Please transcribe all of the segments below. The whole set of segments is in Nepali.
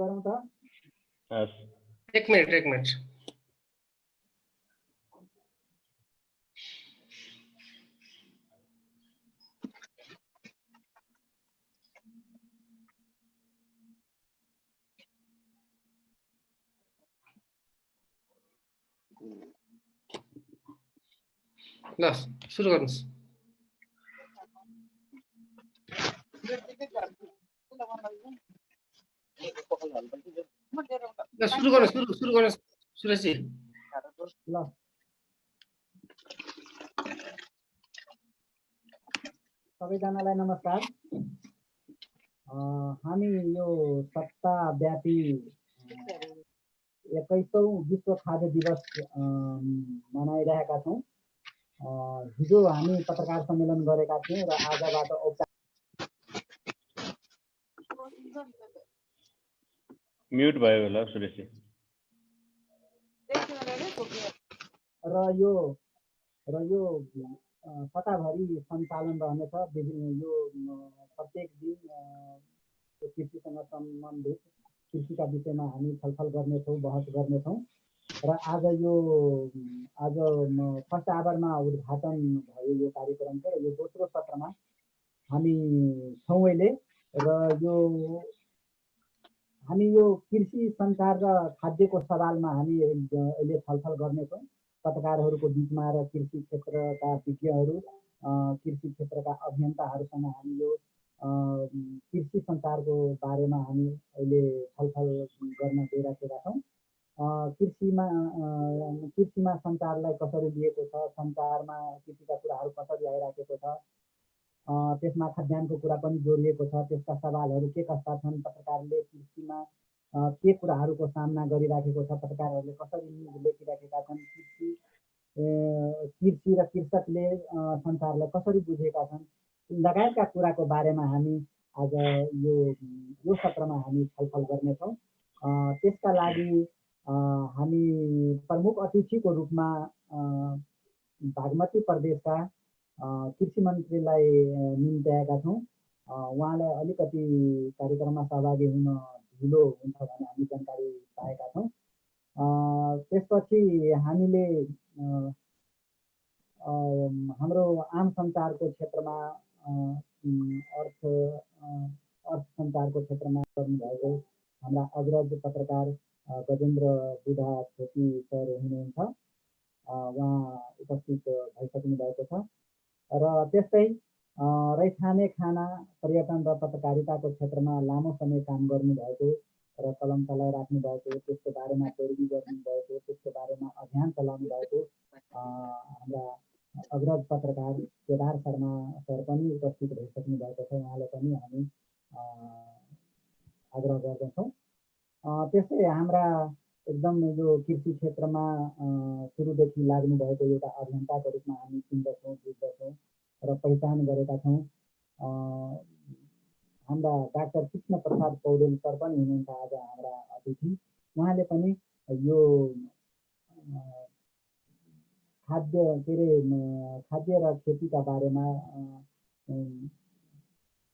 गरौँ त? हस्। एक मिनट ल सुरु गर्नुस्। सुरु गर्नुस् सुरेशजी। ल सबैजनालाई नमस्कार। हामी यो सप्ताहव्यापी 21औं विश्व खाद्य दिवस मनाइरहेका छौँ। हिजो हामी पत्रकार सम्मेलन गरेका थियौँ र आजबाट म्युट भयो होला सुरेशजी। र यो सताभरि सञ्चालन रहनेछ। यो प्रत्येक दिन कृषिसँग सम्बन्धित कृषिका विषयमा हामी छलफल गर्नेछौँ, बहस गर्नेछौँ। र आज फर्स्ट आवरमा उद्घाटन भयो यो कार्यक्रमको। र यो दोस्रो सत्रमा हामी छौँ अहिले। र हामी यो कृषि सञ्चार र खाद्यको सवालमा हामी अहिले छलफल गर्नेछौँ पत्रकारहरूको बिचमा र कृषि क्षेत्रका विज्ञहरू, कृषि क्षेत्रका अभियन्ताहरूसँग हामी यो कृषि सञ्चारको बारेमा हामी अहिले छलफल गर्न गइराखेका छौँ। कृषिमा सञ्चारलाई कसरी लिएको छ, सञ्चारमा कृषिका कुराहरू कसरी आइराखेको छ, त्यसमा खाद्यान्नको कुरा पनि जोडिएको छ। त्यसका सवालहरू के कस्ता छन्, पत्रकारले कृषिमा के कुराहरूको सामना गरिराखेको छ, पत्रकारहरूले कसरी न्युज लेखिराखेका छन्, कृषि र कृषकले सञ्चारलाई कसरी बुझेका छन्, लगायतका कुराको बारेमा हामी आज यो सत्रमा हामी छलफल गर्नेछौँ। त्यसका लागि हामी प्रमुख अतिथिको रूपमा बागमती प्रदेशका कृषि मन्त्रीलाई निम्त्याएका छौँ। उहाँलाई अलिकति कार्यक्रममा सहभागी हुन ढिलो हुन्छ भन्ने हामी जानकारी पाएका छौँ। त्यसपछि हामीले हाम्रो आम सञ्चारको क्षेत्रमा अर्थ सञ्चारको क्षेत्रमा गर्नुभएको हाम्रा अग्रज पत्रकार गजेन्द्र बुढा छोटी सर हुनुहुन्छ। उहाँ उपस्थित भइसक्नु भएको छ। र त्यस्तै रैथाने खाना, पर्यटन र पत्रकारिताको क्षेत्रमा लामो समय काम गर्नुभएको र कलम चलाइराख्नु भएको, त्यसको बारेमा पैरवी गर्नुभएको, त्यसको बारेमा अभियान चलाउनु भएको हाम्रा अग्रज पत्रकार केदार शर्मा सर पनि उपस्थित भइसक्नु भएको छ। उहाँलाई पनि हामी आग्रह गर्दछौँ। त्यस्तै हाम्रा एकदम यो कृषि क्षेत्रमा सुरुदेखि लाग्नु भएको एउटा अभियन्ताको रूपमा हामी चिन्दछौँ, बुझ्दछौँ र पहिचान गरेका छौँ। हाम्रा डाक्टर कृष्ण प्रसाद पौडेल सर पनि हुनुहुन्छ आज हाम्रा अतिथि। उहाँले पनि यो खाद्य र खेतीका बारेमा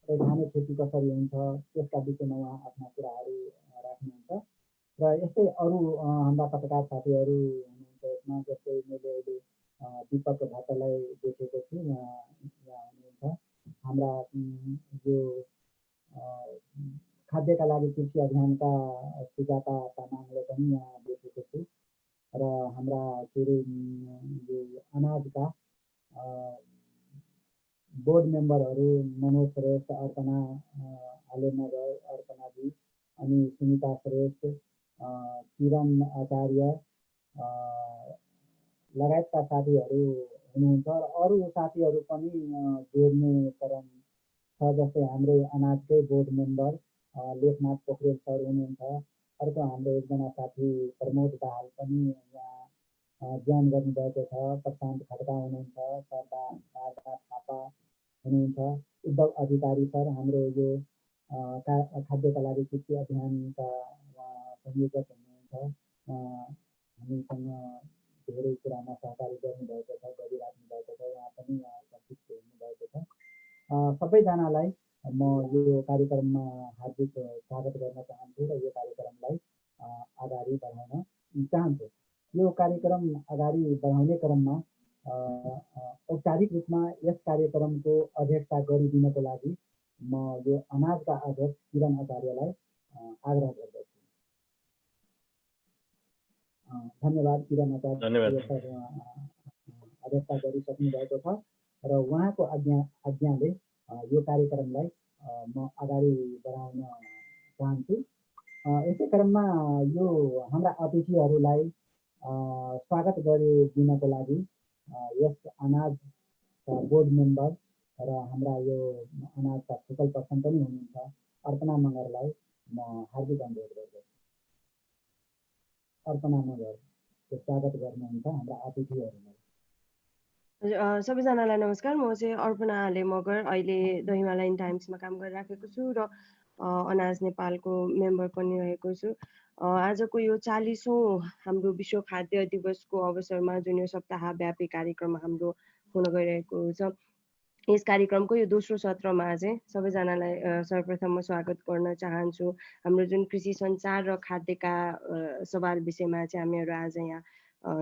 खाने खेती कसरी हुन्छ त्यसका विषयमा उहाँ आफ्ना कुराहरू राख्नुहुन्छ। र यस्तै अरू हाम्रा पत्रकार साथीहरू हुनुहुन्छ यसमा। जस्तै मैले अहिले दीपक भट्टलाई देखेको छु, यहाँ हुनुहुन्छ। हाम्रा यो खाद्यका लागि कृषि अभियानका सुजाता तामाङले पनि यहाँ देखेको छु। र हाम्रा के अरे यो अनाजका बोर्ड मेम्बरहरू मनोज श्रेष्ठ, अर्पणा आलेनगर, अर्पणाजी, अनि सुनिता श्रेष्ठ, किरण आचार्य लगायतका साथीहरू हुनुहुन्छ। र अरू साथीहरू पनि जोड्ने क्रम छ। जस्तै हाम्रो अनाजकै board member Lekhnath Pokharel sir हुनुहुन्छ। अर्को हाम्रो एकजना साथी प्रमोद दाहाल पनि यहाँ ज्वाइन गर्नुभएको छ। प्रशान्त खड्का हुनुहुन्छ, शारदा थापा हुनुहुन्छ, उद्धव अधिकारी सर हाम्रो यो खाद्यका लागि कृषि अभियानका संयोजक हुनुहुन्छ। हामीसँग धेरै कुरामा सहकारी गर्नुभएको छ, गरिराख्नु भएको छ। उहाँ पनि उपस्थित हुनुभएको छ। सबैजनालाई म यो कार्यक्रममा हार्दिक स्वागत गर्न चाहन्छु र यो कार्यक्रम कार्यक्रम अगाडि बढाउने क्रममा औपचारिक रूपमा यस कार्यक्रमको अध्यक्षता गरिदिनको लागि म यो अनाजका अध्यक्ष किरण आचार्यलाई आग्रह गर्दछु। धन्यवाद किरण आचार्य, अध्यक्षता गरिसक्नु भएको छ र उहाँको आज्ञाले यो कार्यक्रमलाई म अगाडि बढाउन चाहन्छु। यसै क्रममा यो हाम्रा अतिथिहरूलाई स्वागत गरिदिनको लागि यस अनाजका बोर्ड मेम्बर र हाम्रा यो अनाजका फोकल पर्सन पनि हुनुहुन्छ अर्पणा मगरलाई म हार्दिक अनुरोध गर्दछु। अर्पणा मगर स्वागत गर्नुहुन्छ हाम्रा अतिथिहरूलाई। सबैजनालाई नमस्कार। म चाहिँ अर्पणा आले मगर, अहिले द हिमालयन टाइम्समा काम गरिराखेको छु र अनाज नेपालको मेम्बर पनि रहेको छु। आजको यो 40औं हाम्रो विश्व खाद्य दिवसको अवसरमा जुन यो सप्ताहव्यापी कार्यक्रम हाम्रो हुन गइरहेको छ, यस कार्यक्रमको यो दोस्रो सत्रमा चाहिँ सबैजनालाई सर्वप्रथम म स्वागत गर्न चाहन्छु। हाम्रो जुन कृषि सञ्चार र खाद्यका सवाल विषयमा चाहिँ हामीहरू आज यहाँ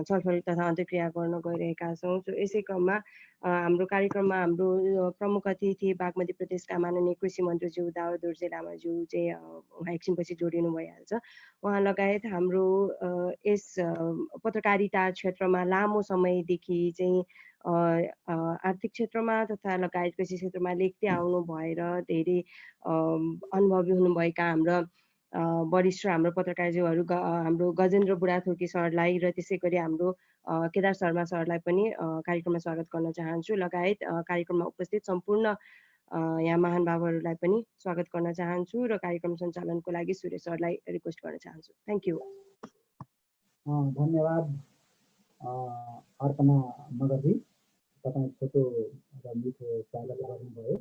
छलफल तथा अन्तर्क्रिया गर्न गइरहेका छौँ। यसै क्रममा हाम्रो कार्यक्रममा हाम्रो प्रमुख अतिथि बागमती प्रदेशका माननीय कृषि मन्त्रीज्यू दावा दोर्जे लामाज्यू चाहिँ उहाँ एकछिनपछि जोडिनु भइहाल्छ। उहाँ लगायत हाम्रो यस पत्रकारिता क्षेत्रमा लामो समयदेखि चाहिँ आर्थिक क्षेत्रमा तथा लगायत कृषि क्षेत्रमा लेख्दै आउनु भएर धेरै अनुभवी हुनुभएका हाम्रा वरिष्ठ हाम्रो पत्रकारज्यूहरू हाम्रो गजेन्द्र बुढाथोकी सरलाई र त्यसै गरी हाम्रो केदार शर्मा सरलाई पनि कार्यक्रममा स्वागत गर्न चाहन्छु। लगायत कार्यक्रममा उपस्थित सम्पूर्ण यहाँ महानुभावहरूलाई पनि स्वागत गर्न चाहन्छु र कार्यक्रम सञ्चालनको लागि सुरेश सरलाई रिक्वेस्ट गर्न चाहन्छु। Thank you. धन्यवाद अर्पणा मगरजी, तपाईँ छोटो र मिठो स्वागत गर्नुभयो।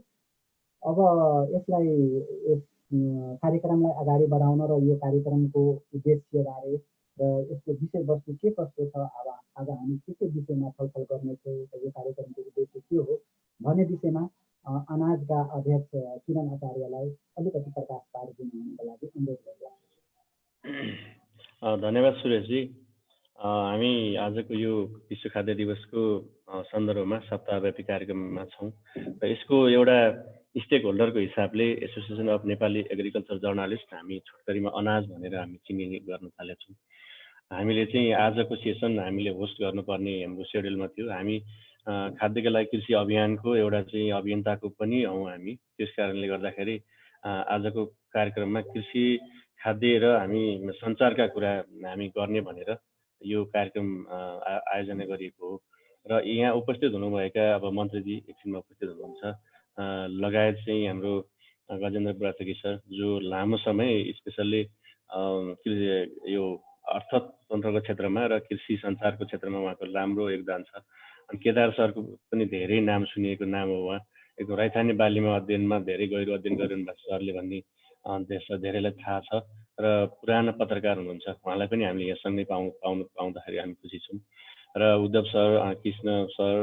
अब यसलाई कार्यक्रमलाई अगाडि बढाउन र यो कार्यक्रमको उद्देश्यबारे र यसको विषयवस्तु के कस्तो छ, अब आज हामी के विषयमा छलफल गर्नेछौँ, यो कार्यक्रमको उद्देश्य के हो भन्ने विषयमा अनाजका अध्यक्ष किरण आचार्यलाई अलिकति प्रकाश पारिदिनुको लागि अनुरोध गरिरहेको छु। धन्यवाद सुरेशजी। हामी आजको यो विश्व खाद्य दिवसको सन्दर्भमा सप्ताहव्यापी कार्यक्रममा छौँ र यसको एउटा स्टेक होल्डरको हिसाबले association of Nepali agriculture journalist हामी छोटकरीमा अनाज भनेर हामी चिनिने गर्न थालेका छौँ। हामीले चाहिँ आजको सेसन हामीले होस्ट गर्नुपर्ने हाम्रो सेड्युलमा थियो। हामी खाद्यका लागि कृषि अभियानको एउटा चाहिँ अभियन्ताको पनि हौँ हामी। त्यस कारणले गर्दाखेरि आजको कार्यक्रममा कृषि खाद्य र हामी सञ्चारका कुरा हामी गर्ने भनेर यो कार्यक्रम आयोजना गरिएको हो र यहाँ उपस्थित हुनुभएका अब मन्त्रीजी एकछिनमा उपस्थित हुनुहुन्छ, लगायत चाहिँ हाम्रो गजेन्द्र बुढाथोकी सर जो लामो समय स्पेसल्ली यो अर्थतन्त्रको क्षेत्रमा र कृषि सञ्चारको क्षेत्रमा उहाँको राम्रो योगदान छ। अनि केदार सरको पनि धेरै नाम सुनिएको नाम हो। उहाँ एकदम रैथाने बालीमा अध्ययनमा धेरै गहिरो अध्ययन गरिरहनु भएको सरले भन्ने धेरैलाई थाहा छ र पुरानो पत्रकार हुनुहुन्छ। उहाँलाई पनि हामीले यहाँ सँगै पाउँदाखेरि हामी खुसी छौँ र उद्धव सर, कृष्ण सर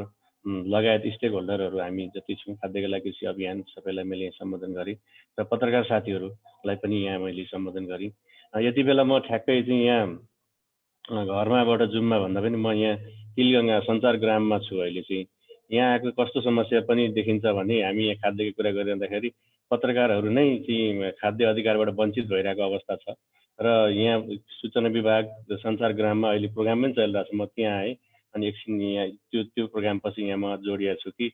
लगायत स्टेक होल्डरहरू हामी जति छौँ खाद्यका लागि कृषि अभियान सबैलाई मैले यहाँ सम्बोधन गरेँ र पत्रकार साथीहरूलाई पनि यहाँ मैले सम्बोधन गरेँ। यति बेला म ठ्याक्कै चाहिँ यहाँ घरमाबाट जुममा भन्दा पनि म यहाँ तिलगङ्गा सञ्चार ग्राममा छु। अहिले चाहिँ यहाँ आएको कस्तो समस्या पनि देखिन्छ भने हामी यहाँ खाद्यको कुरा गरिरहँदाखेरि पत्रकारहरू नै चाहिँ खाद्य अधिकारबाट वञ्चित भइरहेको अवस्था छ र यहाँ सूचना विभाग सञ्चार ग्राममा अहिले प्रोग्राम पनि चलिरहेको छ। म त्यहाँ आएँ अनि एकछिन यहाँ त्यो प्रोग्रामपछि यहाँ म जोडिएको छु कि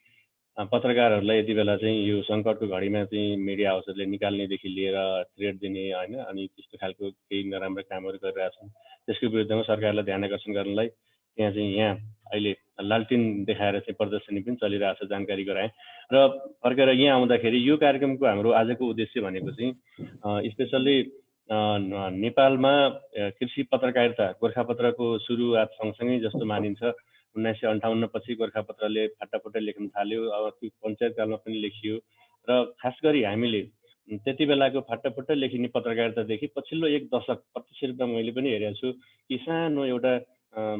पत्रकारहरूलाई यति बेला चाहिँ यो सङ्कटको घडीमा चाहिँ मिडिया हाउसहरूले निकाल्नेदेखि लिएर थ्रेट दिने होइन अनि त्यस्तो खालको केही नराम्रो कामहरू गरिरहेछन्। त्यसको विरुद्धमा सरकारलाई ध्यान आकर्षण गर्नलाई त्यहाँ चाहिँ यहाँ अहिले लालटिन देखाएर चाहिँ प्रदर्शनी पनि चलिरहेको छ, जानकारी गराएँ र फर्केर यहाँ आउँदाखेरि यो कार्यक्रमको हाम्रो आजको उद्देश्य भनेको चाहिँ स्पेसल्ली नेपालमा कृषि पत्रकारिता गोर्खापत्रको सुरुवात सँगसँगै जस्तो मानिन्छ। 1958 पछि गोर्खापत्रले फाटाफुट्टै लेख्न थाल्यो। अब त्यो पञ्चायतकालमा पनि लेखियो र खास गरी हामीले त्यति बेलाको फाटाफुट्टै लेखिने पत्रकारितादेखि पछिल्लो एक दशक प्रत्यक्ष रूपमा मैले पनि हेरेको छु कि सानो एउटा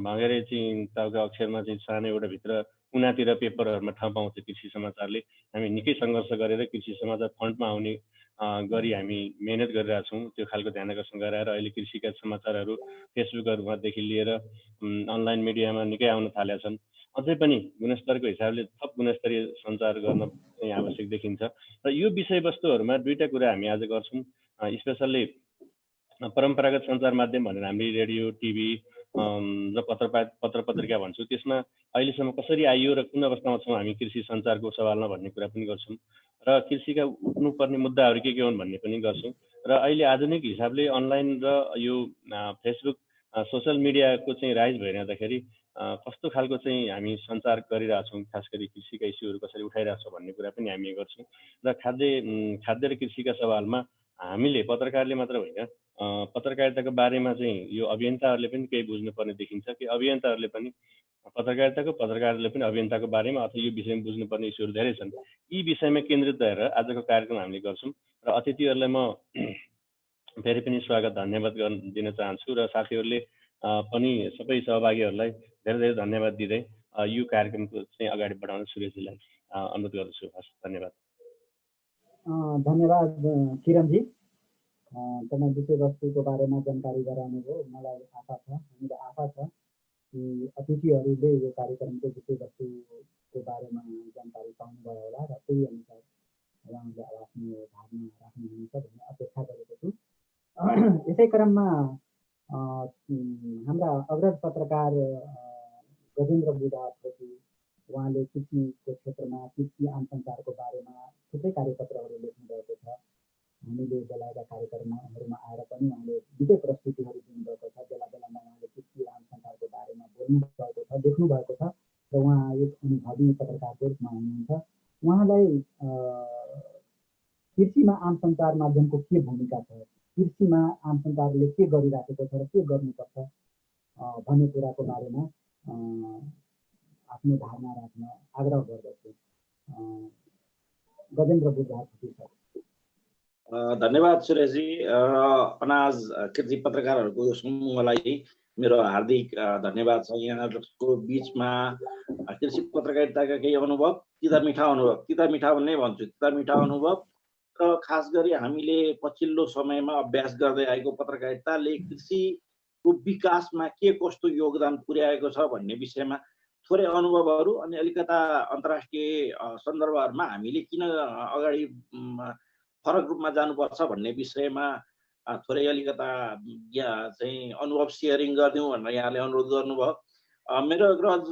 भँगेरै चाहिँ टाउका अक्षरमा चाहिँ सानो एउटा भित्र कुनातिर पेपरहरूमा ठाउँ पाउँछ कृषि समाचारले। हामी निकै सङ्घर्ष गरेर कृषि समाचार फन्टमा आउने गरी हामी मेहनत गरिरहेका छौँ। त्यो खालको ध्यान आकर्षण गराएर अहिले कृषिका समाचारहरू फेसबुकहरूमादेखि लिएर अनलाइन मिडियामा निकै आउन थालेका छन्। अझै पनि गुणस्तरको हिसाबले थप गुणस्तरीय सञ्चार गर्न चाहिँ आवश्यक देखिन्छ। र यो विषयवस्तुहरूमा दुईटा कुरा हामी आज गर्छौँ। स्पेसल्ली परम्परागत सञ्चार माध्यम भनेर हामी रेडियो, टिभी र पत्र पत्रिका भन्छौँ, त्यसमा अहिलेसम्म कसरी आइयो र कुन अवस्थामा छौँ हामी कृषि सञ्चारको सवालमा भन्ने कुरा पनि गर्छौँ। र कृषिका उठ्नुपर्ने मुद्दाहरू के हुन् भन्ने पनि गर्छौँ। र अहिले आधुनिक हिसाबले अनलाइन र यो फेसबुक सोसियल मिडियाको चाहिँ राइज भइरहँदाखेरि कस्तो खालको चाहिँ हामी सञ्चार गरिरहेछौँ, खास गरी कृषिका इस्युहरू कसरी उठाइरहेछौँ भन्ने कुरा पनि हामी गर्छौँ। र खाद्य र कृषिका सवालमा हामीले पत्रकारले मात्र होइन, पत्रकारिताको बारेमा चाहिँ यो अभियन्ताहरूले पनि केही बुझ्नुपर्ने देखिन्छ कि अभियन्ताहरूले पनि पत्रकारहरूले पनि अभियन्ताको बारेमा अथवा यो विषयमा बुझ्नुपर्ने इस्युहरू धेरै छन्। यी विषयमा केन्द्रित भएर आजको कार्यक्रम हामीले गर्छौँ। र अतिथिहरूलाई म फेरि पनि स्वागत धन्यवाद दिन चाहन्छु र साथीहरूले पनि सबै सहभागीहरूलाई धेरै धेरै धन्यवाद दिँदै यो कार्यक्रमको चाहिँ अगाडि बढाउन सुरेशजीलाई अनुरोध गर्दछु। हस्, धन्यवाद। धन्यवाद किरणजी, तपाईँ विषयवस्तुको बारेमा जानकारी गराउनुभयो। मलाई आशा छ, हामीलाई आशा छ कि अतिथिहरूले यो कार्यक्रमको विषयवस्तुको बारेमा जानकारी पाउनुभयो होला र त्यही अनुसार उहाँहरूले अब आफ्नो धारणा राख्नुहुन्छ भन्ने अपेक्षा गरेको छु। यसै क्रममा हाम्रा अग्रज पत्रकार गजेन्द्र बुढाप्रति उहाँले कृषिको क्षेत्रमा कृषि आम सञ्चारको बारेमा थुप्रै कार्यपत्रहरू लेख्नुभएको छ। हामीले बोलाएका कार्यक्रमहरूमा आएर पनि उहाँले विषय प्रस्तुतिहरू दिनुभएको छ। बेला बेलामा उहाँले कृषि आम सञ्चारको बारेमा बोल्नुभएको छ, देख्नुभएको छ र उहाँ एक अनुभवी पत्रकारको रूपमा हुनुहुन्छ। उहाँलाई कृषिमा आम सञ्चार माध्यमको के भूमिका छ, कृषिमा आम सञ्चारले के गरिराखेको छ र के गर्नुपर्छ भन्ने कुराको बारेमा आफ्नो धारणा राख्न आग्रह गर्दछु। गजेन्द्र बुढा सर। धन्यवाद सुरेशजी। अनाज कृषि पत्रकारहरूको समूहलाई मेरो हार्दिक धन्यवाद छ। यहाँको बिचमा कृषि पत्रकारिताका केही अनुभव, तिता मिठा भन्ने भन्छु, तिता मिठा अनुभव र खास गरी हामीले पछिल्लो समयमा अभ्यास गर्दै आएको पत्रकारिताले कृषिको विकासमा के कस्तो योगदान पुर्याएको छ भन्ने विषयमा थोरै अनुभवहरू अनि अलिकता अन्तर्राष्ट्रिय सन्दर्भहरूमा हामीले किन अगाडि फरक रूपमा जानुपर्छ भन्ने विषयमा थोरै अलिकता चाहिँ अनुभव सेयरिङ गरिदिउँ भनेर यहाँले अनुरोध गर्नुभयो। मेरो अग्रज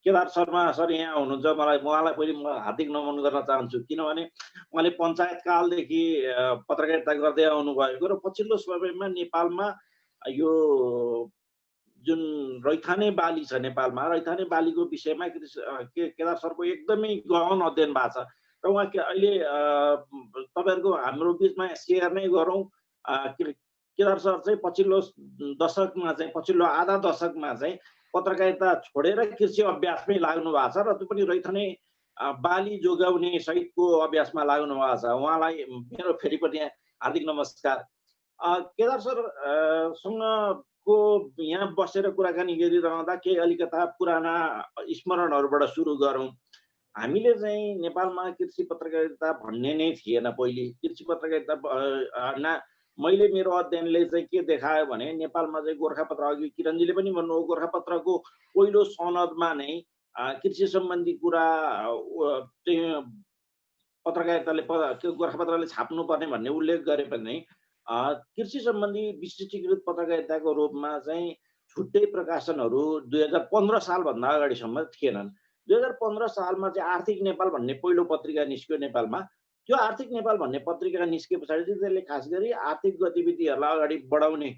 केदार शर्मा सर यहाँ हुनुहुन्छ। उहाँलाई पहिले म हार्दिक नमन गर्न चाहन्छु, किनभने उहाँले पञ्चायत कालदेखि पत्रकारिता गर्दै आउनुभएको र पछिल्लो समयमा नेपालमा यो जुन रैथाने बाली छ, नेपालमा रैथाने बालीको विषयमा केदार सरको एकदमै गहन अध्ययन भएको छ र उहाँ अहिले तपाईँहरूको हाम्रो बिचमा सेयर नै गरौँ। केदार सर चाहिँ पछिल्लो आधा दशकमा चाहिँ पत्रकारिता छोडेर कृषि अभ्यासमै लाग्नु भएको छ र त्यो पनि रैथाने बाली जोगाउने सहितको अभ्यासमा लाग्नु भएको छ। उहाँलाई मेरो फेरि पनि हार्दिक नमस्कार। केदार सरसँगको यहाँ बसेर कुराकानी गरिरहँदा केही अलिकता पुराना स्मरणहरूबाट सुरु गरौँ। हामीले चाहिँ नेपालमा कृषि पत्रकारिता भन्ने नै थिएन पहिले। कृषि पत्रकारिता मैले मेरो अध्ययनले चाहिँ के देखायो भने नेपालमा चाहिँ गोर्खापत्र, अघि किरणजीले पनि भन्नुभयो, गोर्खापत्रको पहिलो सनदमा नै कृषि सम्बन्धी कुरा चाहिँ पत्रकारिताले गोर्खापत्रले छाप्नुपर्ने भन्ने उल्लेख गरे पनि कृषि सम्बन्धी विशिष्टीकृत पत्रकारिताको रूपमा चाहिँ छुट्टै प्रकाशनहरू 2015 सालभन्दा अगाडिसम्म थिएनन्। 2015 सालमा चाहिँ आर्थिक नेपाल भन्ने पहिलो पत्रिका निस्क्यो नेपालमा। त्यो आर्थिक नेपाल भन्ने पत्रिका निस्के पछाडि चाहिँ त्यसले खास गरी आर्थिक गतिविधिहरूलाई अगाडि बढाउने,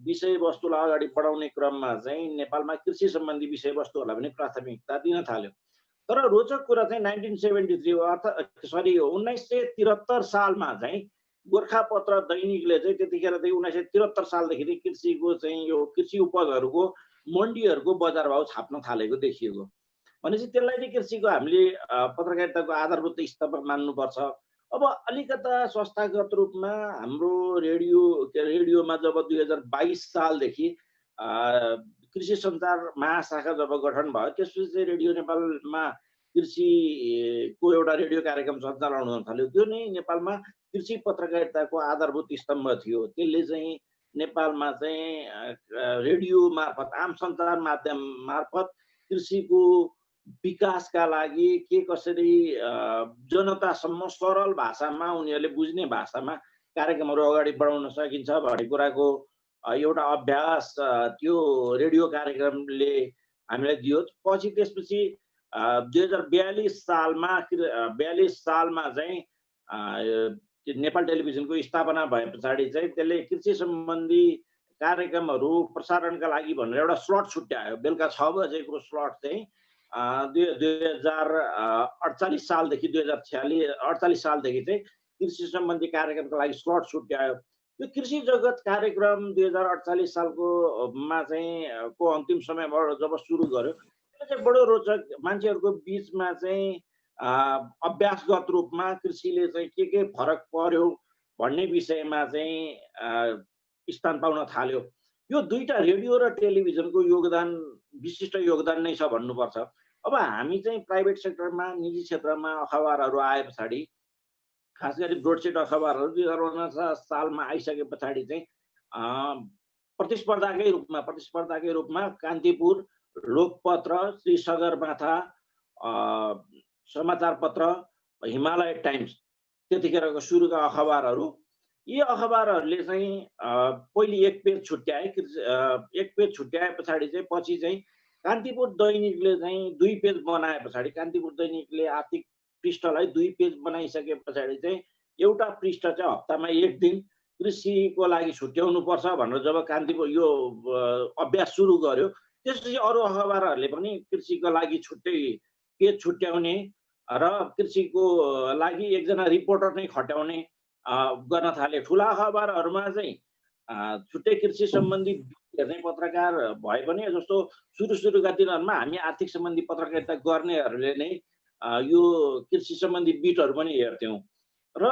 विषयवस्तुलाई अगाडि बढाउने क्रममा चाहिँ नेपालमा कृषि सम्बन्धी विषयवस्तुहरूलाई पनि प्राथमिकता दिन थाल्यो। तर रोचक कुरा चाहिँ 1973 सालमा चाहिँ गोर्खापत्र दैनिकले चाहिँ त्यतिखेर चाहिँ 1973 सालदेखि चाहिँ कृषिको चाहिँ यो कृषि उपजहरूको मन्डीहरूको बजार भाव छाप्न थालेको देखिएको। भनेपछि त्यसलाई चाहिँ कृषिको हामीले पत्रकारिताको आधारभूत स्तरमा मान्नुपर्छ। अब अलिकता संस्थागत रूपमा हाम्रो रेडियोमा जब 2022 सालदेखि कृषि सञ्चार महाशाखा जब गठन भयो, त्यसपछि चाहिँ रेडियो नेपालमा कृषिको एउटा रेडियो कार्यक्रम सञ्चालन हुन थाल्यो। त्यो नै नेपालमा कृषि पत्रकारिताको आधारभूत स्तम्भ थियो। त्यसले चाहिँ नेपालमा चाहिँ रेडियो मार्फत आम सञ्चार माध्यम मार्फत कृषिको विकासका लागि के कसरी जनतासम्म सरल भाषामा उनीहरूले बुझ्ने भाषामा कार्यक्रमहरू अगाडि बढाउन सकिन्छ भन्ने कुराको एउटा अभ्यास त्यो रेडियो कार्यक्रमले हामीलाई दियो। पछि त्यसपछि 2042 सालमा चाहिँ नेपाल टेलिभिजनको स्थापना भए पछाडि चाहिँ त्यसले कृषि सम्बन्धी कार्यक्रमहरू प्रसारणका लागि भनेर एउटा स्लट छुट्यायो। बेलुका 6 बजेको स्लट चाहिँ 2048 सालदेखि 2048 सालदेखि चाहिँ कृषि सम्बन्धी कार्यक्रमको लागि स्लट छुट्यायो। यो कृषि जगत कार्यक्रम 2048 सालको मा चाहिँ को अन्तिम समयबाट जब सुरु गर्यो त्यो चाहिँ बडो रोचक, मान्छेहरूको बिचमा चाहिँ अभ्यासगत रूपमा कृषिले चाहिँ के फरक पर्यो भन्ने विषयमा चाहिँ स्थान पाउन थाल्यो। यो दुईटा रेडियो र टेलिभिजनको योगदान विशिष्ट योगदान नै छ भन्नुपर्छ। अब हामी चाहिँ प्राइभेट सेक्टरमा निजी क्षेत्रमा अखबारहरू आए पछाडि खास गरी ब्रोडसिट अखबारहरू 2049 सालमा आइसके पछाडि चाहिँ प्रतिस्पर्धाकै रूपमा कान्तिपुर, लोकपत्र, श्री सगरमाथा समाचार पत्र, हिमालय टाइम्स त्यतिखेरको सुरुका अखबारहरू, यी अखबारहरूले चाहिँ पहिले एक पेज छुट्याए पछाडि चाहिँ पछि चाहिँ कान्तिपुर दैनिकले चाहिँ 2 पेज बनाए पछाडि कान्तिपुर दैनिकले आर्थिक पृष्ठलाई 2 पेज बनाइसके पछाडि चाहिँ एउटा पृष्ठ चाहिँ हप्तामा 1 दिन कृषिको लागि छुट्याउनु पर्छ भनेर जब कान्तिपुर यो अभ्यास सुरु गर्यो त्यसपछि अरू अखबारहरूले पनि कृषिको लागि छुट्टै पेज छुट्याउने र कृषिको लागि एकजना रिपोर्टर नै खट्याउने गर्न थाले। ठुला अखबारहरूमा चाहिँ छुट्टै कृषि सम्बन्धी हेर्ने पत्रकार भए पनि जस्तो सुरुका दिनहरूमा हामी आर्थिक सम्बन्धी पत्रकारिता गर्नेहरूले नै यो कृषि सम्बन्धी बिटहरू पनि हेर्थ्यौँ। र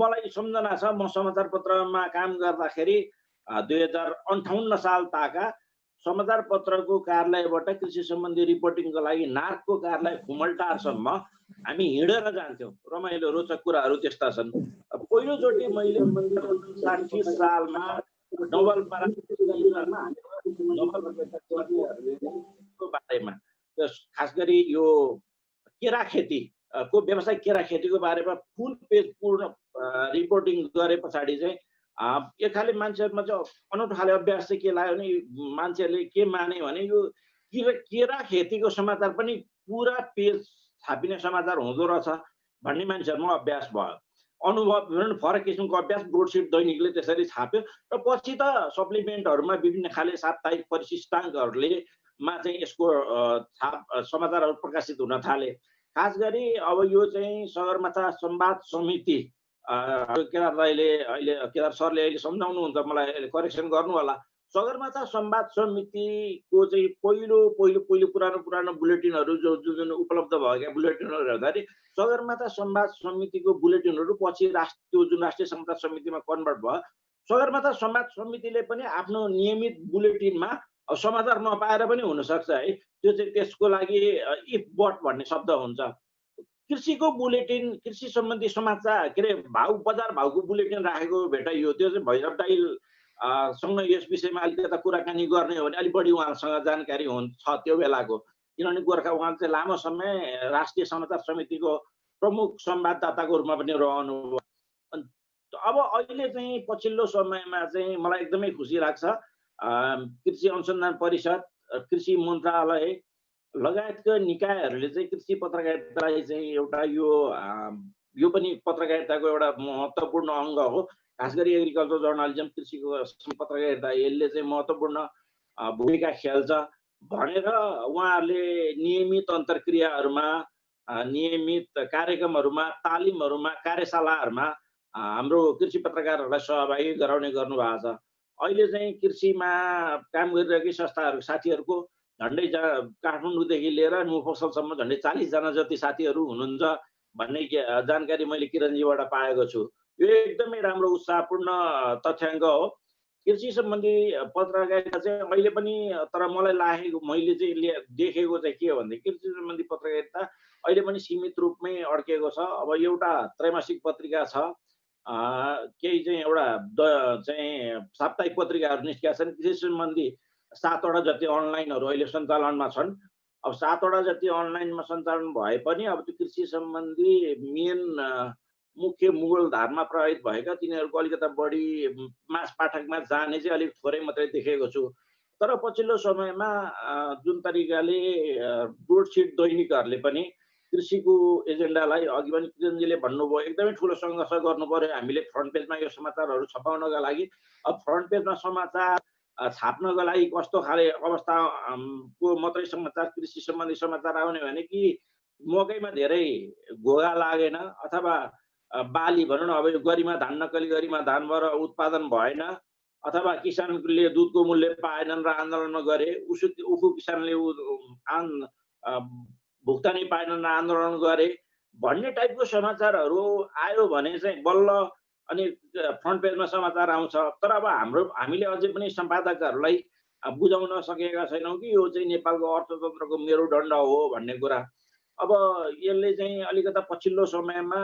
मलाई सम्झना छ, म समाचार पत्रमा काम गर्दाखेरि 2058 साल ताका समाचार पत्रको कार्यालयबाट कृषि सम्बन्धी रिपोर्टिङको लागि नार्कको कार्यालय खुमलटारसम्म हामी हिँडेर जान्थ्यौँ। रमाइलो रोचक कुराहरू त्यस्ता छन्। पहिलोचोटि मैले 60 सालमा नोबेलको बारेमा खास गरी यो केरा खेतीको व्यवसायिक केरा खेतीको बारेमा फुल पेज पूर्ण रिपोर्टिङ गरे पछाडि चाहिँ एक खाले मान्छेहरूमा चाहिँ अनौठो खाले अभ्यास चाहिँ के लाग्यो भने मान्छेहरूले के माने भने यो केरा खेतीको समाचार पनि पुरा पेज छापिने समाचार हुँदो रहेछ भन्ने मान्छेहरूमा अभ्यास भयो। अनुभव फरक किसिमको अभ्यास ब्रोडसिट दैनिकले त्यसरी छाप्यो र पछि त सप्लिमेन्टहरूमा विभिन्न खाले साप्ताहिक परिशिष्टाङ्कहरूले चाहिँ यसको समाचारहरू प्रकाशित हुन थाले। खास गरी अब यो चाहिँ सगरमाथा संवाद समिति केदार सरले अहिले सम्झाउनुहुन्छ, मलाई करेक्सन गर्नु होला। सगरमाथा संवाद समितिको चाहिँ पहिलो पुरानो बुलेटिनहरू जुन उपलब्ध भएका बुलेटिनहरू हेर्दाखेरि सगरमाथा संवाद समितिको बुलेटिनहरू पछि राष्ट्रिय समाचार समितिमा कन्भर्ट भयो। सगरमाथा संवाद समितिले पनि आफ्नो नियमित बुलेटिनमा समाचार नपाएर पनि हुनसक्छ है, त्यो चाहिँ त्यसको लागि इफ बट भन्ने शब्द हुन्छ। कृषिको बुलेटिन, कृषि सम्बन्धी समाचार के अरे बजार भाउको बुलेटिन राखेको भेटाइयो। त्यो चाहिँ भैरव दाइ सँग यस विषयमा अलिकता कुराकानी गर्ने हो भने अलिक बढी उहाँसँग जानकारी हुन्छ त्यो बेलाको, किनभने उहाँ चाहिँ लामो समय राष्ट्रिय समाचार समितिको प्रमुख संवाददाताको रूपमा पनि रहनुभयो। अब अहिले चाहिँ पछिल्लो समयमा चाहिँ मलाई एकदमै खुसी लाग्छ, कृषि अनुसन्धान परिषद, कृषि मन्त्रालय लगायतका निकायहरूले चाहिँ कृषि पत्रकारितालाई चाहिँ एउटा यो पनि पत्रकारिताको एउटा महत्त्वपूर्ण अङ्ग हो। खास गरी एग्रिकल्चर जर्नलिजम, कृषिको पत्रकारिता यसले चाहिँ महत्त्वपूर्ण भूमिका खेल्छ भनेर उहाँहरूले नियमित अन्तर्क्रियाहरूमा, नियमित कार्यक्रमहरूमा, तालिमहरूमा, कार्यशालाहरूमा हाम्रो कृषि पत्रकारहरूलाई सहभागी गराउने गर्नुभएको छ। अहिले चाहिँ कृषिमा काम गरिरहेकै संस्थाहरू साथीहरूको झन्डै काठमाडौँदेखि लिएर मुफस्सलसम्म झन्डै 40 जना जति साथीहरू हुनुहुन्छ भन्ने जानकारी मैले किरणजीबाट पाएको छु। यो एकदमै राम्रो उत्साहपूर्ण तथ्याङ्क हो। कृषि सम्बन्धी पत्रकारिता चाहिँ अहिले पनि तर मलाई लागेको मैले चाहिँ देखेको चाहिँ के हो भने कृषि सम्बन्धी पत्रकारिता अहिले पनि सीमित रूपमै अड्केको छ। अब एउटा त्रैमासिक पत्रिका छ, केही चाहिँ एउटा चाहिँ साप्ताहिक पत्रिकाहरू निस्केका छन्। कृषि सम्बन्धी 7 वटा जति अनलाइनहरू अहिले सञ्चालनमा छन्। अब 7 वटा जति अनलाइनमा सञ्चालन भए पनि अब त्यो कृषि सम्बन्धी मेन मुख्य मूल धारमा प्रभावित भएका तिनीहरूको अलिकता बढी मास पाठकमा जाने चाहिँ अलिक थोरै मात्रै देखेको छु। तर पछिल्लो समयमा जुन तरिकाले ब्रोडसिट दैनिकहरूले पनि कृषिको एजेन्डालाई अघि पनि किरणजीले भन्नुभयो एकदमै ठुलो सङ्घर्ष गर्नु पर्यो हामीले फ्रन्ट पेजमा यो समाचारहरू छपाउनका लागि। अब फ्रन्ट पेजमा समाचार छाप्नको लागि कस्तो खाले अवस्थाको मात्रै समाचार कृषि सम्बन्धी समाचार आउने भने कि मकैमा धेरै घोगा लागेन अथवा बाली भनौँ न अब यो गरिमा धान नक्कली गरिमा धानबाट उत्पादन भएन अथवा किसानले दुधको मूल्य पाएनन् र आन्दोलनमा गरे उखु किसानले भुक्तानी पाएनन् र आन्दोलन गरे भन्ने टाइपको समाचारहरू आयो भने चाहिँ बल्ल अनि फ्रन्ट पेजमा समाचार आउँछ। तर अब हामीले अझै पनि सम्पादकहरूलाई बुझाउन सकेका छैनौँ कि यो चाहिँ नेपालको अर्थतन्त्रको मेरुदण्ड हो भन्ने कुरा। अब यसले चाहिँ अलिकता पछिल्लो समयमा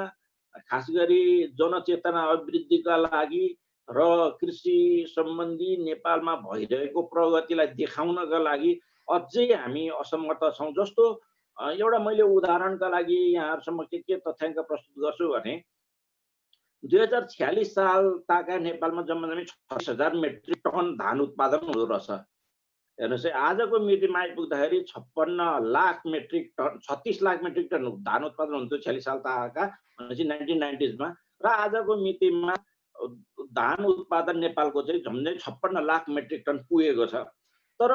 खास गरी जनचेतना अभिवृद्धिका लागि र कृषि सम्बन्धी नेपालमा भइरहेको प्रगतिलाई देखाउनका लागि अझै हामी असमर्थ छौँ। जस्तो एउटा मैले उदाहरणका लागि यहाँहरूसम्म के तथ्याङ्क प्रस्तुत गर्छु भने 2046 साल ताका नेपालमा जम्मा 36,000 मेट्रिक टन धान उत्पादन हुँदो रहेछ। हेर्नुहोस् है, आजको मितिमा आइपुग्दाखेरि 56 lakh metric ton 36 lakh metric ton धान उत्पादन हुन्थ्यो 46 साल ताका भनेपछि 1990s मा र आजको मितिमा धान उत्पादन नेपालको चाहिँ झन्डै 56 लाख मेट्रिक टन पुगेको छ। तर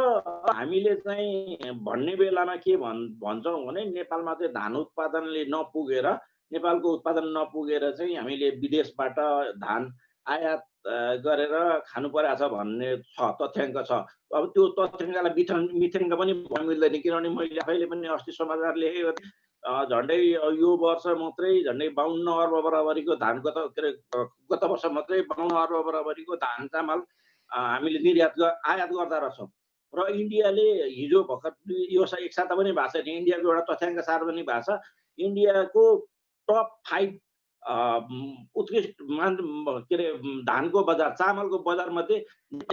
हामीले चाहिँ भन्ने बेलामा के भन्छौँ भने नेपालमा चाहिँ धान उत्पादनले नपुगेर नेपालको उत्पादन नपुगेर चाहिँ हामीले विदेशबाट धान आयात गरेर खानु परेको छ भन्ने तथ्याङ्क छ। अब त्यो तथ्याङ्कलाई मिथ्याङ्क पनि भन्न मिल्दैन किनभने मैले आफैले पनि अस्ति समाचार लेखेको थिएँ झन्डै यो वर्ष मात्रै झन्डै 52 अर्ब बराबरीको धान गत वर्ष मात्रै 52 अर्ब बराबरीको धान चामल हामीले आयात गर्दा रहेछौँ। र इन्डियाले हिजो भर्खर यो एक साता पनि भएको छैन इन्डियाको एउटा तथ्याङ्क सार्वजनिक भएको छ। इन्डियाको टप 5 उत्कृष्ट के अरे धानको बजार चामलको बजार मध्ये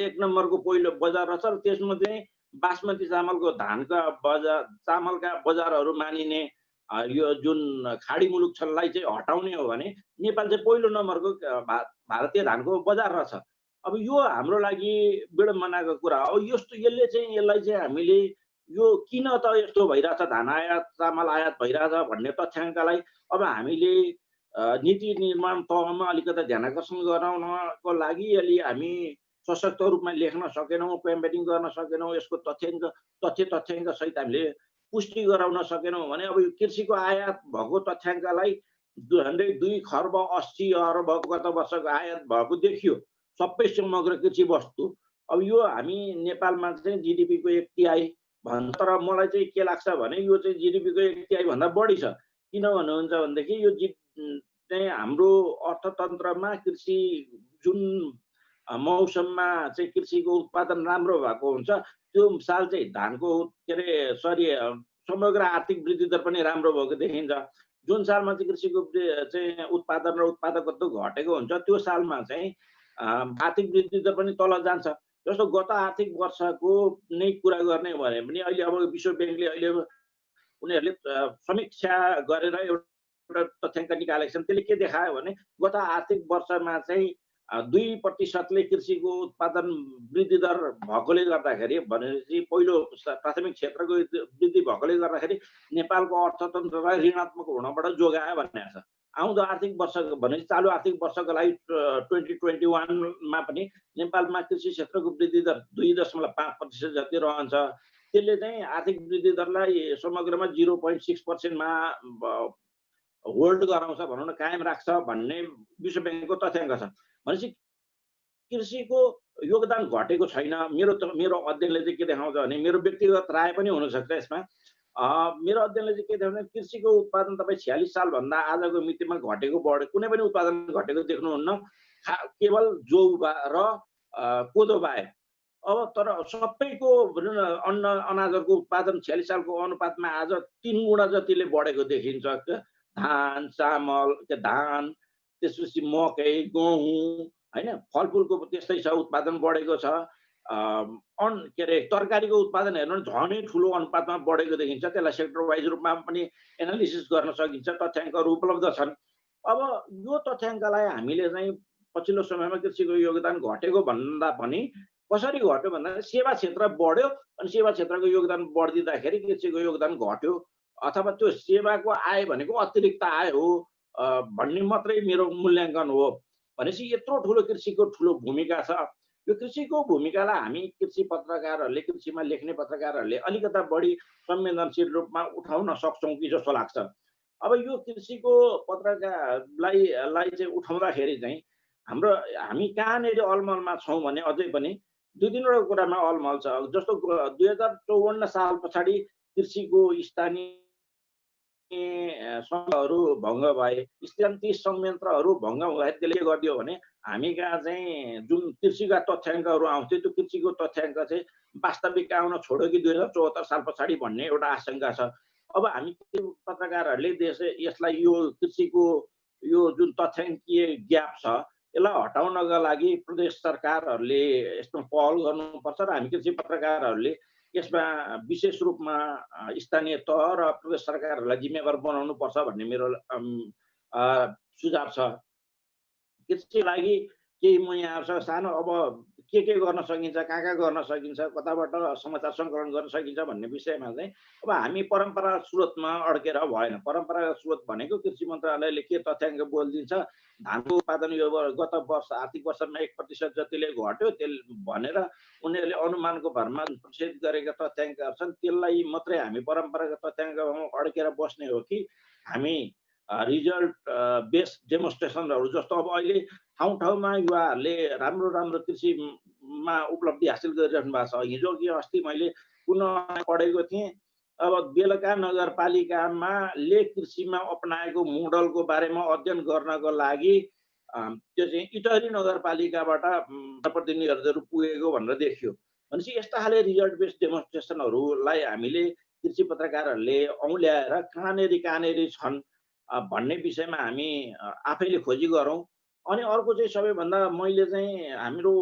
1 नम्बरको पहिलो बजार रहेछ र त्यसमा चाहिँ बासमती चामलको धानका बजार चामलका बजारहरू मानिने यो जुन खाडी मुलुक छलाई चाहिँ हटाउने हो भने नेपाल चाहिँ पहिलो नम्बरको भारतीय धानको बजार रहेछ। अब यो हाम्रो लागि विडम्बनाको कुरा हो। यसले चाहिँ यसलाई चाहिँ हामीले यो किन त यस्तो भइरहेछ धान आयात चामल आयात भइरहेछ भन्ने तथ्याङ्कलाई अब हामीले नीति निर्माण तहमा अलिकता ध्यानाकर्षण गराउनको लागि अलि हामी सशक्त रूपमा लेख्न सकेनौँ, क्याम्पेनिङ गर्न सकेनौँ, यसको तथ्याङ्क सहित हामीले पुष्टि गराउन सकेनौँ भने अब यो कृषिको आयात भएको तथ्याङ्कलाई झन्डै 2 खर्ब 80 अर्ब गत वर्षको आयात भएको देखियो सबै समग्र कृषि वस्तु। अब यो हामी नेपालमा चाहिँ जिडिपीको 1/3 भन्छ तर मलाई चाहिँ के लाग्छ भने यो चाहिँ जिडिपीको 1/3 भन्दा बढी छ। किन भन्नुहुन्छ भनेदेखि यो चाहिँ हाम्रो अर्थतन्त्रमा कृषि जुन मौसममा चाहिँ कृषिको उत्पादन राम्रो भएको हुन्छ त्यो साल चाहिँ धानको के अरे समग्र आर्थिक वृद्धि दर पनि राम्रो भएको देखिन्छ। जुन सालमा चाहिँ कृषिको चाहिँ उत्पादन र उत्पादकत्व घटेको हुन्छ त्यो सालमा चाहिँ आर्थिक वृद्धि दर पनि तल जान्छ। जस्तो गत आर्थिक वर्षको नै कुरा गर्ने भने पनि अहिले अब विश्व ब्याङ्कले अहिले उनीहरूले समीक्षा गरेर एउटा तथ्याङ्क निकालेको छन्। त्यसले के देखायो भने गत आर्थिक वर्षमा चाहिँ 2% कृषिको उत्पादन वृद्धि दर भएकोले गर्दाखेरि भनेपछि पहिलो प्राथमिक क्षेत्रको वृद्धि भएकोले गर्दाखेरि नेपालको अर्थतन्त्रलाई ऋणात्मक हुनबाट जोगायो भन्ने छ। आउँदो आर्थिक वर्ष भनेपछि चालु आर्थिक वर्षको लागि 2021 मा पनि नेपालमा कृषि क्षेत्रको वृद्धि दर 2.5% जति रहन्छ। त्यसले चाहिँ आर्थिक वृद्धि दरलाई समग्रमा 0.6% मा होल्ड गराउँछ भनौँ न कायम राख्छ भन्ने विश्व ब्याङ्कको तथ्याङ्क छ। भनेपछि कृषिको योगदान घटेको छैन। मेरो अध्ययनले चाहिँ के देखाउँछ भने मेरो व्यक्तिगत राय पनि हुनसक्छ यसमा। मेरो अध्ययनले चाहिँ के देखाउँछ कृषिको उत्पादन तपाईँ 46 सालभन्दा आजको मितिमा घटेको बढेको कुनै पनि उत्पादन घटेको देख्नुहुन्न। केवल जौ र कोदो बाहेक। अब तर सबैको भनौँ न अन्न अनाजहरूको उत्पादन 46 सालको अनुपातमा आज 3 गुणा जतिले बढेको देखिन्छ। धान, चामल, धान, त्यसपछि मकै, गहुँ, होइन, फलफुलको त्यस्तै छ, उत्पादन बढेको छ। के अरे तरकारीको उत्पादन हेर्नु झनै ठुलो अनुपातमा बढेको देखिन्छ। त्यसलाई सेक्टर वाइज रूपमा पनि एनालिसिस गर्न सकिन्छ, तथ्याङ्कहरू उपलब्ध छन्। अब यो तथ्याङ्कलाई हामीले चाहिँ पछिल्लो समयमा कृषिको योगदान घटेको भन्दा पनि कसरी घट्यो भन्दा सेवा क्षेत्र बढ्यो अनि सेवा क्षेत्रको योगदान बढिदिँदाखेरि कृषिको योगदान घट्यो अथवा त्यो सेवाको आय भनेको अतिरिक्त आय हो भन्ने मात्रै मेरो मूल्याङ्कन हो भनेपछि यत्रो ठुलो कृषिको ठुलो भूमिका छ। यो कृषिको भूमिकालाई हामी कृषि पत्रकारहरूले, कृषिमा लेख्ने पत्रकारहरूले अलिकता बढी संवेदनशील रूपमा उठाउन सक्छौँ कि जस्तो लाग्छ। अब यो कृषिको पत्रकारलाई चाहिँ उठाउँदाखेरि चाहिँ हामी कहाँनिर अलमलमा छौँ भने अझै पनि 2-3 वटा कुरामा अलमल छ। जस्तो 2054 साल पछाडि कृषिको स्थानीय सङ्घहरू भङ्ग भए, स्थानीय संयन्त्रहरू भङ्ग हुँदाखेरि त्यसले के गरिदियो भने हामी कहाँ चाहिँ जुन कृषिका तथ्याङ्कहरू आउँथ्यो त्यो कृषिको तथ्याङ्क चाहिँ वास्तविक आउन छोड्यो कि 2074 साल पछाडि भन्ने एउटा आशंका छ। अब हामी पत्रकारहरूले यसलाई यो कृषिको यो जुन तथ्याङ्कीय ग्याप छ यसलाई हटाउनका लागि प्रदेश सरकारहरूले यसमा पहल गर्नुपर्छ र हामी कृषि पत्रकारहरूले यसमा विशेष रूपमा स्थानीय तह र प्रदेश सरकारहरूलाई जिम्मेवार बनाउनुपर्छ भन्ने मेरो सुझाव छ। कृषिको लागि केही म यहाँसँग सानो अब के गर्न सकिन्छ, कहाँ गर्न सकिन्छ, कताबाट समाचार सङ्कलन गर्न सकिन्छ भन्ने विषयमा चाहिँ अब हामी परम्परागत स्रोतमा अड्केर भएन। परम्परागत स्रोत भनेको कृषि मन्त्रालयले के तथ्याङ्क बोलिदिन्छ, धानको उत्पादन यो गत वर्ष आर्थिक वर्षमा 1% जतिले घट्यो भनेर उनीहरूले अनुमानको भरमा प्रसारित गरेका तथ्याङ्कहरू छन्, त्यसलाई मात्रै हामी परम्परागत तथ्याङ्कमा अड्केर बस्ने हो कि हामी रिजल्ट बेस्ड डेमोन्स्ट्रेसनहरू जस्तो अब अहिले ठाउँ ठाउँमा युवाहरूले राम्रो कृषिमा उपलब्धि हासिल गरिरहनु भएको छ। हिजो कि अस्ति मैले पुनः पढेको थिएँ, अब बेलका नगरपालिकामा कृषिमा अपनाएको मोडलको बारेमा अध्ययन गर्नको लागि त्यो चाहिँ इटहरी नगरपालिकाबाट प्रतिनिधिहरू पुगेको भनेर देखियो। भनेपछि यस्ता खाले रिजल्ट बेस्ड डेमोन्स्ट्रेसनहरूलाई हामीले कृषि पत्रकारहरूले औँल्याएर कहाँनेरि छन् भन्ने विषयमा हामी आफैले खोजी गरौँ। अनि अर्को चाहिँ सबैभन्दा मैले चाहिँ हाम्रो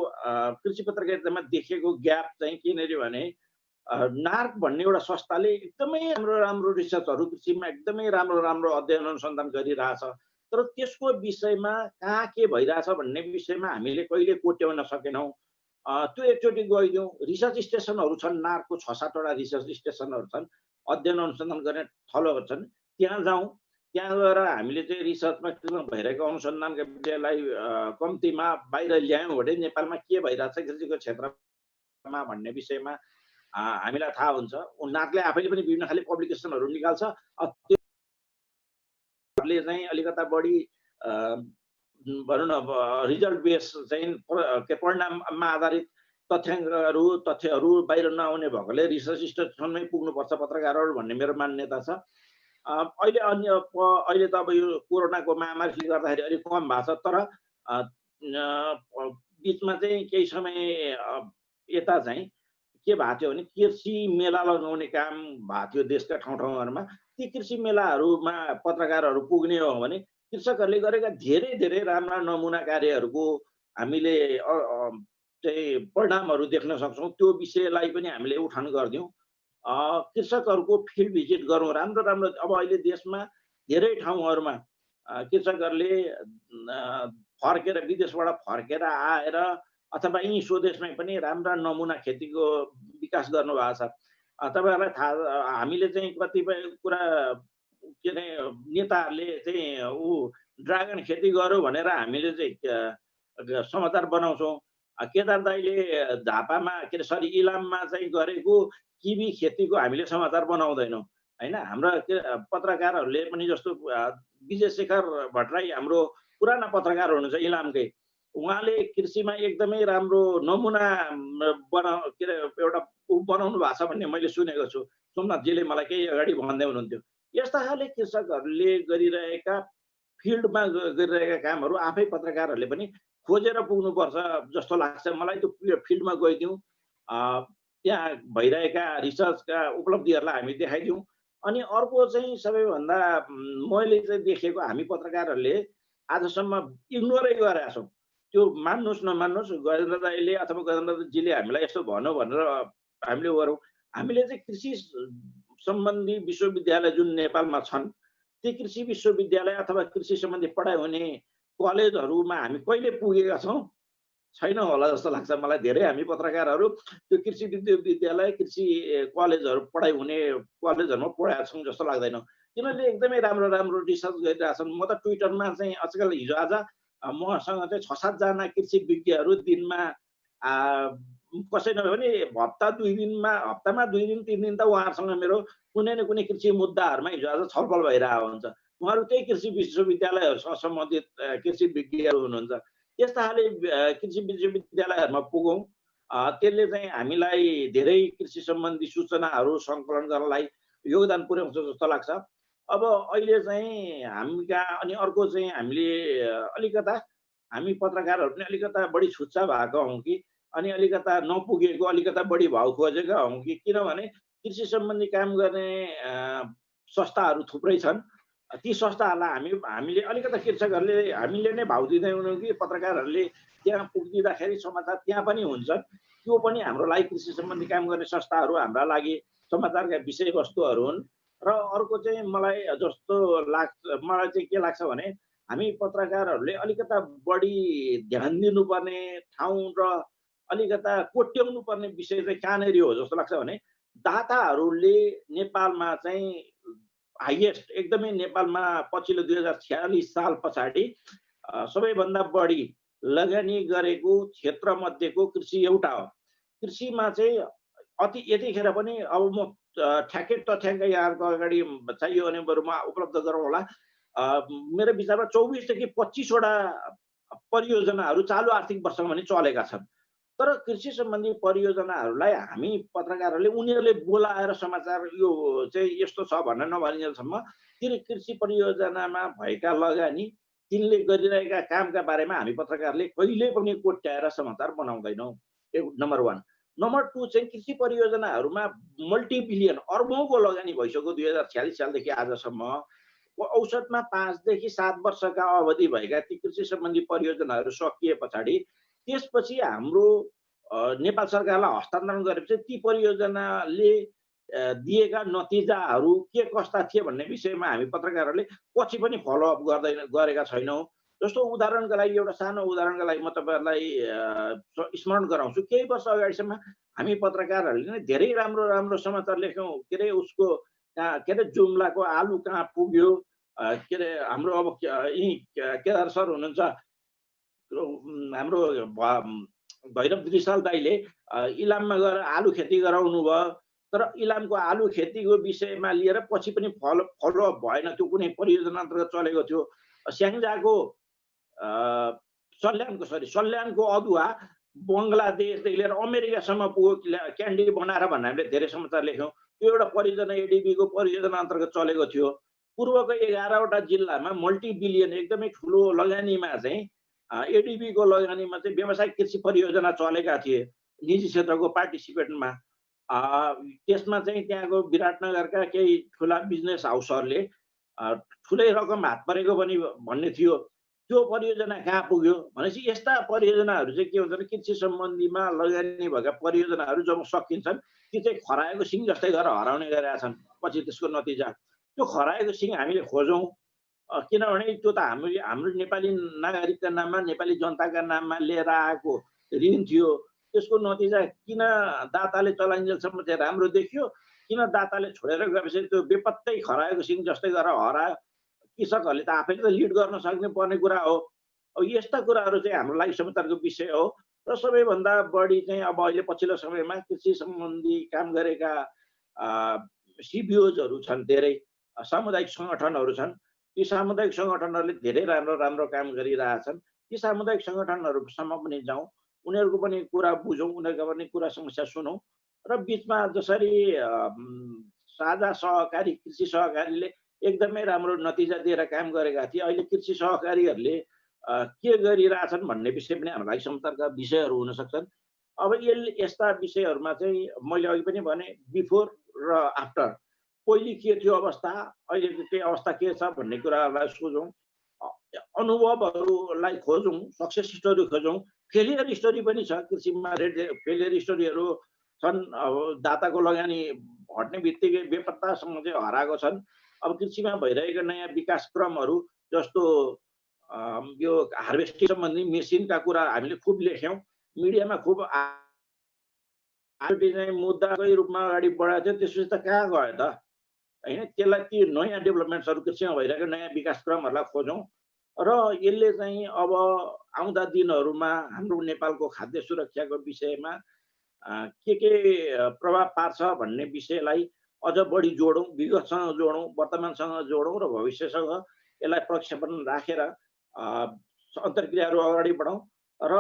कृषि पत्रकारितामा देखेको ग्याप चाहिँ केनेरि भने नार्क भन्ने एउटा संस्थाले एकदमै राम्रो रिसर्चहरू कृषिमा एकदमै राम्रो अध्ययन अनुसन्धान गरिरहेछ, तर त्यसको विषयमा कहाँ के भइरहेछ भन्ने विषयमा हामीले कहिले कोट्याउन सकेनौँ। त्यो एकचोटि गइदिउँ, रिसर्च स्टेसनहरू छन्, नार्कको 6-7 वटा रिसर्च स्टेसनहरू छन्, अध्ययन अनुसन्धान गर्ने थलोहरू छन्, त्यहाँ जाउँ। त्यहाँ गएर हामीले चाहिँ रिसर्चमा भइरहेको अनुसन्धानका विषयलाई कम्तीमा बाहिर ल्यायौँ भने नेपालमा के भइरहेछ कृषिको क्षेत्रमा भन्ने विषयमा हामीलाई थाहा हुन्छ। नार्कले आफैले पनि विभिन्न खाले पब्लिकेसनहरू निकाल्छ, त्यसले चाहिँ अलिकता बढी भनौँ न रिजल्ट बेस चाहिँ परिणाममा आधारित तथ्यहरू बाहिर नआउने भएकोले रिसर्च स्टेसनमै पुग्नुपर्छ पत्रकारहरू भन्ने मेरो मान्यता छ। अहिले त अब यो कोरोनाको महामारीले गर्दाखेरि अलिक कम भएको छ, तर बिचमा चाहिँ केही समय यता चाहिँ के भएको थियो भने कृषि मेला लगाउने काम भएको थियो देशका ठाउँहरूमा। ती कृषि मेलाहरूमा पत्रकारहरू पुग्ने हो भने कृषकहरूले गरेका धेरै राम्रा नमुना कार्यहरूको हामीले चाहिँ परिणामहरू देख्न सक्छौँ। त्यो विषयलाई पनि हामीले उठान गरिदिउँ, कृषकहरूको फिल्ड भिजिट गरौँ। राम्रो अब अहिले देशमा धेरै ठाउँहरूमा कृषकहरूले फर्केर विदेशबाट फर्केर आएर अथवा यहीँ स्वदेशमै पनि राम्रा नमुना खेतीको विकास गर्नुभएको छ। तपाईँहरूलाई थाहा, हामीले चाहिँ कतिपय कुरा के अरे नेताहरूले चाहिँ ड्रागन खेती गर्यो भनेर हामीले चाहिँ समाचार बनाउँछौँ। केदार दाईले झापामा इलाममा चाहिँ गरेको किवी खेतीको हामीले समाचार बनाउँदैनौँ होइन। हाम्रा पत्रकारहरूले पनि जस्तो विजय शेखर भट्टराई हाम्रो पुराना पत्रकार हुनुहुन्छ इलामकै, उहाँले कृषिमा एकदमै राम्रो नमुना एउटा बनाउनु भएको छ भन्ने मैले सुनेको छु। सोमनाथजीले मलाई केही अगाडि भन्दै हुनुहुन्थ्यो। यस्ता खाले कृषकहरूले गरिरहेका फिल्डमा गरिरहेका कामहरू आफै पत्रकारहरूले पनि खोजेर पुग्नुपर्छ जस्तो लाग्छ मलाई। त्यो फिल्डमा गइदिउँ, त्यहाँ भइरहेका रिसर्चका उपलब्धिहरूलाई हामी देखाइदिउँ। अनि अर्को चाहिँ सबैभन्दा मैले चाहिँ देखेको हामी पत्रकारहरूले आजसम्म इग्नोरै गरेका छौँ। त्यो मान्नुहोस् नमान्नुहोस्, गजेन्द्र दाईले अथवा गजेन्द्रजीले हामीलाई यस्तो भन्यो भनेर हामीले गरौँ। हामीले चाहिँ कृषि सम्बन्धी विश्वविद्यालय जुन नेपालमा छन्, ती कृषि विश्वविद्यालय अथवा कृषि सम्बन्धी पढाइ हुने कलेजहरूमा हामी कहिले पुगेका छौँ? छैन होला जस्तो लाग्छ मलाई। धेरै हामी पत्रकारहरू त्यो कृषि विश्वविद्यालय, कृषि कलेजहरू पढाइ हुने कलेजहरूमा पढाएका छौँ जस्तो लाग्दैन। तिनीहरूले एकदमै राम्रो राम्रो रिसर्च गरिरहेछन्। म त ट्विटरमा चाहिँ आजकल हिजोआज मसँग चाहिँ 6-7 जना कृषि विज्ञहरू दिनमा कसै नभए पनि हप्तामा 2 दिन 3 दिन त उहाँहरूसँग मेरो कुनै न कुनै कृषि मुद्दाहरूमा हिजोआज छलफल भइरहेको हुन्छ। उहाँहरू त्यही कृषि विश्वविद्यालयहरूसँग सम्बन्धित कृषि विज्ञहरू हुनुहुन्छ। यस्ता खाले कृषि विश्वविद्यालयहरूमा पुगौँ, त्यसले चाहिँ हामीलाई धेरै कृषि सम्बन्धी सूचनाहरू सङ्कलन गर्नलाई योगदान पुर्याउँछ जस्तो लाग्छ। अब अहिले चाहिँ हामी कहाँ अनि अर्को चाहिँ हामीले अलिकता हामी पत्रकारहरू पनि अलिकता बढी छुच्चा भएको हौँ कि, अनि अलिकता नपुगेको अलिकता बढी भाउ खोजेका हौँ कि, किनभने कृषि सम्बन्धी काम गर्ने संस्थाहरू थुप्रै छन्। ती संस्थाहरूलाई हामीले अलिकता कृषकहरूले हामीले नै भाउ दिँदैनौँ कि पत्रकारहरूले त्यहाँ पुगिदिँदाखेरि समाचार त्यहाँ पनि हुन्छ। त्यो पनि हाम्रो लागि कृषि सम्बन्धी काम गर्ने संस्थाहरू हाम्रा लागि समाचारका विषयवस्तुहरू हुन्। र अर्को चाहिँ मलाई चाहिँ के लाग्छ भने हामी पत्रकारहरूले अलिकता बढी ध्यान दिनुपर्ने ठाउँ र अलिकता कोट्याउनु पर्ने विषय चाहिँ कहाँनिर हो जस्तो लाग्छ भने दाताहरूले नेपालमा चाहिँ हाइएस्ट एकदमै नेपालमा पछिल्लो 2046 साल पछाडि सबैभन्दा बढी लगानी गरेको क्षेत्र मध्येको कृषि एउटा हो। कृषिमा चाहिँ यतिखेर पनि अब म ठ्याक्कै तथ्याङ्क यहाँहरूको अगाडि चाहियो भने बरु म उपलब्ध गरौँ होला। मेरो विचारमा 24 देखि 25 वटा परियोजनाहरू चालु आर्थिक वर्षमा पनि चलेका छन्। तर कृषि सम्बन्धी परियोजनाहरूलाई हामी पत्रकारहरूले उनीहरूले बोलाएर समाचार यो चाहिँ यस्तो छ भनेर नभनिन्जेलसम्म ती कृषि परियोजनामा भएका लगानी, तिनले गरिरहेका कामका बारेमा हामी पत्रकारले कहिले पनि कोट्याएर समाचार बनाउँदैनौँ। नम्बर 1। नम्बर 2 चाहिँ कृषि परियोजनाहरूमा मल्टिबिलियन अर्बौँको लगानी भइसक्यो 2046 सालदेखि आजसम्म। औसतमा 5 देखि 7 वर्षका अवधि भएका ती कृषि सम्बन्धी परियोजनाहरू सकिए पछाडि त्यसपछि हाम्रो नेपाल सरकारलाई हस्तान्तरण गरेपछि ती परियोजनाले दिएका नतिजाहरू के कस्ता थिए भन्ने विषयमा हामी पत्रकारहरूले पछि पनि फलोअप गरेका छैनौँ। जस्तो उदाहरणका लागि एउटा सानो उदाहरणका लागि म तपाईँहरूलाई स्मरण गराउँछु। केही वर्ष अगाडिसम्म हामी पत्रकारहरूले नै धेरै राम्रो राम्रो समाचार लेख्यौँ। के अरे उसको के अरे जुम्लाको आलु कहाँ पुग्यो, के अरे हाम्रो अब यहीँ केदार सर हुनुहुन्छ, हाम्रो भैरव रिसाल दाईले इलाममा गएर आलु खेती गराउनु भयो। तर इलामको आलु खेतीको विषयमा लिएर पछि पनि फलोअप भएन। त्यो कुनै परियोजना अन्तर्गत चलेको थियो। स्याङ्जाको सल्यानको अदुवा बङ्गलादेशदेखि लिएर अमेरिकासम्म पुग्यो क्यान्डी बनाएर भन्ने हामीले धेरै समाचार लेख्यौँ। त्यो एउटा परियोजना एडिबीको परियोजना अन्तर्गत चलेको थियो। पूर्वको 11वटा जिल्लामा मल्टिबिलियन एकदमै ठुलो लगानीमा चाहिँ एडिबीको लगानीमा चाहिँ व्यावसायिक कृषि परियोजना चलेका थिए निजी क्षेत्रको पार्टिसिपेटमा। त्यसमा चाहिँ त्यहाँको विराटनगरका केही ठुला बिजनेस हाउसहरूले ठुलै रकम हात परेको पनि भन्ने थियो। त्यो परियोजना कहाँ पुग्यो भनेपछि यस्ता परियोजनाहरू चाहिँ के हुन्छ भने कृषि सम्बन्धीमा लगानी भएका परियोजनाहरू जब सकिन्छन् ती चाहिँ खराएको सिङ जस्तै गरेर हराउने गरेका छन्। पछि त्यसको नतिजा त्यो खराएको सिङ हामीले खोजौँ, किनभने त्यो त हाम्रो नेपाली नागरिकका नाममा नेपाली जनताका नाममा लिएर आएको ऋण थियो। त्यसको नतिजा किन दाताले चलाइन्जेलसम्म चाहिँ राम्रो देखियो, किन दाताले छोडेर गएपछि त्यो बेपत्तै खराएको सिङ जस्तै गरेर हरायो। कृषकहरूले त आफैले त लिड गर्न सक्ने पर्ने कुरा हो। अब यस्ता कुराहरू चाहिँ हाम्रो लागि समाचारको विषय हो। र सबैभन्दा बढी चाहिँ अब अहिले पछिल्लो समयमा कृषि सम्बन्धी काम गरेका सिबिओजहरू छन्, धेरै सामुदायिक सङ्गठनहरू छन्। ती सामुदायिक सङ्गठनहरूले धेरै राम्रो राम्रो काम गरिरहेछन्। ती सामुदायिक सङ्गठनहरूसम्म पनि जाउँ, उनीहरूको पनि कुरा बुझौँ, उनीहरूको पनि कुरा समस्या सुनौँ। र बिचमा जसरी साझा सहकारी कृषि सहकारीले एकदमै राम्रो नतिजा दिएर काम गरेका थिए, अहिले कृषि सहकारीहरूले के गरिरहेछन् भन्ने विषय पनि हाम्रो लागि समाचारका विषयहरू हुन सक्छन्। अब यस्ता विषयहरूमा चाहिँ मैले अघि पनि भने बिफोर र आफ्टर, पहिले के थियो अवस्था, अहिलेको के अवस्था के छ भन्ने कुराहरूलाई सोचौँ, अनुभवहरूलाई खोजौँ, सक्सेस स्टोरी खोजौँ। फेलियर स्टोरी पनि छ कृषिमा, फेलियर स्टोरीहरू छन्। अब दाताको लगानी हट्ने बित्तिकै बेपत्तासँग चाहिँ हराएको छन्। अब कृषिमा भइरहेका नयाँ विकास क्रमहरू जस्तो यो हार्भेस्टिङ सम्बन्धी मेसिनका कुरा हामीले खुब लेख्यौँ, मिडियामा खुब चाहिँ मुद्दाकै रूपमा अगाडि बढाएको थियो। त्यसपछि त कहाँ गयो त होइन? त्यसलाई ती नयाँ डेभलपमेन्ट्सहरू कृषिमा भइरहेको नयाँ विकास क्रमहरूलाई खोजौँ र यसले चाहिँ अब आउँदा दिनहरूमा हाम्रो नेपालको खाद्य सुरक्षाको विषयमा के प्रभाव पार्छ भन्ने विषयलाई अझ बढी जोडौँ, विगतसँग जोडौँ, वर्तमानसँग जोडौँ र भविष्यसँग यसलाई प्रक्षेपण राखेर अन्तर्क्रियाहरू अगाडि बढाउँ र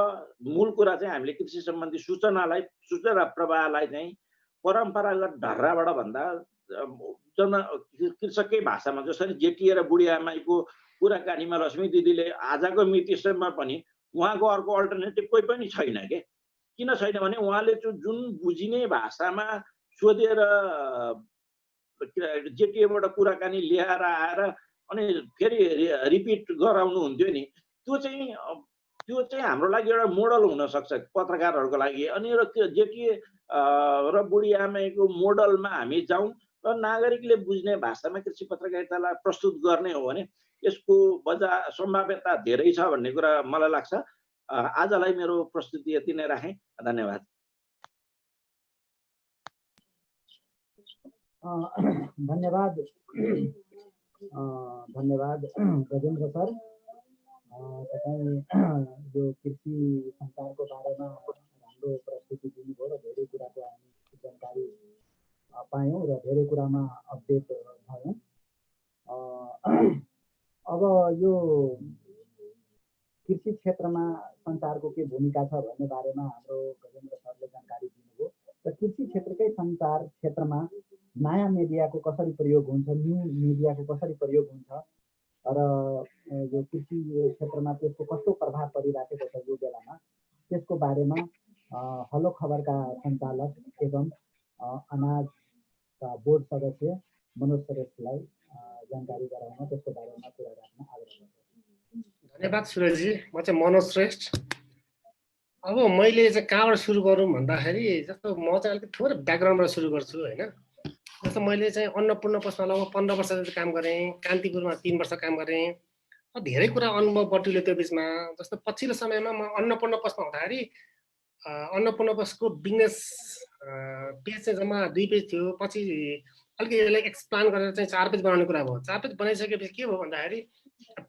मूल कुरा चाहिँ हामीले कृषि सम्बन्धी सूचना प्रवाहलाई चाहिँ परम्परागत ढर्राबाट भन्दा कृषककै भाषामा, जसरी जेटिए र बुढी आमाईको कुराकानीमा लक्ष्मी दिदीले आजको मितिसम्म पनि उहाँको अर्को अल्टरनेटिभ कोही पनि छैन के। किन छैन भने उहाँले जुन बुझिने भाषामा सोधेर जेटिएबाट कुराकानी ल्याएर आएर अनि फेरि रिपिट गराउनु हुन्थ्यो नि, त्यो चाहिँ हाम्रो लागि एउटा मोडल हुनसक्छ पत्रकारहरूको लागि। अनि र जेटिए र बुढी आमाईको मोडलमा हामी जाउँ र नागरिकले बुझ्ने भाषामा कृषि पत्रकारितालाई प्रस्तुत गर्ने हो भने यसको सम्भाव्यता धेरै छ भन्ने कुरा मलाई लाग्छ। आजलाई मेरो प्रस्तुति यति नै राखेँ। धन्यवाद। धन्यवाद गजेन्द्र सर। तपाईँ यो कृषि सञ्चारको बारेमा राम्रो प्रस्तुति दिनुभयो र धेरै कुराको हामी जानकारी पायौँ र धेरै कुरामा अपडेट भयौँ। अब यो कृषि क्षेत्रमा सञ्चारको के भूमिका छ भन्ने बारेमा हाम्रो गजेन्द्र सरले जानकारी दिनुभयो र कृषि क्षेत्रकै सञ्चार क्षेत्रमा नयाँ मिडियाको कसरी प्रयोग हुन्छ, न्यू मिडियाको कसरी प्रयोग हुन्छ र यो कृषि क्षेत्रमा त्यसको कस्तो प्रभाव परिराखेको छ यो बेलामा, त्यसको बारेमा हलो खबरका सञ्चालक एवं अनाजका बोर्ड सदस्य मनोज श्रेष्ठलाई जानकारी गराउन, त्यसको बारेमा कुरा राख्न आग्रह गर्छु। धन्यवाद सुरेशजी। म चाहिँ मनोज श्रेष्ठ। अब मैले चाहिँ कहाँबाट सुरु गरौँ भन्दाखेरि, जस्तो म चाहिँ अलिकति थोरै ब्याकग्राउन्डबाट सुरु गर्छु होइन। जस्तो मैले चाहिँ अन्नपूर्ण पशुमा लगभग 15 वर्ष जति काम गरेँ, कान्तिपुरमा 3 वर्ष काम गरेँ। धेरै कुरा अनुभव बटुल्यो त्यो बिचमा। जस्तो पछिल्लो समयमा म अन्नपूर्ण पशुमा हुँदाखेरि अन्नपूर्ण पशुको बिजनेस पेज चाहिँ जम्मा 2 पेज थियो। पछि अलिकति यसलाई एक्सप्लेन गरेर चाहिँ 4 पेज बनाउने कुरा भयो। 4 पेज बनाइसकेपछि के भयो भन्दाखेरि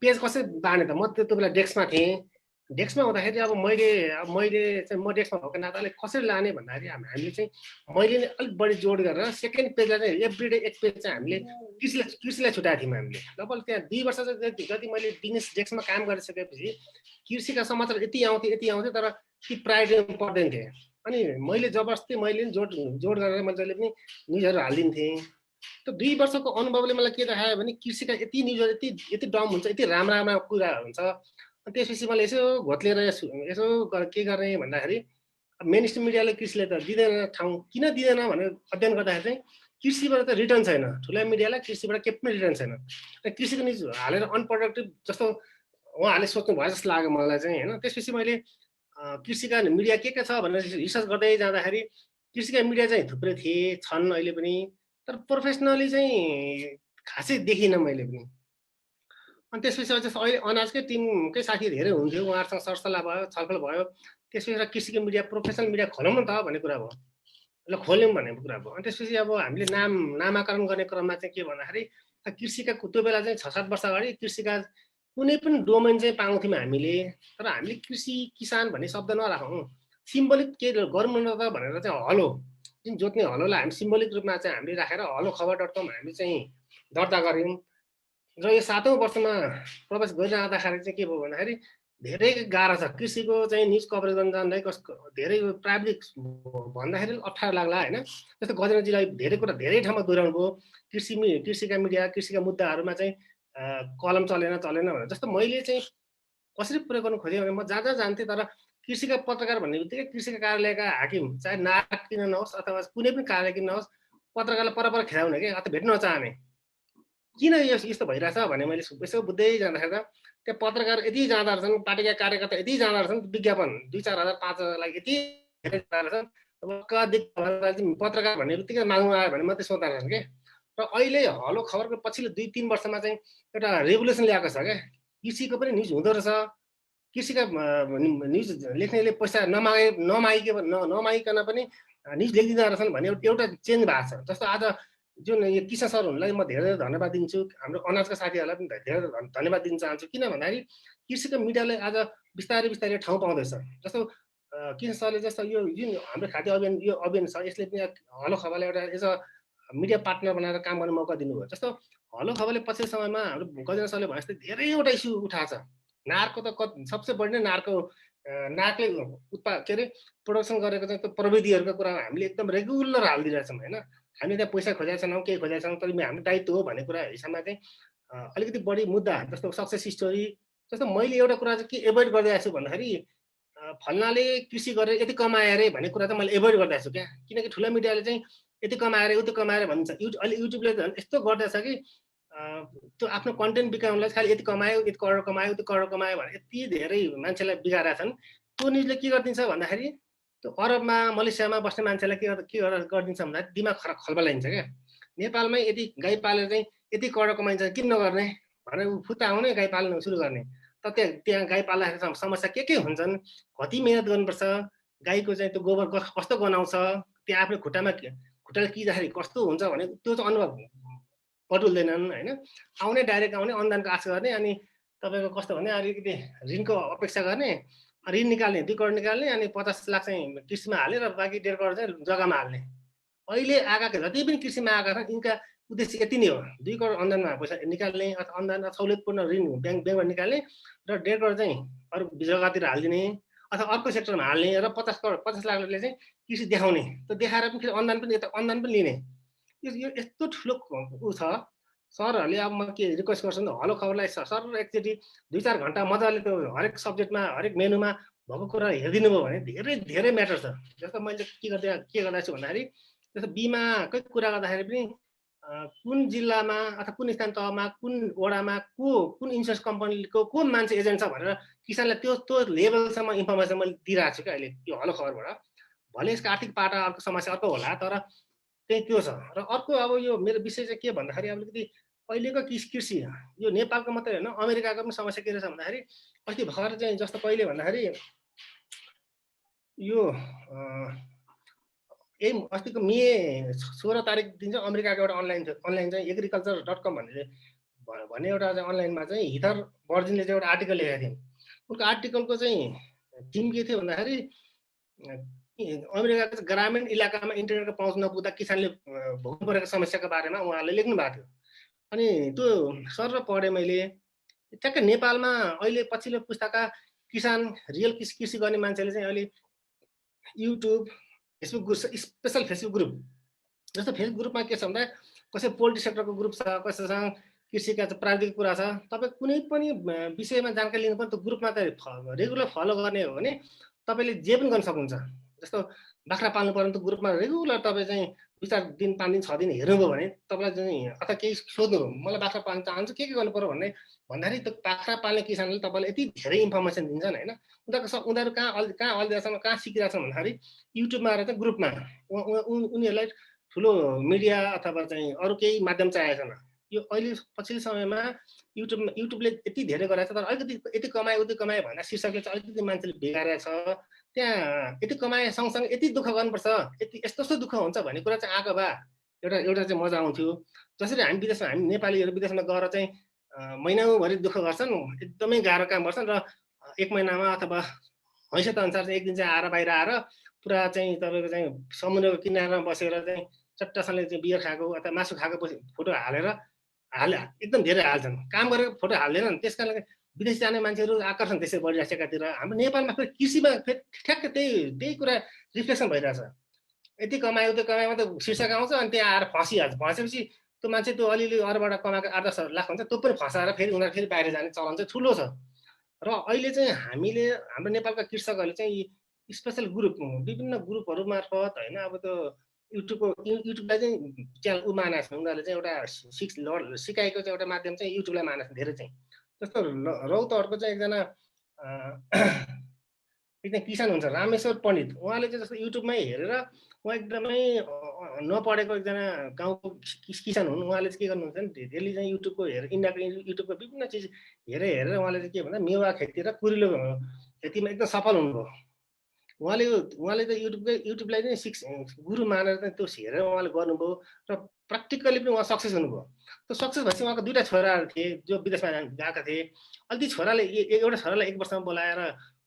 पेज कसरी बाँड्ने त? म त्यो बेला डेस्कमा थिएँ। डेस्कमा हुँदाखेरि अब मैले चाहिँ म डेस्कमा भएको नाताले कसरी लाने भन्दाखेरि हामीले चाहिँ मैले नै अलिक बढी जोड गरेर सेकेन्ड पेजलाई चाहिँ एभ्रिडे 1 पेज चाहिँ हामीले कृषिलाई छुटाएको थियौँ हामीले। लगभग त्यहाँ 2 वर्ष जति मैले बिजनेस डेस्कमा काम गरिसकेपछि कृषिका समाचार यति आउँथ्यो तर ती प्रायोरिटी पर्दैन थिए। अनि मैले जबरजस्ती मैले जोड गरेर मैले जहिले पनि न्युजहरू हालिदिन्थेँ। त्यो 2 वर्षको अनुभवले मलाई के देखायो भने कृषिका यति न्युजहरू यति डम हुन्छ, यति राम्रा कुरा हुन्छ। अनि त्यसपछि मैले यसो घोत्लेर यसो के गर्ने भन्दाखेरि मेन स्ट्रिम मिडियाले कृषिले त दिँदैन ठाउँ। किन दिँदैन भनेर अध्ययन गर्दाखेरि चाहिँ कृषिबाट त रिटर्न छैन। ठुला मिडियालाई कृषिबाट केही पनि रिटर्न छैन। कृषिको न्युज हालेर अनप्रोडक्टिभ जस्तो उहाँहरूले सोच्नु भयो जस्तो लाग्यो मलाई चाहिँ होइन। त्यसपछि मैले कृषिका मिडिया के छ भनेर रिसर्च गर्दै जाँदाखेरि कृषिका मिडिया चाहिँ थुप्रै छन् अहिले पनि, तर प्रोफेसनली चाहिँ खासै देखिनँ मैले पनि। अनि त्यसपछि अझ अहिले अनाजकै टिमकै साथी धेरै हुन्थ्यो, उहाँहरूसँग सरसल्लाह भयो, छलफल भयो। त्यसपछि कृषिको मिडिया प्रोफेसनल मिडिया खोलौँ न त भन्ने कुरा भयो। ल खोल्यौँ भन्ने कुरा भयो। अनि त्यसपछि अब हामीले नामाकरण गर्ने क्रममा चाहिँ के भन्दाखेरि कृषिका त्यो बेला चाहिँ 6-7 वर्ष अगाडि कृषिका कुनै पनि डोमेन चाहिँ पाउँथ्यौँ हामीले। तर हामीले कृषि किसान भन्ने शब्द नराखौँ, सिम्बोलिक के गरौँ न त भनेर चाहिँ हलो जुन जोत्ने हलोलाई हामी सिम्बोलिक रूपमा चाहिँ हामीले राखेर halokhbar.com हामी चाहिँ दर्ता गऱ्यौँ। र यो 7औं वर्षमा प्रवेश गरिरहँदाखेरि चाहिँ के भयो भन्दाखेरि धेरै गाह्रो छ कृषिको चाहिँ न्युज कभरेज गर्न जान्दै। धेरै प्राविधिक भन्दाखेरि अप्ठ्यारो लाग्ला होइन। जस्तो गजेन्द्रजीलाई धेरै कुरा धेरै ठाउँमा दोहोऱ्याउनु भयो। कृषिका मिडिया कृषिका मुद्दाहरूमा चाहिँ कलम चलेन भनेर। जस्तो मैले चाहिँ कसरी प्रयोग गर्नु खोजेँ भने म जहाँ जहाँ जान्थेँ, तर कृषिका पत्रकार भन्ने बित्तिकै कृषिका कार्यालयका हाकिम, चाहे नागरिक किन नहोस् अथवा कुनै पनि कार्यालय किन नहोस्, पत्रकारलाई परपर खेदाउने कि अथवा भेट्न नचाहने। किन यस्तो भइरहेछ भने मैले यसो बुझ्दै जाँदाखेरि त त्यहाँ पत्रकार यति जाँदा रहेछन्, पार्टीका कार्यकर्ता यति जाँदा रहेछन्, विज्ञापन 2-4 हजार 5 हजारको लागि यति धेरै जाँदा रहेछन्। पत्रकार भन्ने बित्तिकै माग्नु आयो भने मात्रै सोध्दा रहेछन् के। र अहिले हलो खबरको पछिल्लो 2-3 वर्षमा चाहिँ एउटा रेभुलेसन ल्याएको छ क्या। कृषिको पनि न्युज हुँदो रहेछ। कृषिका न्युज लेख्नेले पैसा नमागिकन पनि न्युज लेखिदिँदो रहेछन् भन्ने एउटा चेन्ज भएको छ। जस्तो आज जुन यो किसान सरहरूलाई म धेरै धन्यवाद दिन्छु, हाम्रो अनाजका साथीहरूलाई पनि धेरै धन्यवाद दिन चाहन्छु। किन भन्दाखेरि कृषिको मिडियाले आज बिस्तारै बिस्तारै ठाउँ पाउँदैछ। जस्तो किसान सरले जस्तो यो जुन हाम्रो खाद्य अभियान यो अभियान छ, यसले पनि हलो खबरलाई एउटा एज अ मिडिया पार्टनर बनाएर काम गर्ने मौका दिनुभयो। जस्तो हलो खबरले पछिल्लो समयमा हाम्रो गजेन्द्र सरले भने जस्तै धेरैवटा इस्यु उठाएको छ। नारको त सबसे बढी नै नारले के अरे प्रोडक्सन गरेको चाहिँ त्यो प्रविधिहरूको कुरामा हामीले एकदम रेगुलर हालिदिइरहेछौँ होइन। हामी त्यहाँ पैसा खोजेका छैनौँ, केही खोजेका छैनौँ, तर हाम्रो दायित्व हो भन्ने कुरा हिसाबमा चाहिँ अलिकति बढी मुद्दा जस्तो सक्सेस स्टोरी। जस्तो मैले एउटा कुरा चाहिँ के एभोइड गरिरहेको छु भन्दाखेरि फल्नाले कृषि गरेर यति कमाए अरे भन्ने कुरा चाहिँ मैले एभोइड गरिरहेको छु क्या। किनकि ठुला मिडियाले चाहिँ यति कमाएर उति कमाएर भन्छ। अहिले युट्युबले झन् यस्तो गर्दैछ कि त्यो आफ्नो कन्टेन्ट बिकाउनलाई खालि यति कमायो, यति करोड कमायो, उति करोड कमायो भने यति धेरै मान्छेलाई बिगारेका छन्। त्यो न्युजले के गरिदिन्छ भन्दाखेरि त्यो अरबमा मलेसियामा बस्ने मान्छेलाई के गरिदिन्छ भन्दाखेरि दिमाग खलबलाइन्छ क्या। नेपालमै यदि गाई पालेर चाहिँ यति करोड कमाइन्छ किन नगर्ने भनेर फुत्ता आउने गाई पाल्न सुरु गर्ने। तर त्यहाँ गाई पाल्दाखेरि समस्या के हुन्छन्, कति मेहनत गर्नुपर्छ, गाईको चाहिँ त्यो गोबर कस्तो गनाउँछ, त्यहाँ आफ्नो खुट्टाले किजाखेरि कस्तो हुन्छ भने त्यो चाहिँ अनुभव पटुल्दैनन् होइन। आउने डाइरेक्ट आउने, अनुदानको आशा गर्ने, अनि तपाईँको कस्तो भने अलिकति ऋणको अपेक्षा गर्ने, ऋण निकाल्ने 2 करोड निकाल्ने, अनि 50 लाख चाहिँ कृषिमा हालेर बाँकी 1.5 करोड चाहिँ जग्गामा हाल्ने। अहिले आएका जति पनि कृषिमा आएका छन् यिनका उद्देश्य यति नै हो, 2 करोड अनुदानमा पैसा निकाल्ने अथवा अनुदान सहुलियतपूर्ण ऋण ब्याङ्कबाट निकाल्ने र 1.5 करोड चाहिँ अरू जग्गातिर हालिदिने अथवा अर्को सेक्टरमा हाल्ने र 50 लाखले चाहिँ कृषि देखाउने। त्यो देखाएर पनि फेरि अनुदान पनि लिने। यो यस्तो ठुलो ऊ छ। सरहरूले अब म के रिक्वेस्ट गर्छु नि, हलो खबरलाई सर एकचोटि 2-4 घन्टा मजाले त्यो हरेक सब्जेक्टमा हरेक मेनुमा भएको कुरा हेरिदिनु भयो भने धेरै धेरै म्याटर छ। जस्तो मैले के गर्दैछु भन्दाखेरि जस्तो बिमाकै कुरा गर्दाखेरि पनि कुन जिल्लामा अथवा कुन स्थान तहमा कुन वडामा कुन इन्सुरेन्स कम्पनीको को मान्छे एजेन्ट छ भनेर किसानलाई त्यो लेभलसम्म इन्फर्मेसन मैले दिइरहेको छु क्या अहिले यो हलो खबरबाट। भले यसको आर्थिक पाटा अर्को समस्या अर्को होला, तर त्यही त्यो छ। र अर्को अब यो मेरो विषय चाहिँ के भन्दाखेरि अब अलिकति अहिलेको कृषि यो नेपालको मात्रै होइन, अमेरिकाको पनि समस्या के रहेछ भन्दाखेरि अस्ति भर्खर चाहिँ जस्तो कहिले भन्दाखेरि यो यही अस्तिको मे 16 तारिक दिन चाहिँ अमेरिकाको एउटा अनलाइन चाहिँ agriculture.com भन्ने एउटा अनलाइनमा चाहिँ हिथर बर्जिनले चाहिँ एउटा आर्टिकल लेखेका थिए। उनको आर्टिकलको चाहिँ थिम के थियो भन्दाखेरि अमेरिकाको ग्रामीण इलाकामा इन्टरनेटको पहुँच नपुग्दा किसानले भोग्नु परेको समस्याको बारेमा उहाँले लेख्नु भएको थियो। अनि त्यो सर पढेँ मैले। ठ्याक्कै नेपालमा अहिले पछिल्लो पुस्ताका किसान रियल कृषि गर्ने मान्छेले चाहिँ अहिले YouTube, Facebook group, special Facebook group जस्तो फेसबुक ग्रुपमा के छ भन्दा कसै पोल्ट्री सेक्टरको ग्रुप छ, कसैसँग कृषिका प्राविधिक कुरा छ। तपाईँ कुनै पनि विषयमा जानकारी लिनु पनि त्यो ग्रुपमा त रेगुलर फलो गर्ने हो भने तपाईँले जे पनि गर्न सक्नुहुन्छ। जस्तो बाख्रा पाल्नु पर्यो भने त्यो ग्रुपमा रेगुलर तपाईँ चाहिँ 2-4 दिन 5 दिन 6 दिन हेर्नुभयो भने तपाईँलाई चाहिँ अथवा केही सोध्नु मलाई बाख्रा पाल्न चाहन्छु के गर्नु पर्यो भन्दाखेरि त्यो बाख्रा पाल्ने किसानले तपाईँलाई यति धेरै इन्फर्मेसन दिन्छन् होइन। उनीहरू कहाँ अल्झिरहेछन्, कहाँ सिकिरहेछन् भन्दाखेरि युट्युबमा आएर चाहिँ ग्रुपमा उनीहरूलाई ठुलो मिडिया अथवा चाहिँ अरू केही माध्यम चाहिँ आएको छैन। यो अहिले पछिल्लो समयमा युट्युबले यति धेरै गराएको छ, तर अलिकति यति कमाए उति कमाए भन्दा शीर्षकले चाहिँ अलिकति मान्छेले बिगारेको छ। त्यहाँ यति कमाए सँगसँगै यति दुःख गर्नुपर्छ, यस्तो दुःख हुन्छ भन्ने कुरा चाहिँ आएको भए एउटा चाहिँ मजा आउँथ्यो। जसरी हामी नेपालीहरू विदेशमा गएर चाहिँ महिनाभरि दुःख गर्छन्, एकदमै गाह्रो काम गर्छन् र 1 महिनामा अथवा हैसियत अनुसार चाहिँ एक दिन चाहिँ आएर बाहिर आएर पुरा चाहिँ तपाईँको चाहिँ समुद्रको किनारमा बसेर चाहिँ चट्टासँगले चाहिँ बियर खाएको अथवा मासु खाएको फोटो एकदम धेरै हाल्छन्, काम गरेको फोटो हाल्दैनन्। त्यस कारणले विदेश जाने मान्छेहरू आकर्षण त्यसै बढिरहेछ एकातिर। हाम्रो नेपालमा फेरि कृषिमा फेरि ठ्याक्कै त्यही कुरा रिफ्लेक्सन भइरहेछ। यति कमायो त्यो कमायो त शीर्षक आउँछ, अनि त्यहाँ आएर फँसिहाल्छ। फँसेपछि त्यो मान्छे त्यो अलिअलि अरूबाट कमाएको 8-10 लाख हुन्छ, त्यो पनि फँसाएर फेरि उनीहरू फेरि बाहिर जाने चलन चाहिँ ठुलो छ। र अहिले चाहिँ हामीले हाम्रो नेपालका कृषकहरूले चाहिँ स्पेसल ग्रुप विभिन्न ग्रुपहरू मार्फत होइन अब त्यो युट्युबलाई चाहिँ च्यानल मानेको छ उनीहरूले चाहिँ एउटा सिकाएको चाहिँ एउटा माध्यम चाहिँ युट्युबलाई मानेको छ धेरै चाहिँ जस्तो रौतहटको चाहिँ एकजना किसान हुन्छ रामेश्वर पण्डित उहाँले चाहिँ जस्तो युट्युबमै हेरेर उहाँ एकदमै नपढेको एकजना गाउँको किसान हुन् उहाँले चाहिँ के गर्नुहुन्छ भने डेली चाहिँ युट्युबको इन्डियाको युट्युबको विभिन्न चिज हेरेर उहाँले चाहिँ के भन्दा मेवा खेती र कुरिलो खेतीमा एकदम सफल हुनुभयो उहाँले त युट्युबलाई नै गुरु मानेर चाहिँ त्यो हेरेर उहाँले गर्नुभयो र प्र्याक्टिकली पनि उहाँ सक्सेस हुनुभयो त्यो सक्सेस भएपछि उहाँको 2टा छोराहरू थिए जो विदेशमा गएका थिए अहिले ती छोराले एउटा छोरालाई 1 वर्षमा बोलाएर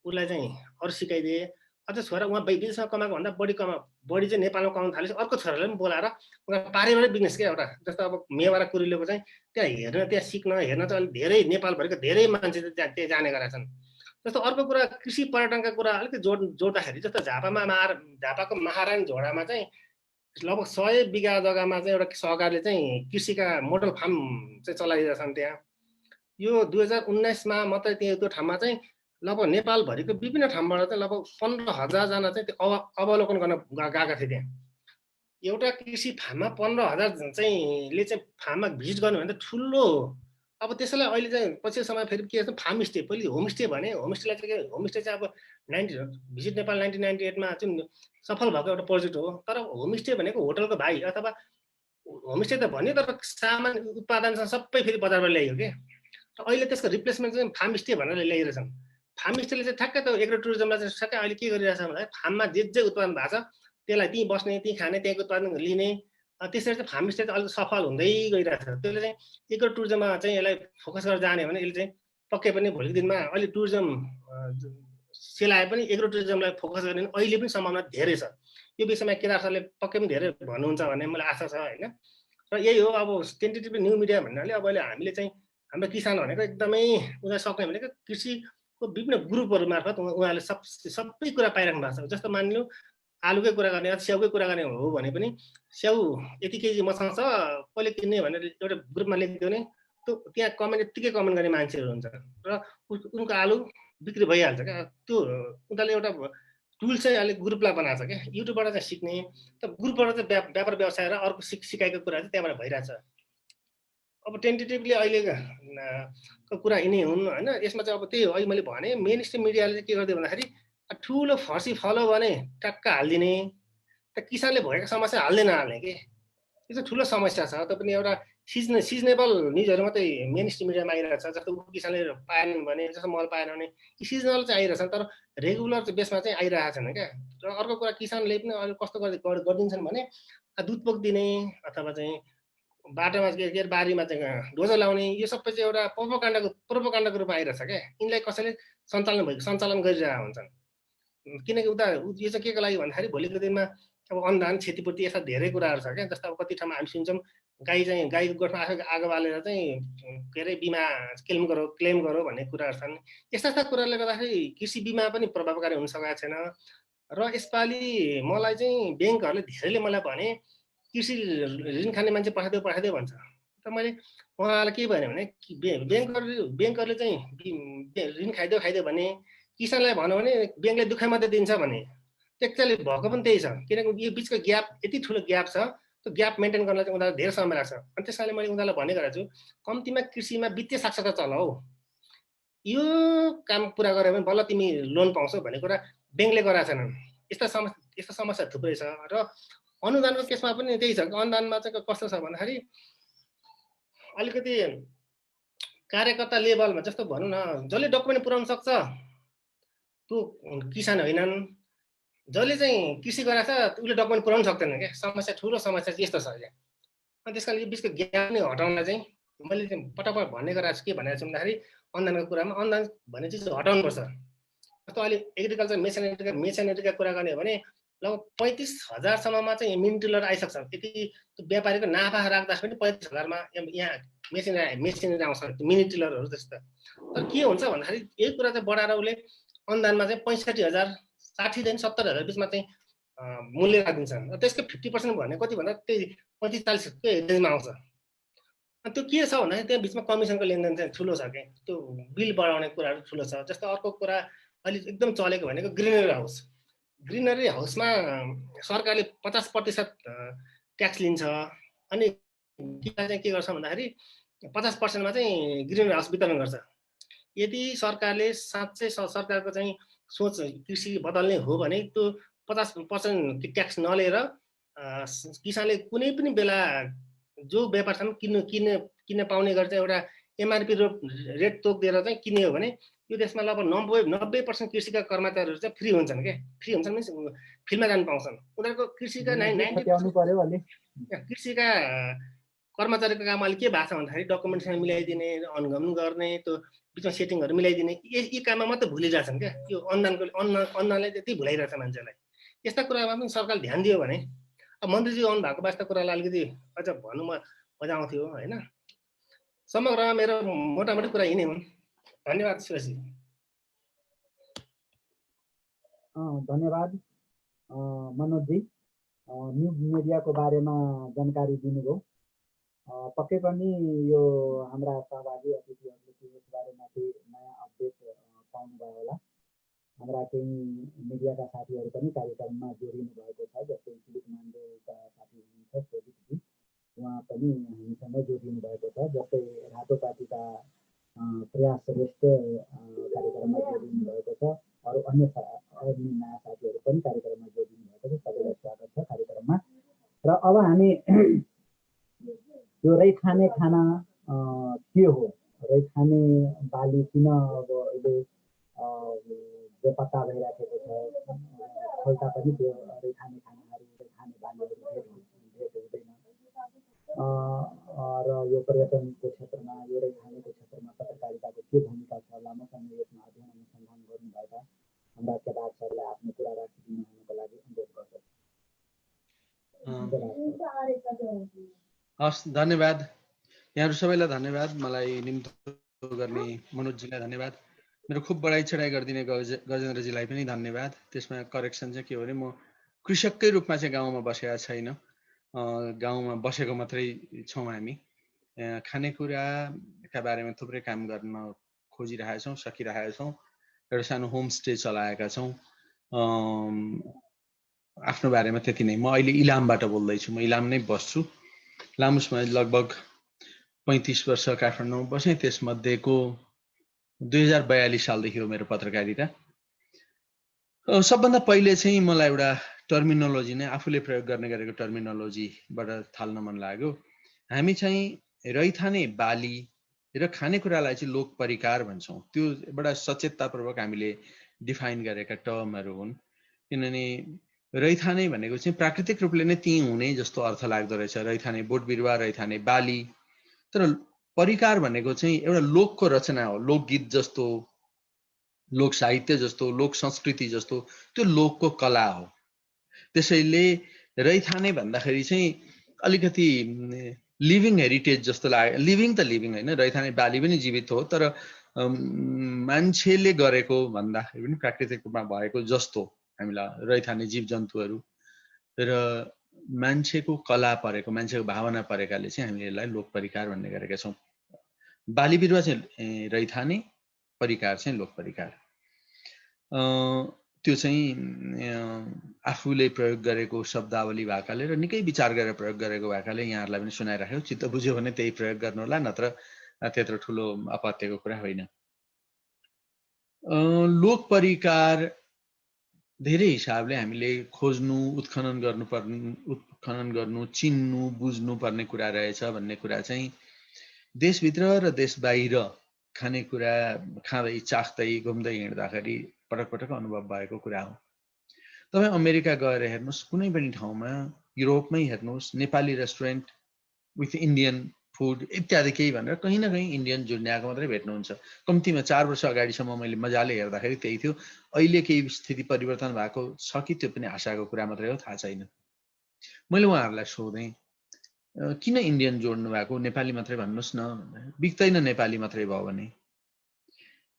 उसलाई चाहिँ अरू सिकाइदिए अझ छोरा उहाँ विदेशमा कमाएको भन्दा बढी चाहिँ नेपालमा कमाउनु थालेपछि अर्को छोरालाई पनि बोलाएर उनीहरूको पारिवारिक बिजनेस क्या एउटा जस्तो अब मेवा र कुरिलोको चाहिँ त्यहाँ सिक्न हेर्न चाहिँ धेरै नेपालभरिको धेरै मान्छे त्यहाँ जाने गरेका छन् जस्तो अर्को कुरा कृषि पर्यटनका कुरा अलिकति जोड्दाखेरि जस्तो झापाको महारानी झोडामा चाहिँ लगभग 100 बिघा जग्गामा चाहिँ एउटा सहकारीले चाहिँ कृषिका मोडल फार्म चाहिँ चलाइरहेछन् त्यहाँ यो 2019मा मात्रै त्यो ठाउँमा चाहिँ लगभग नेपालभरिको विभिन्न ठाउँबाट चाहिँ लगभग 15,000 जना चाहिँ त्यो अवलोकन गर्न गएका थिए त्यहाँ एउटा कृषि फार्ममा 15,000 चाहिँ ले चाहिँ फार्ममा भिजिट गर्नु भने त ठुलो अब त्यसैलाई अहिले चाहिँ पछि समय फेरि के फार्म स्टे पहिले होमस्टे भने होमस्टेलाई चाहिँ होमस्टे चाहिँ अब भिजिट नेपाल 1998 मा चाहिँ सफल भएको एउटा प्रोजेक्ट हो तर होमस्टे भनेको होटलको भाइ अथवा होमस्टे त भन्यो तर सामान उत्पादन सबै फेरि बजारबाट ल्याइयो के अहिले त्यसको रिप्लेसमेन्ट चाहिँ फार्म स्टे भनेर ल्याइरहेछन् फार्म स्टेले चाहिँ ठ्याक्कै त एग्रो टुरिज्मलाई चाहिँ ठ्याक्कै अहिले के गरिरहेछ भन्दा फार्ममा जे उत्पादन भएको छ त्यसलाई त्यहीँ बस्ने त्यहीँ खाने त्यहाँको उत्पादन लिने त्यसरी चाहिँ फार्म स्टे चाहिँ अलिक सफल हुँदै गइरहेछ त्यसले चाहिँ एग्रो टुरिज्ममा चाहिँ यसलाई फोकस गरेर जाने भने यसले चाहिँ पक्कै पनि भोलिको दिनमा अहिले टुरिज्म सेलाए पनि एग्रो टुरिज्मलाई फोकस गर्ने अहिले पनि सम्भावना धेरै छ यो विषयमा केदार सरले पक्कै पनि धेरै भन्नुहुन्छ भन्ने मलाई आशा छ होइन र यही हो अब टेन्टेटिभली न्यू मिडिया भन्नाले अब अहिले हामीले चाहिँ हाम्रो किसान भनेको एकदमै उनीहरू सक्ने भनेको कृषिको विभिन्न ग्रुपहरू मार्फत उनीहरूले सबै कुरा पाइराख्नु भएको छ जस्तो मानिलिउँ आलुकै कुरा गर्ने अथवा स्याउकै कुरा गर्ने हो भने पनि स्याउ यति केजी मसँग छ कहिले किन्ने भनेर एउटा ग्रुपमा लेखिदियो भने त्यो त्यहाँ कमेन्ट यत्तिकै कमेन्ट गर्ने मान्छेहरू हुन्छ र उनको आलु बिक्री भइहाल्छ क्या त्यो उनीहरूले एउटा टुल चाहिँ अलिक ग्रुपलाई बनाएको छ क्या युट्युबबाट चाहिँ सिक्ने त ग्रुपबाट चाहिँ व्यापार व्यवसाय र अर्को सिकाइको कुरा चाहिँ त्यहाँबाट भइरहेछ अब टेन्टेटिभली अहिलेको कुरा यिनै हुन् होइन यसमा चाहिँ अब त्यही हो अहिले मैले भने मेन स्ट्रिम मिडियाले चाहिँ के गरिदियो भन्दाखेरि ठुलो फर्सी फलो भने टक्क हालिदिने त किसानले भएका समस्या हाल्ने के यो चाहिँ ठुलो समस्या छ त पनि एउटा सिजनेबल न्युजहरू मात्रै मेन स्ट्रिम मिडियामा आइरहेको छ जस्तो किसानले पाएन भने जस्तो मल पाएन भने सिजनल चाहिँ आइरहेछन् तर रेगुलर बेसमा चाहिँ आइरहेको छैन क्या र अर्को कुरा किसानले पनि अहिले कस्तो गरिदिन्छन् भने दुध पोखिदिने अथवा चाहिँ बाटोमा के बारीमा चाहिँ ढोजा लाउने यो सबै चाहिँ एउटा प्रोपोकाण्डको रूपमा आइरहेछ क्या यिनलाई कसैले सञ्चालन गरिरहेका हुन्छन् किनकि उता यो चाहिँ के को लागि भन्दाखेरि भोलिको दिनमा अब अन्नधान क्षतिपूर्ति यस्ता धेरै कुराहरू छ क्या जस्तो अब कति ठाउँमा हामी सुन्छौँ गाईको गोठमा आगो बालेर चाहिँ के अरे बिमा क्लेम गरौँ भन्ने कुराहरू छन् यस्ता कुराले गर्दाखेरि कृषि बिमा पनि प्रभावकारी हुन सकेको छैन र यसपालि मलाई चाहिँ ब्याङ्कहरूले धेरैले मलाई भने कृषि ऋण खाने मान्छे पठाइदियो भन्छ त मैले उहाँलाई के भने ब्याङ्कहरूले चाहिँ ऋण खाइदियो भने किसानलाई भन्यो भने ब्याङ्कले दुःख मात्रै दिन्छ भने एक्चुअली भएको पनि त्यही छ किनकि यो बिचको ग्याप यति ठुलो ग्याप छ त्यो ग्याप मेन्टेन गर्नलाई चाहिँ उनीहरूलाई धेरै समय लाग्छ अनि त्यस कारणले मैले उनीहरूलाई भनेको छु कम्तीमा कृषिमा वित्तीय साक्षरता चलाऊ यो काम पुरा गऱ्यो भने बल्ल तिमी लोन पाउँछौ भन्ने कुरा ब्याङ्कले गराएको छैनन् यस्ता समस्या थुप्रै छ र अनुदानको केसमा पनि त्यही छ अनुदानमा चाहिँ कस्तो छ भन्दाखेरि अलिकति कार्यकर्ता लेभलमा जस्तो भनौँ न जसले डकुमेन्ट पुर्याउन सक्छ त्यो किसान होइनन् जसले चाहिँ कृषि गराएको छ उसले डकुमेन्ट पुर्याउन सक्दैन क्या समस्या ठुलो समस्या चाहिँ यस्तो छ यहाँ अनि त्यस कारण यो बिचको ज्ञान नै हटाउनलाई चाहिँ मैले चाहिँ पटक भन्ने गरेको छु के भनेको छु भन्दाखेरि अनुदानको कुरामा अनुदान भन्ने चिज हटाउनुपर्छ जस्तो अहिले एग्रिकल्चर मेसिनरीका कुरा गर्ने हो भने लगभग 35,000सम्ममा चाहिँ मिनी टिलर आइसक्छ त्यति व्यापारीको नाफा राख्दा पनि 35,000मा यहाँ मेसिनरी आउँछ मिनी टिलरहरू जस्तो तर के हुन्छ भन्दाखेरि यही कुरा चाहिँ बढाएर उसले अनुदानमा चाहिँ 65,000 60,000 70,000 बिचमा चाहिँ मूल्य राखिदिन्छ र त्यसको 50% भने कति भन्दा त्यही 35-40 रेन्जमा आउँछ अनि त्यो के छ भन्दाखेरि त्यहाँ बिचमा कमिसनको लेनदेन चाहिँ ठुलो छ क्या, त्यो बिल बढाउने कुराहरू ठुलो छ। जस्तो अर्को कुरा अहिले एकदम चलेको भनेको ग्रिनरी हाउस। ग्रिनरी हाउसमा सरकारले 50% ट्याक्स लिन्छ, अनि चाहिँ के गर्छ भन्दाखेरि 50%मा चाहिँ ग्रिनरी हाउस वितरण गर्छ। यदि सरकारले साँच्चै सरकारको चाहिँ सोच कृषि बदल्ने हो भने त्यो 50% ट्याक्स नलिएर किसानले कुनै पनि बेला जो व्यापारसम्म किन्न पाउने गरी चाहिँ एउटा एमआरपी रेट तोकिदिएर चाहिँ किन्ने हो भने यो देशमा लगभग 90% कृषिका कर्मचारीहरू चाहिँ फ्री हुन्छन् क्या। फ्री हुन्छन् मिन्स फिल्डमा जानु पाउँछन्। उनीहरूको कृषिका 90% कृषिका कर्मचारीको काम अहिले के भएको छ भन्दाखेरि डकुमेन्टेसन मिलाइदिने, अनुगमन गर्ने, त्यो बिचमा सेटिङहरू मिलाइदिने, यी काममा मात्रै भुलिरहेछन् क्या। यो अन्नले त्यति भुलाइरहेछ मान्छेलाई। यस्ता कुरामा पनि सरकारले ध्यान दियो भने, अब मन्त्रीजी आउनु भएको वास्ता कुरालाई अलिकति अझ भन्नुमा मजा आउँथ्यो होइन। समग्रमा मेरो मोटामोटी कुरा यिनै हुन्। धन्यवाद सुरेशजी। धन्यवाद मनोजजी, न्यू मिडियाको बारेमा जानकारी दिनुभयो। पक्कै पनि यो हाम्रा सहभागी अतिथिहरूले यस बारेमा केही नयाँ अपडेट पाउनुभयो होला। हाम्रा केही मिडियाका साथीहरू पनि कार्यक्रममा जोडिनु भएको छ, जस्तै काठमाडौँका साथी हुनुहुन्छ सोभिकजी, उहाँ पनि हामीसँग जोडिनु भएको छ। जस्तै रातोपाटीका प्रयास श्रेष्ठ कार्यक्रममा जोडिनु भएको छ। अरू अन्य नयाँ साथीहरू पनि कार्यक्रममा जोडिनु भएको छ। सबैलाई स्वागत छ कार्यक्रममा। र अब हामी यो रैथाने खाना के हो, रैथाने बाली किन अब अहिले बेपत्ता भइराखेको छ, खोल्टा पनि त्यो रैथाने खानाहरू, रैथाने बालीहरू भेट हुँदैन। र यो पर्यटनको क्षेत्रमा, यो रैथानेको क्षेत्रमा पत्रकारिताको के भूमिका छ, लामो समय यसमा अध्ययन अनुसन्धान गर्नुभएका हाम्रा केदार सरलाई आफ्नो कुरा राखिदिनु हुनको लागि अनुरोध गर्दछु। हस्, धन्यवाद यहाँहरू सबैलाई। धन्यवाद मलाई निम्तो गर्ने मनोजजीलाई धन्यवाद। मेरो खुब बढाइ चढाइ गरिदिने गजेन्द्रजीलाई पनि धन्यवाद। त्यसमा करेक्सन चाहिँ के हो भने म कृषककै रूपमा चाहिँ गाउँमा बसेका छैन, गाउँमा बसेको मात्रै छौँ हामी। खानेकुराका बारेमा थुप्रै काम गर्न खोजिरहेका छौँ, सकिरहेका छौँ। एउटा सानो होमस्टे चलाएका छौँ। आफ्नो बारेमा त्यति नै। म अहिले इलामबाट बोल्दैछु, म इलाम नै बस्छु। लामुसमा लगभग 35 वर्ष काठमाडौँमा बसेँ। त्यसमध्येको 2042 सालदेखि हो मेरो पत्रकारिता। सबभन्दा पहिले चाहिँ मलाई एउटा टर्मिनोलोजी नै आफूले प्रयोग गर्ने गरेको टर्मिनोलोजीबाट थाल्न मन लाग्यो। हामी चाहिँ रैथाने बाली र खानेकुरालाई चाहिँ लोक परिकार भन्छौँ। त्यो एउटा सचेततापूर्वक हामीले डिफाइन गरेका टर्महरू हुन्। किनभने रैथाने भनेको चाहिँ प्राकृतिक रूपले नै त्यहीँ हुने जस्तो अर्थ लाग्दो रहेछ, रैथाने बोट बिरुवा, रैथाने बाली। तर परिकार भनेको चाहिँ एउटा लोकको रचना हो, लोकगीत जस्तो, लोक साहित्य जस्तो, लोक संस्कृति जस्तो, त्यो लोकको कला हो। त्यसैले रैथाने भन्दाखेरि चाहिँ अलिकति लिभिङ हेरिटेज जस्तो लाग्यो। लिभिङ त लिभिङ होइन, रैथाने बाली पनि जीवित हो, तर मान्छेले गरेको भन्दाखेरि पनि प्राकृतिक रूपमा भएको जस्तो हामीलाई रैथाने जीव जन्तुहरू र मान्छेको कला परेको, मान्छेको भावना परेकाले चाहिँ हामीले यसलाई लोक परिकार भन्ने गरेका छौँ। बाली बिरुवा चाहिँ रैथाने, परिकार चाहिँ लोक परिकार। त्यो चाहिँ आफूले प्रयोग गरेको शब्दावली भएकाले र निकै विचार गरेर प्रयोग गरेको भएकाले यहाँहरूलाई पनि सुनाइराख्यो। चित्त बुझ्यो भने त्यही प्रयोग गर्नु होला, नत्र त्यत्रो ठुलो अपत्यको कुरा होइन। लोक परिकार धेरै हिसाबले हामीले खोज्नु, उत्खनन गर्नु, चिन्नु, बुझ्नु पर्ने कुरा रहेछ भन्ने कुरा चाहिँ देशभित्र र देश बाहिर खानेकुरा खाँदै चाख्दै घुम्दै हिँड्दाखेरि पटक पटक अनुभव भएको कुरा हो। तपाईँ अमेरिका गएर हेर्नुहोस्, कुनै पनि ठाउँमा, युरोपमै हेर्नुहोस्, Nepali restaurant with Indian food इत्यादि केही भनेर कहीँ न कहीँ इन्डियन जुन्याएको मात्रै भेट्नुहुन्छ। कम्तीमा 4 वर्ष अगाडिसम्म मैले मजाले हेर्दाखेरि त्यही थियो। अहिले केही स्थिति परिवर्तन भएको छ कि त्यो पनि आशाको कुरा मात्रै हो, थाहा छैन। मैले उहाँहरूलाई सोधेँ, किन इन्डियन जोड्नु भएको, नेपाली मात्रै भन्नुहोस् न। बिक्दैन नेपाली मात्रै भयो भने।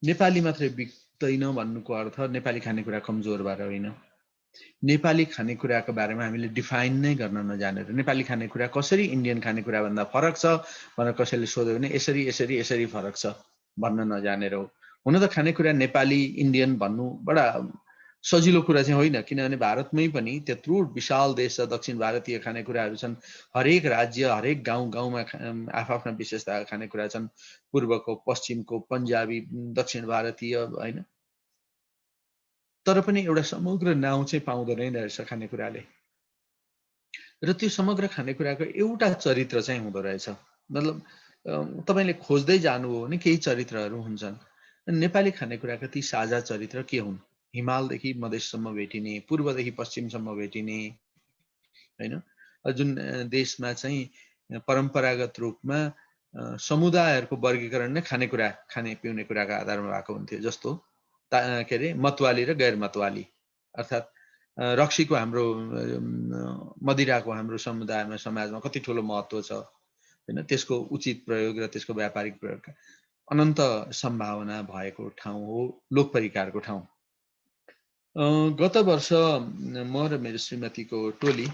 नेपाली मात्रै बिक्दैन भन्नुको अर्थ नेपाली खानेकुरा कमजोर भएर होइन। नेपाली खानेकुराको बारेमा हामीले डिफाइन नै गर्न नजानेर नेपाली खानेकुरा कसरी इन्डियन खानेकुराभन्दा फरक छ भनेर कसैले सोध्यो भने यसरी यसरी यसरी फरक छ भन्न नजानेर हो। हुन त खानेकुरा नेपाली इन्डियन भन्नु बडा सजिलो कुरा चाहिँ होइन, किनभने भारतमै पनि त्यत्रो विशाल देश छ, दक्षिण भारतीय खानेकुराहरू छन्, हरेक राज्य हरेक गाउँमा आफ्ना विशेषता खानेकुरा छन्, पूर्वको पश्चिमको पन्जाबी दक्षिण भारतीय होइन। तर पनि एउटा समग्र नाउँ चाहिँ पाउँदैन रहेछ खानेकुराले, र त्यो समग्र खानेकुराको एउटा चरित्र चाहिँ हुँदो रहेछ। मतलब तपाईँले खोज्दै जानु हो भने केही चरित्रहरू हुन्छन्। नेपाली खानेकुराका ती साझा चरित्र के हुन्? हिमालदेखि मधेससम्म भेटिने, पूर्वदेखि पश्चिमसम्म भेटिने होइन, जुन देशमा चाहिँ परम्परागत रूपमा समुदायहरूको वर्गीकरण नै खानेकुरा खाने पिउने कुराका आधारमा भएको हुन्थ्यो। जस्तो के अरे मतवाली र गैर मतवाली, अर्थात् रक्सीको हाम्रो मदिराको हाम्रो समुदायमा समाजमा कति ठुलो महत्त्व छ होइन, त्यसको उचित प्रयोग र त्यसको व्यापारिक प्रयोगका अनन्त सम्भावना भएको ठाउँ हो लोक परिकारको ठाउँ। गत वर्ष म र मेरो श्रीमतीको टोली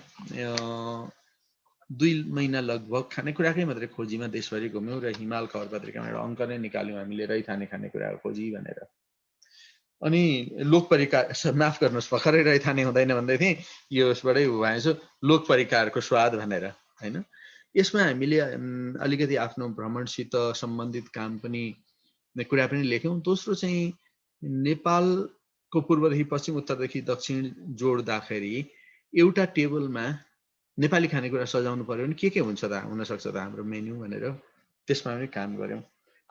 2 महिना लगभग खानेकुराकै मात्रै खोजीमा देशभरि घुम्यौँ र हिमाल खबर पत्रिकामा एउटा अङ्क नै निकाल्यौँ हामीले, रैथाने खानेकुराको खोजी भनेर। अनि लोक परिकार, माफ गर्नुहोस् भर्खरै रैथाने हुँदैन भन्दै थिएँ, यसबाटै भएछ लोक परिकारको स्वाद भनेर होइन। यसमा हामीले अलिकति आफ्नो भ्रमणसित सम्बन्धित काम पनि कुरा पनि लेख्यौँ। दोस्रो चाहिँ नेपालको पूर्वदेखि पश्चिम उत्तरदेखि दक्षिण जोड्दाखेरि एउटा टेबलमा नेपाली खानेकुरा सजाउनु पर्यो भने के हुन्छ त, हुनसक्छ त हाम्रो मेन्यु भनेर त्यसमा पनि काम गऱ्यौँ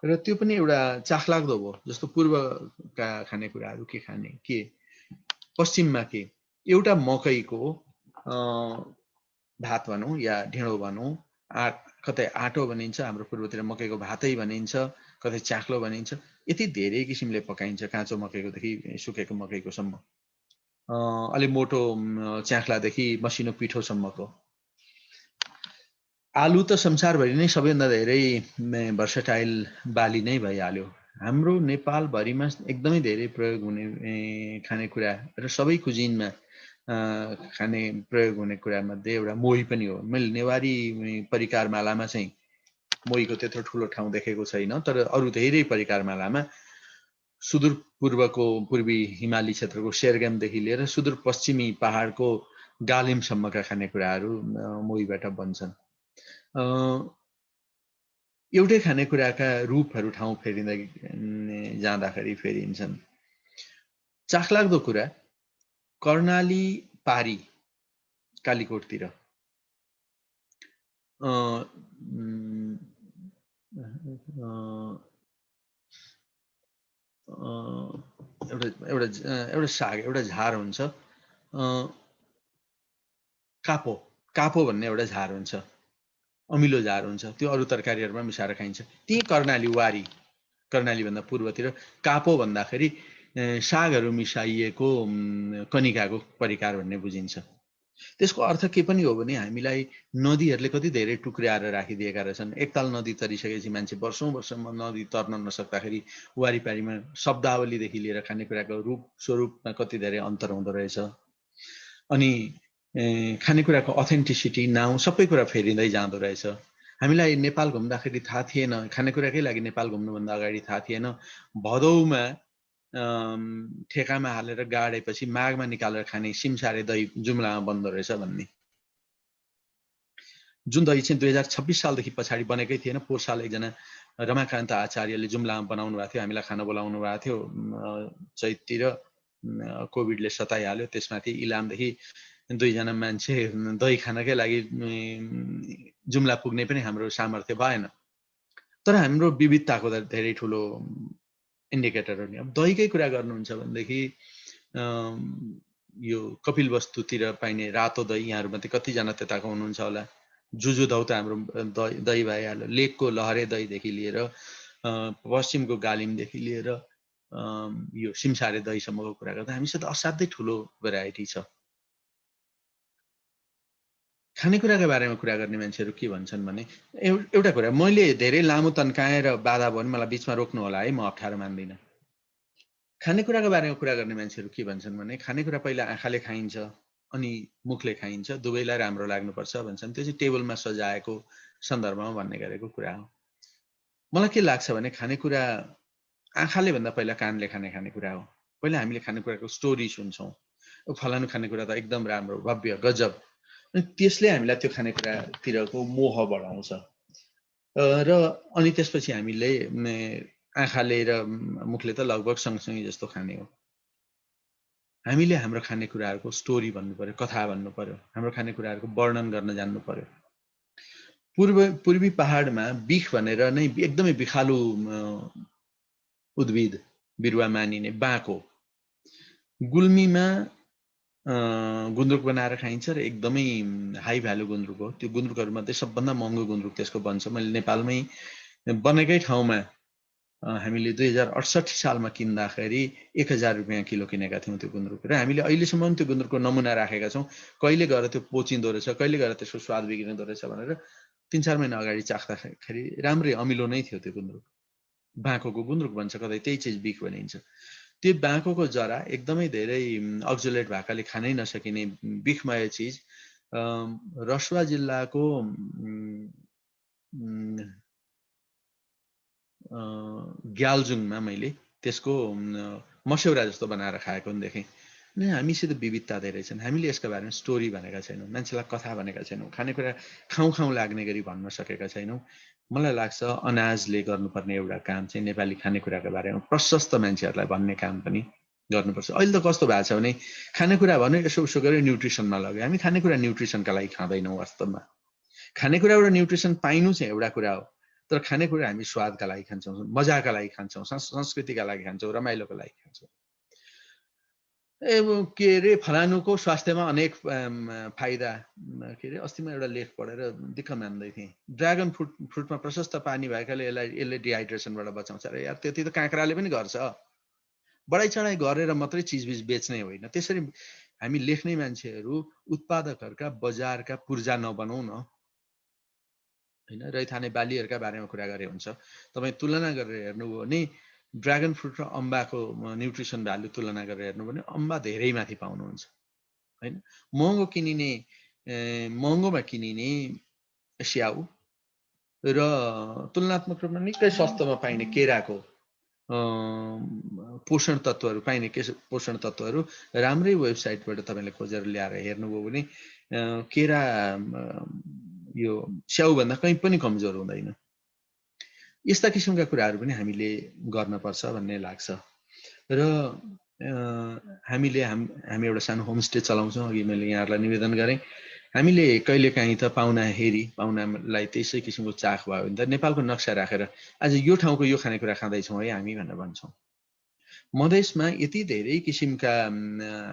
र त्यो पनि एउटा चाखलाग्दो भयो। जस्तो पूर्वका खानेकुराहरू के खाने, के पश्चिममा के, एउटा मकैको भात भनौँ या ढिँडो भनौँ, कतै आटो भनिन्छ, हाम्रो पूर्वतिर मकैको भातै भनिन्छ, कतै चाख्लो भनिन्छ। यति धेरै किसिमले पकाइन्छ, काँचो मकैकोदेखि सुकेको मकैकोसम्म, अलि मोटो च्याख्लादेखि मसिनो पिठोसम्मको। आलु त संसारभरि नै सबैभन्दा धेरै भर्सटाइल बाली नै भइहाल्यो। हाम्रो नेपालभरिमा एकदमै धेरै प्रयोग हुने खानेकुरा र सबै कुजिनमा खाने प्रयोग हुने कुरामध्ये एउटा मोही पनि हो। मैले नेवारी परिकारमालामा चाहिँ मोहीको त्यत्रो ठुलो ठाउँ देखेको छैन, तर अरू धेरै परिकारमालामा सुदूरपूर्वको पूर्वी हिमाली क्षेत्रको शेरगामदेखि लिएर सुदूरपश्चिमी पहाडको गालिमसम्मका खानेकुराहरू मोहीबाट बन्छन्। एउटै खानेकुराका रूपहरू ठाउँ फेरिँदै जाँदाखेरि फेरिन्छन्। चाखलाग्दो कुरा कर्णाली पारी कालीकोटतिर एउटा साग, एउटा झार हुन्छ, कापो भन्ने एउटा झार हुन्छ, अमिलो झार हुन्छ, त्यो अरू तरकारीहरूमा मिसाएर खाइन्छ। त्यही कर्णाली वारी, कर्णाली भन्दा पूर्वतिर कापो भन्दाखेरि सागहरू मिसाइएको कनिकाको परिकार भन्ने बुझिन्छ। त्यसको अर्थ के पनि हो भने हामीलाई नदीहरूले कति धेरै टुक्र्याएर राखिदिएका रहेछन्। एकताल नदी तरिसकेपछि मान्छे वर्षौं वर्षसम्म नदी तर्न नसक्दाखेरि वारीपारीमा शब्दावलीदेखि लिएर खानेकुराको रूप स्वरूपमा कति धेरै अन्तर हुँदो रहेछ। अनि खानेकुराको अथेन्टिसिटी, नाउँ, सबै कुरा फेरिँदै जाँदो रहेछ। हामीलाई नेपाल घुम्दाखेरि थाहा थिएन, खानेकुराकै लागि नेपाल घुम्नुभन्दा अगाडि थाहा थिएन, भदौमा ठेकामा हालेर गाडेपछि माघमा निकालेर खाने सिमसारे दही जुम्लामा बन्दो रहेछ भन्ने। जुन दही चाहिँ 2026 सालदेखि पछाडि बनेकै थिएन। पोहोर साल एकजना रमाकान्त आचार्यले जुम्लामा बनाउनु भएको थियो, हामीलाई खान बोलाउनु भएको थियो। चैततिर कोभिडले सताइहाल्यो, त्यसमाथि इलामदेखि 2 जना मान्छे दही खानकै लागि जुम्ला पुग्ने पनि हाम्रो सामर्थ्य भएन। तर हाम्रो विविधताको त धेरै ठुलो इन्डिकेटर हो नि। अब दहीकै कुरा गर्नुहुन्छ भनेदेखि यो कपिलवस्तुतिर पाइने रातो दही, यहाँहरूमध्ये कतिजना त्यताको हुनुहुन्छ होला। जुजुधौ त हाम्रो दही भइहाल्यो। लेकको लहरे दहीदेखि लिएर पश्चिमको गालिमदेखि लिएर यो सिमसारे दहीसम्मको कुरा गर्दा हामीसँग असाध्यै ठुलो भेराइटी छ। खानेकुराका बारेमा कुरा गर्ने मान्छेहरू के भन्छन् भने, एउटा कुरा मैले धेरै लामो तन्काएर बाधा भयो भने मलाई बिचमा रोक्नु होला है, म अप्ठ्यारो मान्दिनँ। खानेकुराको बारेमा कुरा गर्ने मान्छेहरू के भन्छन् भने खानेकुरा पहिला आँखाले खाइन्छ अनि मुखले खाइन्छ, दुवैलाई राम्रो लाग्नुपर्छ भन्छन्। त्यो चाहिँ टेबलमा सजाएको सन्दर्भमा भन्ने गरेको कुरा हो। मलाई के लाग्छ भने खानेकुरा आँखाले भन्दा पहिला कानले खानेकुरा हो। पहिला हामीले खानेकुराको स्टोरी सुन्छौँ, फलानु खानेकुरा त एकदम राम्रो, भव्य, गजब, अनि त्यसले हामीलाई त्यो खानेकुरातिरको मोह बढाउँछ। र अनि त्यसपछि हामीले आँखाले र मुखले त लगभग सँगसँगै जस्तो खाने हो। हामीले हाम्रो खानेकुराहरूको स्टोरी भन्नु पर्यो, कथा भन्नु पर्यो, हाम्रो खानेकुराहरूको वर्णन गर्न जान्नु पर्यो। पूर्वी पहाडमा बिख भनेर नै एकदमै बिखालु उद्भिद बिरुवा मानिने बाँको गुल्मीमा गुन्द्रुक बनाएर खाइन्छ र एकदमै हाई भ्यालु गुन्द्रुक हो। त्यो गुन्द्रुकहरूमध्ये सबभन्दा महँगो गुन्द्रुक त्यसको बन्छ। मैले नेपालमै बनेकै ठाउँमा हामीले 2068 सालमा किन्दाखेरि 1000 रुपियाँ किलो किनेका थियौँ त्यो गुन्द्रुक, र हामीले अहिलेसम्म त्यो गुन्द्रुकको नमुना राखेका छौँ। कहिले गएर त्यो पोचिँदो रहेछ, कहिले गएर त्यसको स्वाद बिग्रिँदो रहेछ भनेर 3-4 महिना अगाडि चाख्दाखेरि राम्रै अमिलो नै थियो त्यो गुन्द्रुक। बाँकोको गुन्द्रुक भन्छ, कतै त्यही चिज बिख भनिन्छ। त्यो बाँकोको जरा एकदमै धेरै अक्जुलेट भएकाले खानै नसकिने बिखमय चिज रसुवा जिल्लाको ग्याल्जुङमा मैले त्यसको मस्यौरा जस्तो बनाएर खाएको देखेँ। अनि हामीसित विविधता धेरै छन्। हामीले यसका बारेमा स्टोरी भनेका छैनौँ, मान्छेलाई कथा भनेका छैनौँ, खानेकुरा खाउँ लाग्ने गरी भन्न सकेका छैनौँ। मलाई लाग्छ अनाजले गर्नुपर्ने एउटा काम चाहिँ नेपाली खानेकुराको बारेमा प्रशस्त मान्छेहरूलाई भन्ने काम पनि गर्नुपर्छ। अहिले त कस्तो भएको छ भने खानेकुरा भन्यो यसो उसो गरेर न्युट्रिसनमा लग्यो। हामी खानेकुरा न्युट्रिसनका लागि खाँदैनौँ। वास्तवमा खानेकुराबाट न्युट्रिसन पाइनु चाहिँ एउटा कुरा हो, तर खानेकुरा हामी स्वादका लागि खान्छौँ, मजाका लागि खान्छौँ, संस्कृतिका लागि खान्छौँ, रमाइलोको लागि खान्छौँ। के अरे फलानुको स्वास्थ्यमा अनेक फाइदा, के अरे अस्ति म एउटा लेख पढेर दिक्क मान्दै थिएँ। ड्रागन फ्रुटमा प्रशस्त पानी भएकाले यसले डिहाइड्रेसनबाट बचाउँछ। अरे यार, त्यति त काँक्राले पनि गर्छ। बढाइ चढाइ गरेर मात्रै चिजबिज बेच्ने होइन। त्यसरी हामी लेख्ने मान्छेहरू उत्पादकहरूका बजारका पूर्जा नबनौँ न, होइन। रैथाने बालीहरूका बारेमा कुरा गरे हुन्छ। तपाईँ तुलना गरेर हेर्नुभयो भने ड्रागन फ्रुट र अम्बाको न्युट्रिसन भ्यालु तुलना गरेर हेर्नु भने अम्बा धेरै माथि पाउनुहुन्छ, होइन। महँगोमा किनिने स्याउ र तुलनात्मक रूपमा निकै सस्तोमा पाइने केराको पोषण तत्त्वहरू राम्रै वेबसाइटबाट तपाईँले खोजेर ल्याएर हेर्नुभयो भने केरा यो स्याउभन्दा कहीँ पनि कमजोर हुँदैन। यस्ता किसिमका कुराहरू पनि हामीले गर्नुपर्छ भन्ने लाग्छ। र हामी एउटा सानो होमस्टे चलाउँछौँ। अघि मैले यहाँहरूलाई निवेदन गरेँ, हामीले कहिलेकाहीँ त पाहुनालाई त्यसै किसिमको चाख भयो भने त नेपालको नक्सा राखेर आज यो ठाउँको यो खानेकुरा खाँदैछौँ है हामी भनेर भन्छौँ। मधेसमा यति धेरै किसिमका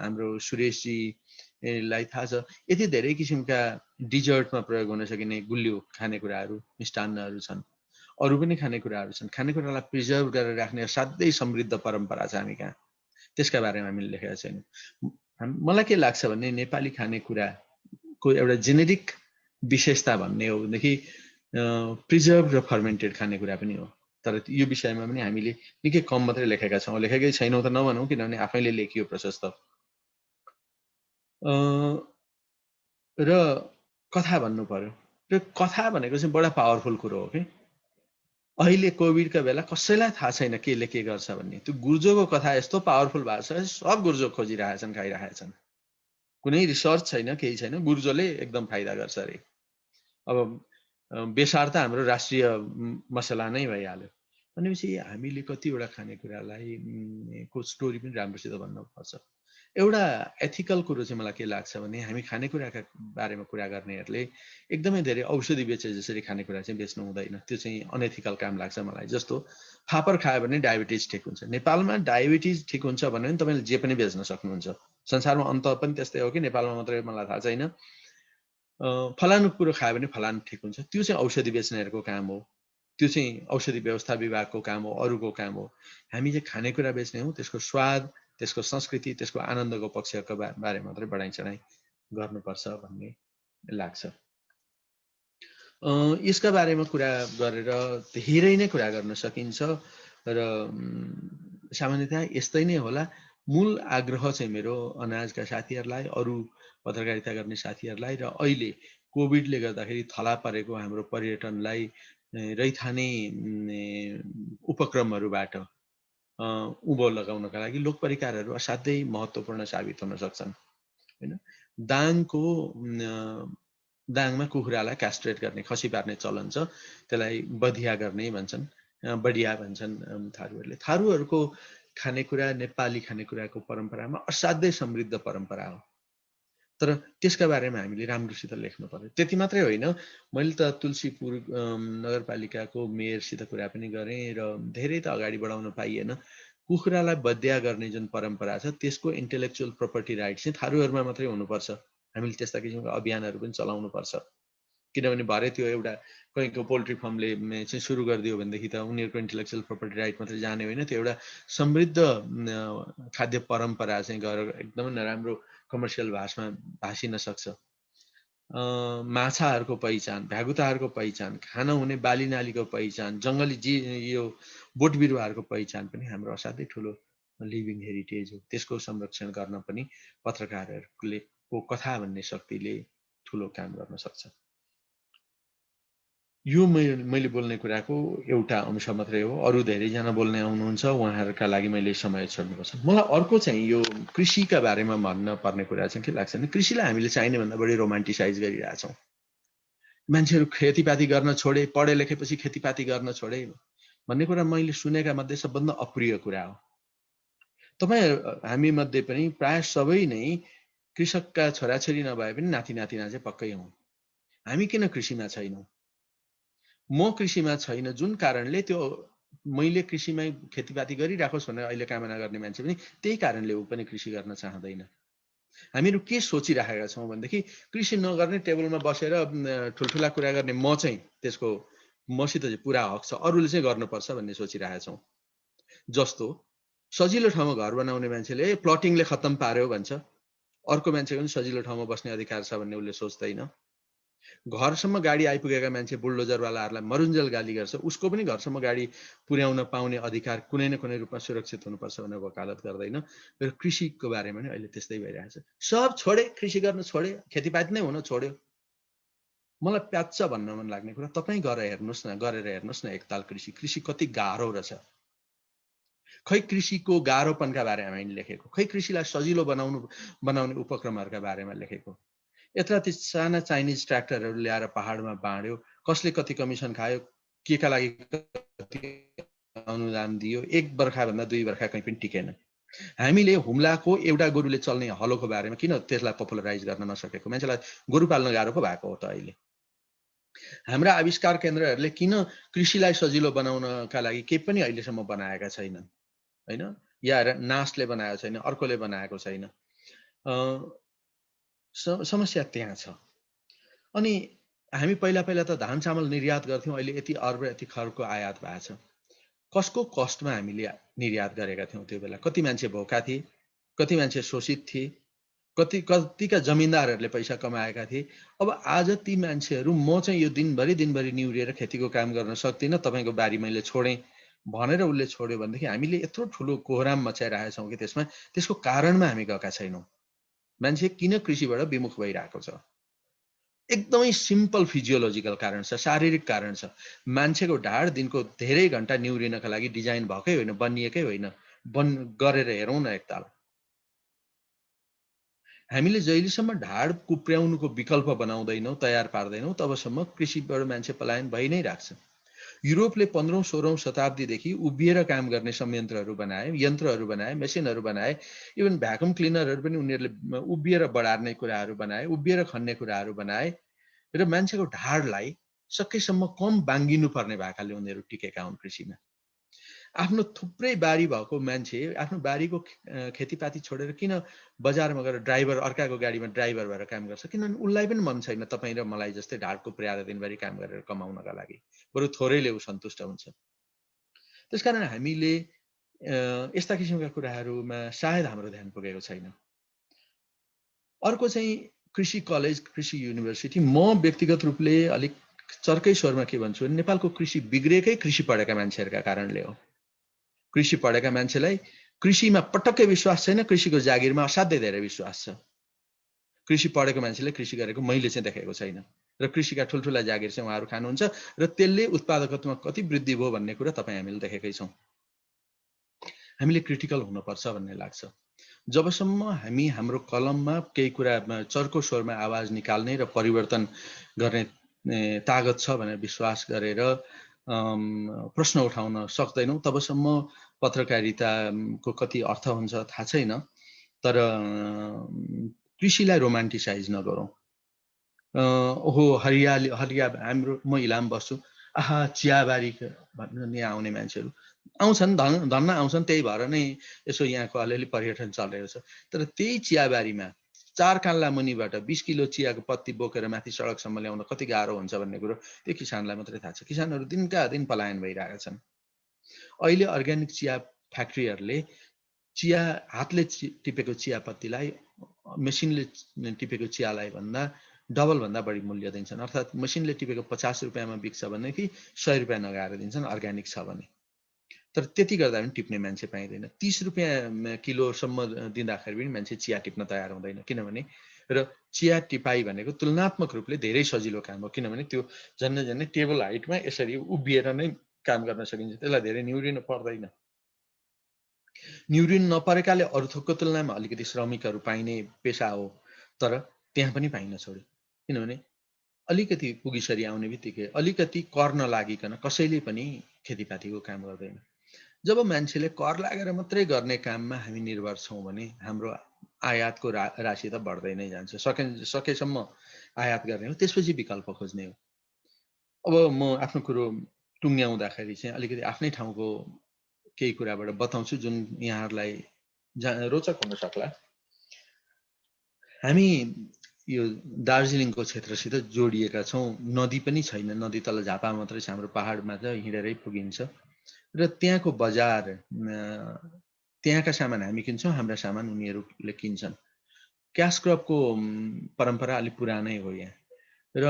हाम्रो सुरेशजीलाई थाहा छ, यति धेरै किसिमका डिजर्टमा प्रयोग हुन सकिने गुलियो खानेकुराहरू, मिष्टान्नहरू छन्, अरू पनि खानेकुराहरू छन्। खानेकुरालाई प्रिजर्भ गरेर राख्ने असाध्यै समृद्ध परम्परा छ हामी कहाँ। त्यसका बारेमा हामीले लेखेका छैनौँ। मलाई के लाग्छ भने नेपाली खानेकुराको एउटा जेनेरिक विशेषता भन्ने हो भनेदेखि प्रिजर्भ र फर्मेन्टेड खानेकुरा पनि हो। तर यो विषयमा पनि हामीले निकै कम मात्रै लेखेका छौँ। लेखेकै छैनौँ त नभनौँ, किनभने आफैले लेखियो प्रशस्त। र कथा भन्नु पर्यो। र कथा भनेको चाहिँ बडा पावरफुल कुरो हो कि अहिले कोभिडका बेला कसैलाई थाहा छैन केले के गर्छ भन्ने। त्यो गुर्जोको कथा यस्तो पावरफुल भएको छ, सब गुर्जो खोजिरहेछन्, खाइरहेछन्। कुनै रिसर्च छैन, केही छैन, गुर्जोले एकदम फाइदा गर्छ अरे। अब बेसार त हाम्रो राष्ट्रिय मसला नै भइहाल्यो भनेपछि हामीले कतिवटा खानेकुरालाई को स्टोरी पनि राम्रोसित भन्नुपर्छ। एउटा एथिकल कुरो चाहिँ मलाई के लाग्छ भने हामी खानेकुराका बारेमा कुरा गर्नेहरूले एकदमै धेरै औषधि बेचे जसरी खानेकुरा चाहिँ बेच्नु हुँदैन। त्यो चाहिँ अनएथिकल काम लाग्छ मलाई। जस्तो फापर खायो भने डायबिटिज ठिक हुन्छ। नेपालमा डायबिटिज ठिक हुन्छ भने तपाईँले जे पनि बेच्न सक्नुहुन्छ। संसारमा अन्त पनि त्यस्तै हो कि नेपालमा मात्रै मलाई थाहा छैन। फलानु कुरो खायो भने फलानु ठिक हुन्छ, त्यो चाहिँ औषधि बेच्नेहरूको काम हो। त्यो चाहिँ औषधि व्यवस्था विभागको काम हो, अरूको काम हो। हामी चाहिँ खानेकुरा बेच्ने हौँ, त्यसको स्वाद, त्यसको संस्कृति, त्यसको आनन्दको पक्षको बारे मात्रै बढाइ चढाइ गर्नुपर्छ भन्ने लाग्छ। यसका बारेमा कुरा गरेर धेरै नै कुरा गर्न सकिन्छ र सामान्यतया यस्तै नै होला। मूल आग्रह चाहिँ मेरो अनाजका साथीहरूलाई, अरू पत्रकारिता गर्ने साथीहरूलाई र अहिले कोभिडले गर्दाखेरि थला परेको हाम्रो पर्यटनलाई रैथाने उपक्रमहरूबाट उँभो लगाउनका लागि लोक परिकारहरू असाध्यै महत्त्वपूर्ण साबित हुन सक्छन् हैन। दाङमा कुखुरालाई कास्ट्रेट गर्ने, खसी पार्ने चलन छ, त्यसलाई बधिया गर्ने भन्छन्, बढिया भन्छन् थारूहरूले। थारूहरूको खानेकुरा नेपाली खानेकुराको परम्परामा असाध्यै समृद्ध परम्परा हो, तर त्यसका बारेमा हामीले राम्रोसित लेख्नु पर्यो। त्यति मात्रै होइन, मैले त तुलसीपुर नगरपालिकाको मेयरसित कुरा पनि गरेँ र धेरै त अगाडि बढाउन पाइएन। कुखुरालाई बध्या गर्ने जुन परम्परा छ त्यसको इन्टेलेक्चुअल प्रपर्टी राइट चाहिँ थारूहरूमा मात्रै हुनुपर्छ। हामीले त्यस्ता किसिमका अभियानहरू पनि चलाउनु पर्छ, किनभने भरे त्यो एउटा कहीँको पोल्ट्री फार्मले चाहिँ सुरु गरिदियो भनेदेखि त उनीहरूको इन्टेलेक्चुअल प्रपर्टी राइट मात्रै जाने होइन, त्यो एउटा समृद्ध खाद्य परम्परा चाहिँ गएर एकदमै नराम्रो कमर्सियल भाषिन सक्छ। माछाहरूको पहिचान, भ्यागुताहरूको पहिचान, खान हुने बाली नालीको पहिचान, जङ्गली यो बोट बिरुवाहरूको पहिचान पनि हाम्रो असाध्यै ठुलो लिभिङ हेरिटेज हो। त्यसको संरक्षण गर्न पनि पत्रकारहरूले को कथा भन्ने शक्तिले ठुलो काम गर्न सक्छ। यो मैले बोल्ने कुराको एउटा अंश मात्रै हो, अरू धेरैजना बोल्ने आउनुहुन्छ, उहाँहरूका लागि मैले समय छोड्नुपर्छ। मलाई अर्को चाहिँ यो कृषिका बारेमा भन्न पर्ने कुरा चाहिँ के लाग्छ भने कृषिलाई हामीले चाहिने भन्दा बढी रोमान्टिसाइज गरिरहेछौँ। मान्छेहरू खेतीपाती गर्न छोडे, पढे लेखेपछि खेतीपाती गर्न छोडे भन्ने कुरा मैले सुनेका मध्ये सबभन्दा अप्रिय कुरा हो। तपाईँ हामी मध्ये पनि प्राय सबै नै कृषकका छोराछोरी नभए पनि नाति नातिना चाहिँ पक्कै हौँ। हामी किन कृषिमा छैनौँ? म कृषिमा छैन जुन कारणले, त्यो मैले कृषिमै खेतीपाती गरिराखोस् भनेर अहिले कामना गर्ने मान्छे पनि त्यही कारणले ऊ पनि कृषि गर्न चाहँदैन। हामीहरू के सोचिराखेका छौँ भनेदेखि कृषि नगर्ने, टेबलमा बसेर ठुल्ठुला कुरा गर्ने म चाहिँ त्यसको मसित चाहिँ पुरा हक छ, अरूले चाहिँ गर्नुपर्छ भन्ने सोचिरहेका छौँ। जस्तो सजिलो ठाउँमा घर बनाउने मान्छेले प्लटिङले खत्तम पार्यो भन्छ, अर्को मान्छेको पनि सजिलो ठाउँमा बस्ने अधिकार छ भन्ने उसले सोच्दैन। घरसम्म गाडी आइपुगेका मान्छे बुलडोजरवालाहरूलाई मरुन्जेल गाली गर्छ, उसको पनि घरसम्म गाडी पुर्याउन पाउने अधिकार कुनै न कुनै रूपमा सुरक्षित हुनुपर्छ भनेर वकालत गर्दैन। र कृषिको बारेमा पनि अहिले त्यस्तै भइरहेछ। सब छोडे, कृषि गर्न छोडे, खेतीपाती नै हुन छोड्यो। मलाई प्याच्च भन्न मन लाग्ने कुरा, तपाईँ गरेर हेर्नुहोस् न एकताल कृषि कति गाह्रो रहेछ। खै कृषिको गाह्रोपनका बारेमा हामीले लेखेको, खै कृषिलाई सजिलो बनाउने उपक्रमहरूका बारेमा लेखेको। यत्र ती साना चाइनिज ट्र्याक्टरहरू ल्याएर पहाडमा बाँड्यो, कसले कति कमिसन खायो, केका लागि कति अनुदान दियो, 1 वर्षभन्दा 2 वर्ष कहीँ पनि टिकेन। हामीले हुम्लाको एउटा गोरुले चल्ने हलोको बारेमा किन त्यसलाई पपुलराइज गर्न नसकेको? मान्छेलाई गोरु पाल्न गाह्रो पो भएको हो त अहिले। हाम्रा आविष्कार केन्द्रहरूले किन कृषिलाई सजिलो बनाउनका लागि केही पनि अहिलेसम्म बनाएका छैनन् हैन? या नासले बनाएको छैन, अर्कोले बनाएको छैन। समस्या त्यहाँ छ। अनि हामी पहिला त धान चामल निर्यात गर्थ्यौँ, अहिले यति अर्ब यति खर्बको आयात भएको छ। कसको कस्टमा हामीले निर्यात गरेका थियौँ? त्यो बेला कति मान्छे भोका थिए, कति मान्छे शोषित थिए, कतिका जमिनदारहरूले पैसा कमाएका थिए। अब आज ती मान्छेहरू, म चाहिँ यो दिनभरि निहुरिएर खेतीको काम गर्न सक्दिनँ, तपाईँको बारी मैले छोडेँ भनेर उसले छोड्यो भनेदेखि हामीले यत्रो ठुलो कोहराम मचाइरहेका छौँ कि त्यसको कारणमा हामी गएका छैनौँ। मान्छे किन कृषिबाट विमुख भइरहेको छ? एकदमै सिम्पल फिजियोलोजिकल कारण छ, शारीरिक कारण छ। मान्छेको ढाड दिनको धेरै घण्टा निहुरिनका लागि डिजाइन भएकै होइन, बनिएकै होइन। गरेर हेरौँ न एकताल। हामीले जहिलेसम्म ढाड कुप्र्याउनुको विकल्प बनाउँदैनौँ, तयार पार्दैनौँ, तबसम्म कृषिबाट मान्छे पलायन भइ नै राख्छ। युरोपले 15औं 16औं शताब्दीदेखि उभिएर काम गर्ने संयन्त्रहरू बनाए, यन्त्रहरू बनाए, मेसिनहरू बनाए, इभन भ्याकुम क्लिनरहरू पनि उनीहरूले उभिएर बढार्ने कुराहरू बनाए, उभिएर खन्ने कुराहरू बनाए र मान्छेको ढाडलाई सकेसम्म कम बाङ्गिनु पर्ने भएकाले उनीहरू टिकेका हुन् कृषिमा। आफ्नो थुप्रै बारी भएको मान्छे आफ्नो बारीको खेतीपाती छोडेर किन बजारमा गएर ड्राइभर, अर्काको गाडीमा ड्राइभर भएर काम गर्छ? किनभने उसलाई पनि मन छैन तपाईँ र मलाई जस्तै ढाडको पुर्याएर दिनभरि काम गरेर कमाउनका लागि, बरु थोरैले ऊ सन्तुष्ट हुन्छ। त्यसकारण हामीले यस्ता किसिमका कुराहरूमा सायद हाम्रो ध्यान पुगेको छैन। अर्को चाहिँ कृषि कलेज, कृषि युनिभर्सिटी। म व्यक्तिगत रूपले अलिक चर्कै स्वरमा के भन्छु भने नेपालको कृषि बिग्रेकै कृषि पढेका मान्छेहरूका कारणले हो। कृषि पढेका मान्छेलाई कृषिमा पटक्कै विश्वास छैन, कृषिको जागिरमा असाध्यै धेरै विश्वास छ। कृषि पढेको मान्छेले कृषि गरेको मैले चाहिँ देखेको छैन र कृषिका ठुल्ठुला जागिर चाहिँ उहाँहरू खानुहुन्छ र त्यसले उत्पादकत्वमा कति वृद्धि भयो भन्ने कुरा तपाईँ हामीले देखेकै छौँ। हामीले क्रिटिकल हुनुपर्छ भन्ने लाग्छ। जबसम्म हामी हाम्रो कलममा केही कुरामा चर्को स्वरमा आवाज निकाल्ने र परिवर्तन गर्ने तागत छ भनेर विश्वास गरेर प्रश्न उठाउन सक्दैनौँ, तबसम्म पत्रकारिताको कति अर्थ हुन्छ थाहा छैन। तर कृषिलाई रोमान्टिसाइज नगरौँ। ओहो हरियाली हाम्रो म इलाम बस्छु, आहा चियाबारी भन्ने आउने मान्छेहरू आउँछन्, धन्न आउँछन्, त्यही भएर नै यसो यहाँको अलिअलि पर्यटन चलेको छ। तर त्यही चियाबारीमा 4 कान्ला मुनिबाट 20 किलो चियाको पत्ती बोकेर माथि सडकसम्म ल्याउन कति गाह्रो हुन्छ भन्ने कुरो त्यो किसानलाई मात्रै थाहा छ। किसानहरू दिनका दिन पलायन भइरहेका छन्। अहिले अर्ग्यानिक चिया फ्याक्ट्रीहरूले चिया हातले टिपेको चियापत्तीलाई मेसिनले टिपेको चियालाई भन्दा डबल भन्दा बढी मूल्य दिन्छन्। अर्थात् मेसिनले टिपेको 50 रुपियाँमा बिक्छ भनेदेखि 100 रुपियाँ लगाएर दिन्छन् अर्ग्यानिक छ भने। तर त्यति गर्दा पनि टिप्ने मान्छे पाइँदैन। 30 रुपियाँ किलोसम्म दिँदाखेरि पनि मान्छे चिया टिप्न तयार हुँदैन। किनभने र चिया टिपाई भनेको तुलनात्मक रूपले धेरै सजिलो काम हो। किनभने त्यो झन्नै टेबल हाइटमा यसरी उभिएर नै काम गर्न सकिन्छ। त्यसलाई धेरै निहुरिनु पर्दैन। निहुरिनु नपरेकाले अरू थोकको तुलनामा अलिकति श्रमिकहरू पाइने पेसा हो, तर त्यहाँ पनि पाइन छोड्यो। किनभने अलिकति पुगिसरी आउने बित्तिकै अलिकति कर नलागिकन कसैले पनि खेतीपातीको काम गर्दैन। जब मान्छेले कर लागेर मात्रै गर्ने काममा हामी निर्भर छौँ भने हाम्रो आयातको राशि त बढ्दै नै जान्छ। सकेसम्म आयात गर्ने हो, त्यसपछि विकल्प खोज्ने हो। अब म आफ्नो कुरो टुङ्ग्याउँदाखेरि चाहिँ अलिकति आफ्नै ठाउँको केही कुराबाट बताउँछु जुन यहाँहरूलाई रोचक हुन सक्ला। हामी यो दार्जिलिङको क्षेत्रसित जोडिएका छौँ। नदी पनि छैन, नदी तल झापा मात्रै छ, हाम्रो पहाडमा त हिँडेरै पुगिन्छ। र त्यहाँको बजार, त्यहाँका सामान हामी किन्छौँ, हाम्रा सामान उनीहरूले किन्छन्। क्यास क्रपको परम्परा अलिक पुरानै हो यहाँ र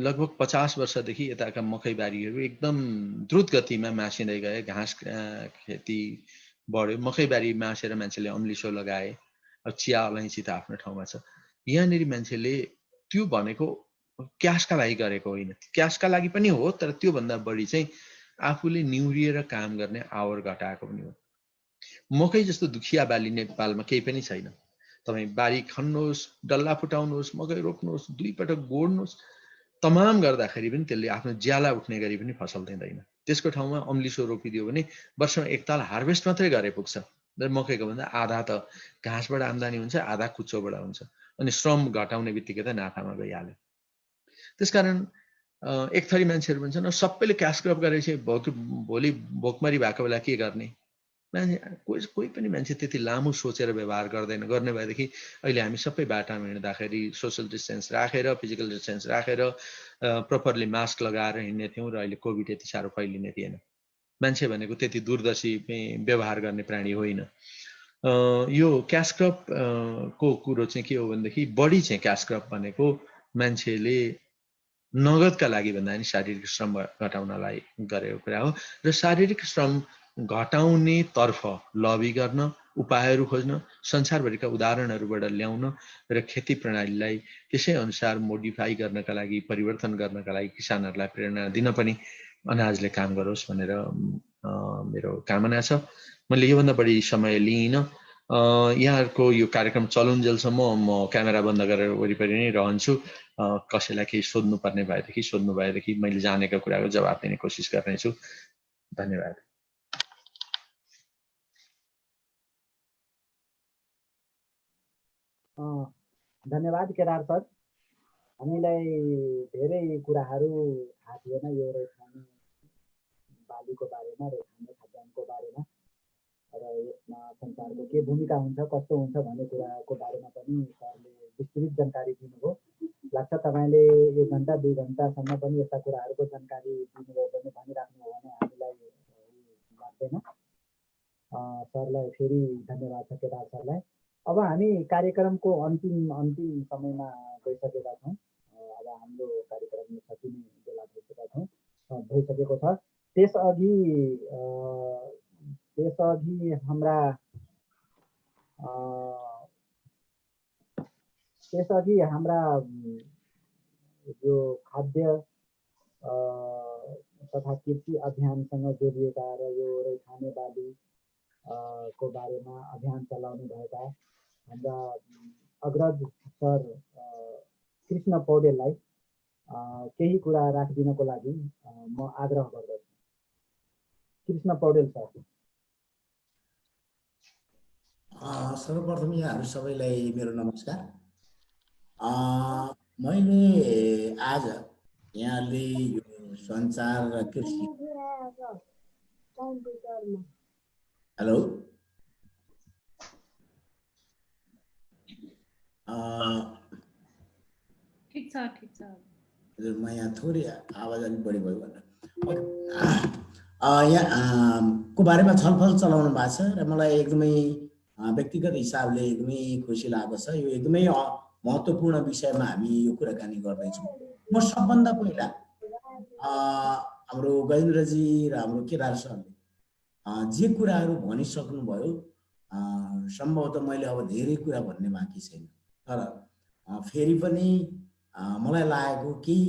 लगभग 50 वर्षदेखि यताका मकैबारीहरू एकदम द्रुत गतिमा मासिँदै गए। घाँस खेती बढ्यो, मकैबारी मासेर मान्छेले अम्लिसो लगाए। अब चिया अलैँची त आफ्नो ठाउँमा छ। यहाँनिर मान्छेले त्यो भनेको क्यासका लागि गरेको होइन, क्यासका लागि पनि हो, तर त्योभन्दा बढी चाहिँ आफूले निहुरिएर काम गर्ने आवर घटाएको पनि हो। मकै जस्तो दुखिया बाली नेपालमा केही पनि छैन। तपाईँ बारी खन्नुहोस्, डल्ला फुटाउनुहोस्, मकै रोप्नुहोस्, 2 पटक गोड्नुहोस्, तमाम गर्दाखेरि पनि त्यसले आफ्नो ज्याला उठ्ने गरी पनि फसल दिँदैन। त्यसको ठाउँमा अम्लिसो रोपिदियो भने वर्षमा एक ताल हार्भेस्ट मात्रै गरे पुग्छ। र मकैको भन्दा आधा त घाँसबाट आम्दानी हुन्छ, आधा कुचोबाट हुन्छ। अनि श्रम घटाउने बित्तिकै त नाफामा गइहाल्यो। त्यसकारण एक थरी मान्छेहरू भन्छन् सबैले क्यास क्रप गरेपछि भोलि भोकमरी भएको बेला के गर्ने? कोही पनि मान्छे त्यति लामो सोचेर व्यवहार गर्दैन। गर्ने भएदेखि अहिले हामी सबै बाटामा हिँड्दाखेरि सोसल डिस्टेन्स राखेर, फिजिकल डिस्टेन्स राखेर, प्रपरली मास्क लगाएर हिँड्ने थियौँ र अहिले कोभिड यति साह्रो फैलिने थिएन। मान्छे भनेको त्यति दूरदर्शी व्यवहार गर्ने प्राणी होइन। यो क्यास क्रप को कुरो चाहिँ के हो भनेदेखि बढी चाहिँ क्यास क्रप भनेको मान्छेले नगदका लागि भन्दा पनि शारीरिक श्रम घटाउनलाई गरेको कुरा हो। र शारीरिक श्रम घटाउने तर्फ लबी गर्न, उपायहरू खोज्न, संसारभरिका उदाहरणहरूबाट ल्याउन र खेती प्रणालीलाई त्यसै अनुसार मोडिफाई गर्नका लागि, परिवर्तन गर्नका लागि किसानहरूलाई प्रेरणा दिन पनि अनाजले काम गरोस् भनेर मेरो कामना छ। मैले योभन्दा बढी समय लिइनँ। यहाँहरूको यो कार्यक्रम चलुन्जेलसम्म म क्यामेरा बन्द गरेर वरिपरि नै रहन्छु। कसैलाई केही सोध्नुपर्ने भएदेखि मैले जानेको कुराको जवाब दिने कोसिस गर्नेछु। धन्यवाद। धन्यवाद केदार सर। हामीलाई धेरै कुराहरू थाहा थिएन यो रैथाने बालीको बारेमा, रैथाने खाद्यान्नको बारेमा र यसमा संसारको के भूमिका हुन्छ, कस्तो हुन्छ भन्ने कुराको बारेमा पनि सरले विस्तृत जानकारी दिनुभयो। लाग्छ तपाईँले 1 घन्टा 2 घन्टासम्म पनि यस्ता कुराहरूको जानकारी दिनुभयो भने भनिराख्नु हो भने हामीलाई लाग्दैन। सरलाई फेरि धन्यवाद छ केदार सरलाई। अब हामी कार्यक्रमको अन्तिम समयमा गइसकेका छौँ। अब हाम्रो कार्यक्रम सकिने बेला भइसकेको छ। त्यसअघि यसअघि हाम्रा यो खाद्य तथा कृषि अभियानसँग जोडिएका र यो रैथाने बाली को बारेमा अभियान चलाउनु भएका हाम्रा अग्रज सर कृष्ण पौडेललाई केही कुरा राखिदिनको लागि म आग्रह गर्दछु। कृष्ण पौडेल सर। सर्वप्रथम यहाँहरू सबैलाई मेरो नमस्कार। मैले आज यहाँले यो सञ्चार र कृषि हेलो ठिक छ हजुर, म यहाँ थोरै आवाज अलिक बढी भयो भनेर यहाँ को बारेमा छलफल चलाउनु भएको छ र मलाई एकदमै व्यक्तिगत हिसाबले एकदमै खुसी लागेको छ। यो एकदमै महत्त्वपूर्ण विषयमा हामी यो कुराकानी गर्दैछौँ। म सबभन्दा पहिला हाम्रो गजेन्द्रजी र हाम्रो केदार सरले जे कुराहरू भनिसक्नुभयो, सम्भवतः मैले अब धेरै कुरा भन्ने बाँकी छैन, तर फेरि पनि मलाई लागेको केही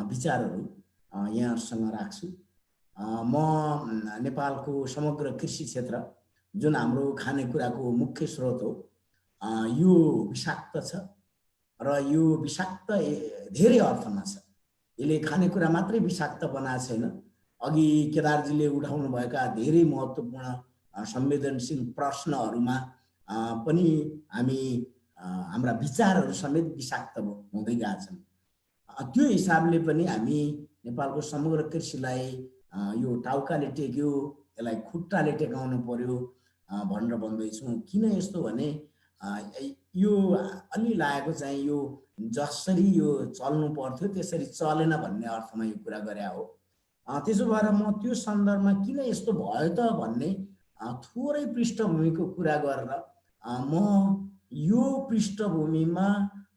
विचारहरू यहाँहरूसँग राख्छु। म नेपालको समग्र कृषि क्षेत्र जुन हाम्रो खानेकुराको मुख्य स्रोत हो, यो विषाक्त छ र यो विषाक्त धेरै अर्थमा छ। यसले खानेकुरा मात्रै विषाक्त बनाएको छैन, अघि केदारजीले उठाउनुभएका धेरै महत्त्वपूर्ण संवेदनशील प्रश्नहरूमा पनि हामी हाम्रा विचारहरू समेत विषाक्त हुँदै गएका छन्। त्यो हिसाबले पनि हामी नेपालको समग्र कृषिलाई यो टाउकाले टेक्यो, यसलाई खुट्टाले टेकाउनु पर्यो भनेर भन्दैछौँ। किन यस्तो भने यो अलि लागेको चाहिँ यो जसरी यो चल्नु पर्थ्यो त्यसरी चलेन भन्ने अर्थमा यो कुरा गरे हो। त्यसो भएर म त्यो सन्दर्भमा किन यस्तो भयो त भन्ने थोरै पृष्ठभूमिको कुरा गरेर म यो पृष्ठभूमिमा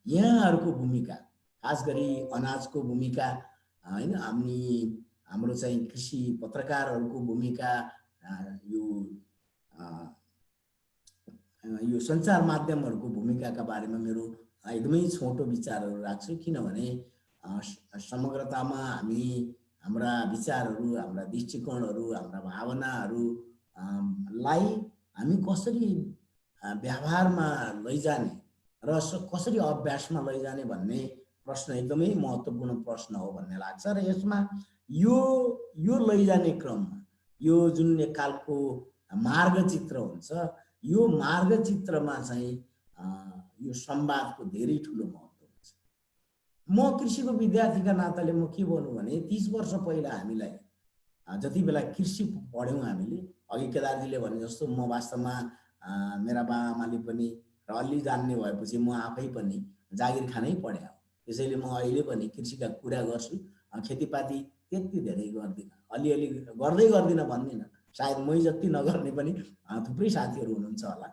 यहाँहरूको भूमिका, खास गरी अनाजको भूमिका हैन, हाम्रो चाहिँ कृषि पत्रकारहरूको भूमिका, यो सञ्चार माध्यमहरूको भूमिकाका बारेमा मेरो एकदमै छोटो विचारहरू राख्छु। किनभने समग्रतामा हामी हाम्रा विचारहरू, हाम्रा दृष्टिकोणहरू, हाम्रा भावनाहरूलाई हामी कसरी व्यवहारमा लैजाने र कसरी अभ्यासमा लैजाने भन्ने प्रश्न एकदमै महत्त्वपूर्ण प्रश्न हो भन्ने लाग्छ। र यसमा यो लैजाने क्रममा यो जुन एकखालको मार्गचित्र हुन्छ, यो मार्गचित्रमा चाहिँ यो संवादको धेरै ठुलो महत्त्व हुन्छ। म कृषिको विद्यार्थीका नाताले म के भन्नु भने 30 वर्ष पहिला हामीलाई जति बेला कृषि पढ्यौँ हामीले, अघि केदारजीले भने जस्तो म वास्तवमा मेरा बाआमाले पनि र अलि जान्ने भएपछि म आफै पनि जागिर खानै पढे हो। त्यसैले म अहिले पनि कृषिका कुरा गर्छु। खेतीपाती त्यति धेरै गर्दिनँ, अलिअलि गर्दिनँ भन्दिनँ, सायद मै जति नगर्ने पनि थुप्रै साथीहरू हुनुहुन्छ होला।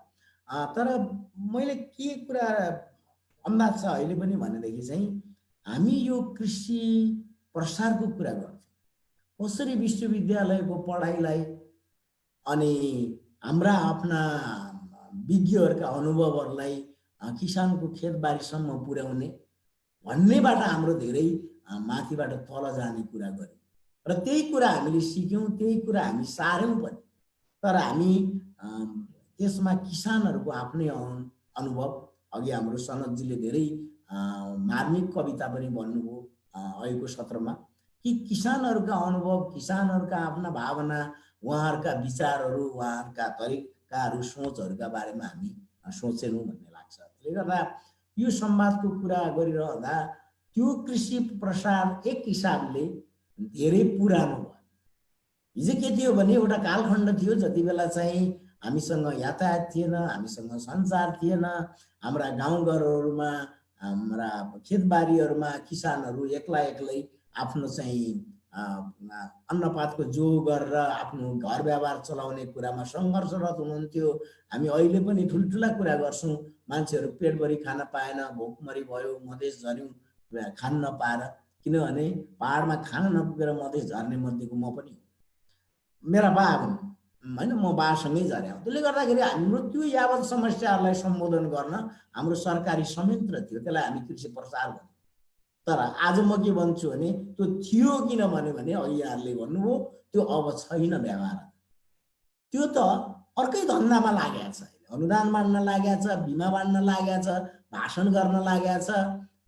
तर मैले के कुरा अन्दाज छ अहिले पनि भनेदेखि चाहिँ हामी यो कृषि प्रसारको कुरा गर्छौँ, कसरी विश्वविद्यालयको पढाइलाई अनि हाम्रा आफ्ना विज्ञहरूका अनुभवहरूलाई किसानको खेतबारीसम्म पुर्याउने भन्नेबाट हाम्रो धेरै माथिबाट तल जाने कुरा गर्यौँ र त्यही कुरा हामीले सिक्यौँ, त्यही कुरा हामी सार्यौँ पनि। तर हामी त्यसमा किसानहरूको आफ्नै अनुभव, अघि हाम्रो सनतजीले धेरै मार्मिक कविता पनि भन्नुभयो अहिलेको सत्रमा, कि किसानहरूका अनुभव, किसानहरूका आफ्ना भावना, उहाँहरूका विचारहरू, उहाँहरूका तरिकाहरू, सोचहरूका बारेमा हामी सोचेनौँ भन्ने लाग्छ। त्यसले गर्दा यो संवादको कुरा गरिरहँदा त्यो कृषि प्रसार एक हिसाबले धेरै पुरानो भयो। हिजो के थियो भने एउटा कालखण्ड थियो जति बेला चाहिँ हामीसँग यातायात थिएन, हामीसँग सञ्चार थिएन, हाम्रा गाउँघरहरूमा, हाम्रा खेतबारीहरूमा किसानहरू एक्लै आफ्नो चाहिँ अन्नपातको जो गरेर आफ्नो घर व्यवहार चलाउने कुरामा सङ्घर्षरत हुनुहुन्थ्यो। हामी अहिले पनि ठुल्ठुला कुरा गर्छौँ, मान्छेहरू पेटभरि खान पाएन, भोकमरी भयो, मधेस झऱ्यौँ खान नपाएर, किनभने पहाडमा खान नपुगेर मधेस झर्ने मध्येको म पनि हो। मेरा बा हुन्, होइन म बासँगै झर्या हो। त्यसले गर्दाखेरि हाम्रो त्यो यावत समस्याहरूलाई सम्बोधन गर्न हाम्रो सरकारी संयन्त्र थियो, त्यसलाई हामी कृषि प्रसार भन्यौँ। तर आज म के भन्छु भने त्यो थियो किन भन्यो भने अघि यहाँहरूले भन्नुभयो त्यो अब छैन व्यवहार। त्यो त अर्कै धन्दामा लागेको छ, अनुदान बाँड्न लागेको छ, बिमा बाँड्न लागेको छ, भाषण गर्न लागेको छ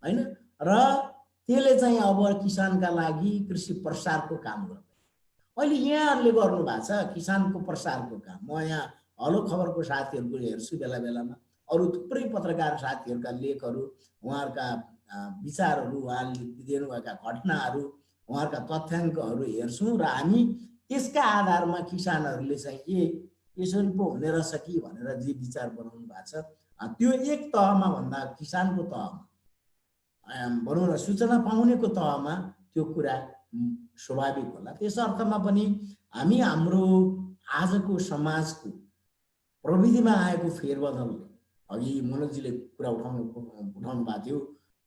होइन। र त्यसले चाहिँ अब किसानका लागि कृषि प्रसारको काम गर्छ। अहिले यहाँहरूले गर्नु भएको छ किसानको प्रसारको काम। म यहाँ हलो खबरको साथीहरूको हेर्छु बेला बेलामा, अरू थुप्रै पत्रकार साथीहरूका लेखहरू, उहाँहरूका विचारहरू, उहाँले दिनुभएका घटनाहरू, उहाँहरूका तथ्याङ्कहरू हेर्छौँ र हामी त्यसका आधारमा किसानहरूले चाहिँ यसरी पो हुने रहेछ कि भनेर जे विचार बनाउनु भएको छ त्यो एक तहमा भन्दा किसानको तहमा भनौँ न सूचना पाउनेको तहमा त्यो कुरा स्वाभाविक होला। त्यस अर्थमा पनि हामी हाम्रो आजको समाजको प्रविधिमा आएको फेरबदलले, अघि मनोजजीले कुरा उठाउनु भएको थियो,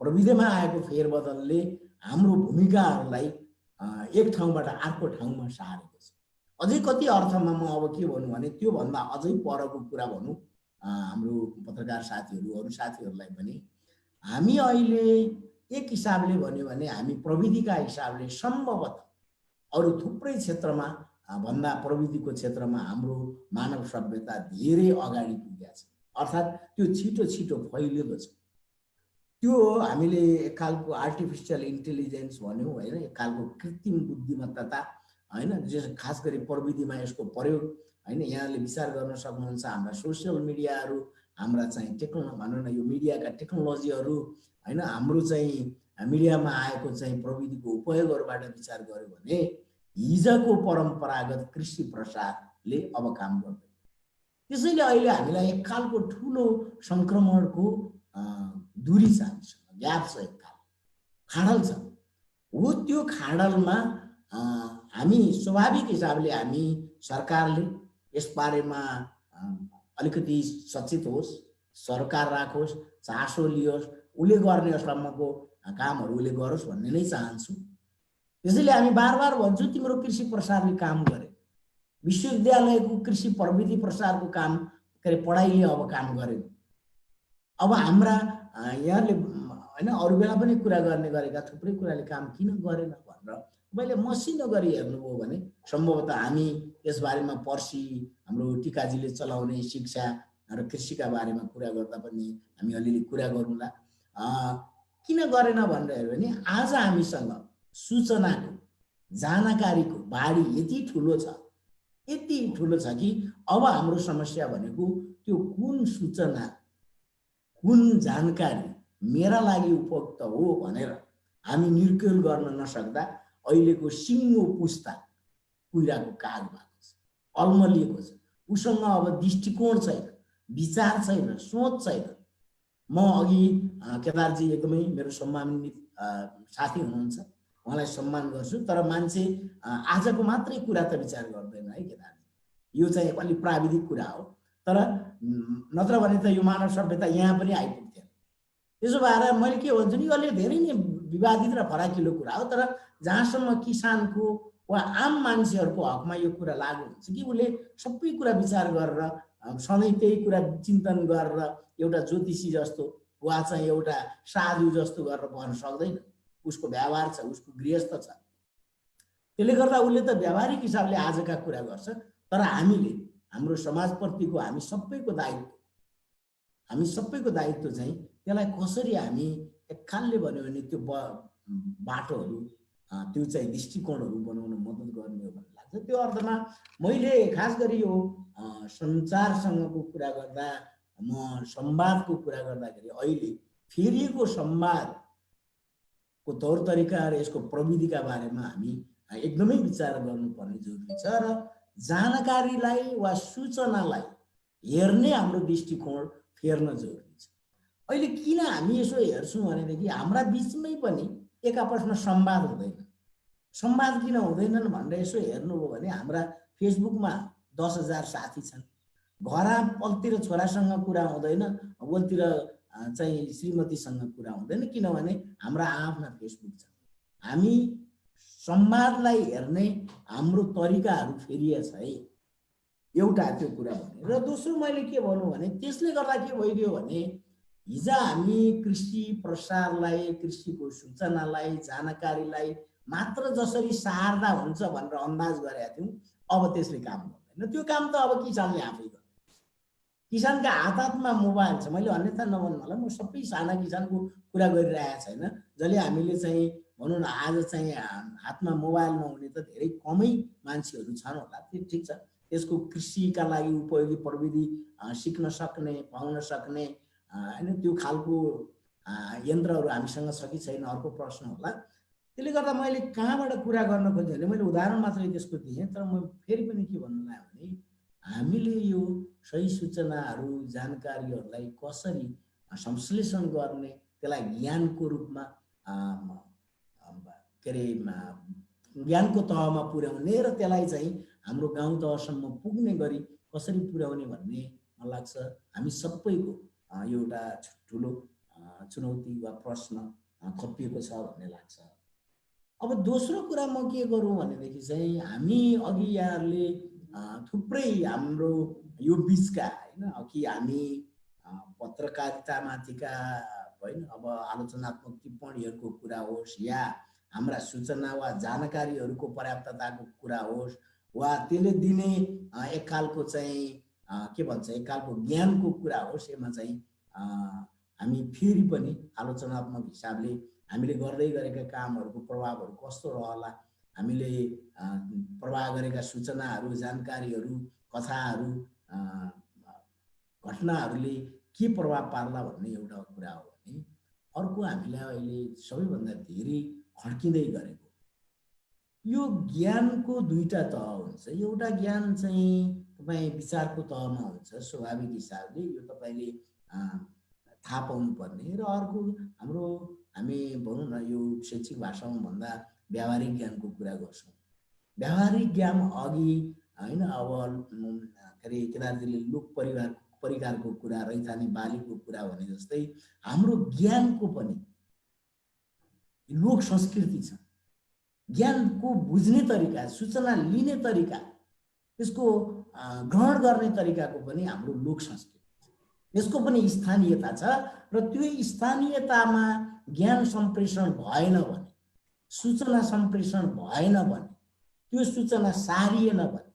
प्रविधिमा आएको फेरबदलले हाम्रो भूमिकाहरूलाई एक ठाउँबाट अर्को ठाउँमा सारेको छ। अझै कति अर्थमा म अब के भनौँ भने त्योभन्दा अझै परको कुरा भनौँ हाम्रो पत्रकार साथीहरू, अरू साथीहरूलाई पनि हामी अहिले एक हिसाबले भन्यो भने हामी प्रविधिका हिसाबले सम्भवतः अरू थुप्रै क्षेत्रमा भन्दा प्रविधिको क्षेत्रमा हाम्रो मानव सभ्यता धेरै अगाडि पुगेको छ। अर्थात् त्यो छिटो छिटो फैलिएको छ। त्यो हामीले एक खालको आर्टिफिसियल इन्टेलिजेन्स भन्यौँ होइन, एक खालको कृत्रिम बुद्धिमत्ता होइन, खास गरी प्रविधिमा यसको प्रयोग होइन। यहाँले विचार गर्न सक्नुहुन्छ हाम्रा सोसियल मिडियाहरू, हाम्रा चाहिँ भनौँ न यो मिडियाका टेक्नोलोजीहरू होइन, हाम्रो चाहिँ मिडियामा आएको चाहिँ प्रविधिको उपयोगहरूबाट विचार गर्यो भने हिजोको परम्परागत कृषि प्रसारले अब काम गर्दैन। त्यसैले अहिले हामीलाई एक खालको ठुलो सङ्क्रमणको दूरी छ, हामीसँग ग्याप छ, एक खालको खाडल छ। हो त्यो खाडलमा हामी स्वाभाविक हिसाबले हामी सरकारले यस बारेमा अलिकति सचेत होस्, सरकार राखोस्, चासो लियोस्, उसले गर्ने सम्मको कामहरू उसले गरोस् भन्ने नै चाहन्छु। त्यसैले हामी बार बार भन्छौँ तिम्रो कृषि प्रसारले काम गरे, विश्वविद्यालयको कृषि प्रविधि प्रसारको काम के अरे पढाइले अब काम गरेन। अब हाम्रा यहाँले होइन अरू बेला पनि कुरा गर्ने गरेका थुप्रै कुराले काम किन गरेन भनेर मैले मसिनो गरी हेर्नुभयो भने सम्भवतः हामी यसबारेमा पर्सि हाम्रो टिकाजीले चलाउने शिक्षा र कृषिका बारेमा कुरा गर्दा पनि हामी अलिअलि कुरा गरौँला। किन गरेन भनेर हेऱ्यो भने आज हामीसँग सूचनाको जानकारीको बाढी यति ठुलो छ कि अब हाम्रो समस्या भनेको त्यो कुन सूचना कुन जानकारी मेरा लागि उपयुक्त हो भनेर हामी निर्क्युल गर्न नसक्दा अहिलेको सिङ्गो पुस्ता कुहिराको काग भएको छ, अल्मलिएको छ। उसँग अब दृष्टिकोण छैन, विचार छैन, सोच छैन। म अघि केदारजी एकदमै मेरो सम्मानित साथी हुनुहुन्छ, उहाँलाई सम्मान गर्छु, तर मान्छे आजको मात्रै कुरा त विचार गर्दैन है केदारजी। यो चाहिँ अलि प्राविधिक कुरा हो, तर नत्र भने त यो मानव सभ्यता यहाँ पनि आइपुग्थ्यो। त्यसो भएर मैले के भन्छु नि, यसले धेरै नै विवादित र फराकिलो कुरा हो, तर जहाँसम्म किसानको वा आम मान्छेहरूको हकमा यो कुरा लागु हुन्छ कि उसले सबै कुरा विचार गरेर सधैँ त्यही कुरा चिन्तन गरेर एउटा ज्योतिषी जस्तो वा चाहिँ एउटा साधु जस्तो गरेर भन्न सक्दैन। उसको व्यवहार छ, उसको गृहस्थ छ। त्यसले गर्दा उसले त व्यावहारिक हिसाबले आजका कुरा गर्छ, तर हामीले हाम्रो समाजप्रतिको हामी सबैको दायित्व चाहिँ त्यसलाई कसरी हामी एक खालले भन्यो भने त्यो बाटोहरू त्यो चाहिँ दृष्टिकोणहरू बनाउन मद्दत गर्ने हो भन्ने लाग्छ। त्यो अर्थमा मैले खास गरी यो सञ्चारसँगको कुरा गर्दा, म संवादको कुरा गर्दाखेरि अहिले फेरिएको संवादको तौर तरिका र यसको प्रविधिका बारेमा हामी एकदमै विचार गर्नुपर्ने जरुरी छ र जानकारीलाई वा सूचनालाई हेर्ने हाम्रो दृष्टिकोण फेर्न जरुरी छ। अहिले किन हामी यसो हेर्छौँ भनेदेखि हाम्रा बिचमै पनि एक आपसमा संवाद हुँदैन। संवाद किन हुँदैनन् भनेर यसो हेर्नुभयो भने हाम्रा फेसबुकमा 10,000 साथी छन्, घरपल्तिर छोरासँग कुरा हुँदैन, वलतिर चाहिँ श्रीमतीसँग कुरा हुँदैन, किनभने हाम्रा आफ्ना फेसबुक छन्। हामी संवादलाई हेर्ने हाम्रो तरिकाहरू फेरिएछ है। एउटा त्यो कुरा भने। र दोस्रो मैले के भनौँ भने त्यसले गर्दा के भइदियो भने हिजो हामी कृषि प्रसारलाई, कृषिको सूचनालाई, जानकारीलाई मात्र जसरी सार्दा हुन्छ भनेर अन्दाज गरेका थियौँ, अब त्यसले काम गर्दैन। त्यो काम त अब किसानले आफै गर्छ। किसानका हातमा मोबाइल छ। मैले अन्यथा नभन्नु होला, म सबै साना किसानको कुरा गरिरहेको छैन। जसले हामीले चाहिँ भनौँ न आज चाहिँ हातमा मोबाइल नहुने त धेरै कमै मान्छेहरू छन् होला, त्यो ठिक छ। त्यसको कृषिका लागि उपयोगी प्रविधि सिक्न सक्ने, पाउन सक्ने होइन त्यो खालको यन्त्रहरू हामीसँग छ कि छैन अर्को प्रश्न होला। त्यसले गर्दा मैले कहाँबाट कुरा गर्न खोजेँ भने मैले उदाहरण मात्रै त्यसको दिएँ, तर म फेरि पनि के भन्नु लाग्यो भने हामीले यो सही सूचनाहरू, जानकारीहरूलाई कसरी संश्लेषण गर्ने, त्यसलाई ज्ञानको रूपमा के अरे ज्ञानको तहमा पुर्याउने र त्यसलाई चाहिँ हाम्रो गाउँ तहसम्म पुग्ने गरी कसरी पुर्याउने भन्ने मलाई लाग्छ हामी सबैको एउटा ठुलो चुनौती वा प्रश्न थपिएको छ भन्ने लाग्छ। अब दोस्रो कुरा म के गरौँ भनेदेखि चाहिँ हामी अघि यहाँहरूले थुप्रै हाम्रो यो बिचका होइन कि हामी पत्रकारितामाथिका होइन अब आलोचनात्मक टिप्पणीहरूको कुरा होस् या हाम्रा सूचना वा जानकारीहरूको पर्याप्तताको कुरा होस् वा त्यसले दिने एक खालको चाहिँ के भन्छ एक खालको ज्ञानको कुरा होस्, यसमा चाहिँ हामी फेरि पनि आलोचनात्मक हिसाबले हामीले गर्दै गरेका कामहरूको प्रभावहरू कस्तो रहला, हामीले प्रवाह गरेका सूचनाहरू, जानकारीहरू, कथाहरू, घटनाहरूले के प्रभाव पार्ला भन्ने एउटा कुरा हो भने अर्को हामीलाई अहिले सबैभन्दा धेरै खड्किँदै गरेको यो ज्ञानको दुईटा तह हुन्छ। एउटा ज्ञान चाहिँ तपाईँ विचारको तहमा हुन्छ स्वाभाविक हिसाबले, यो तपाईँले थाहा पाउनुपर्ने, र अर्को हाम्रो हामी भनौँ न यो शैक्षिक भाषामा भन्दा व्यावहारिक ज्ञानको कुरा गर्छौँ। व्यावहारिक ज्ञान अघि होइन अब के अरे केदारजीले लोक परिकारको कुरा, रैथाने बालीको कुरा भने जस्तै हाम्रो ज्ञानको पनि लोक संस्कृति छ। ज्ञानको बुझ्ने तरिका, सूचना लिने तरिका, त्यसको ग्रहण गर्ने तरिकाको पनि हाम्रो लोक संस्कृति छ। यसको पनि स्थानीयता छ र त्यो स्थानीयतामा ज्ञान सम्प्रेषण भएन भने, सूचना सम्प्रेषण भएन भने, त्यो सूचना सारिएन भने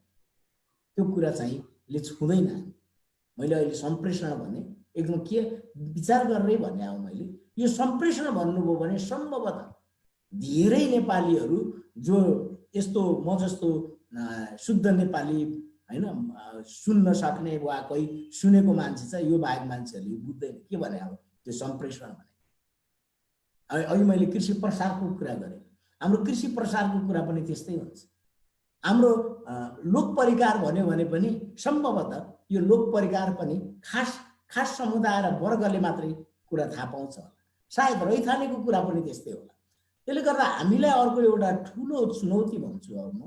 त्यो कुरा चाहिँ ले छुँदैन। मैले अहिले सम्प्रेषण भने एकदम के विचार गरेरै भने हो मैले, यो सम्प्रेषण भन्नुभयो भने सम्भवतः धेरै नेपालीहरू जो यस्तो म जस्तो शुद्ध नेपाली होइन सुन्न सक्ने वा कोही सुनेको मान्छे छ, यो बाहेक मान्छेहरूले बुझ्दैन के भने अब त्यो सम्प्रेषण भने। अहिले मैले कृषि प्रसारको कुरा गरेँ, हाम्रो कृषि प्रसारको कुरा पनि त्यस्तै हुन्छ। हाम्रो लोक परिकार भन्यो भने पनि सम्भवतः यो लोक परिकार पनि खास समुदाय र वर्गले मात्रै कुरा थाहा पाउँछ होला, सायद रैथानेको कुरा पनि त्यस्तै होला। त्यसले गर्दा हामीलाई अर्को एउटा ठुलो चुनौती भन्छु अब म,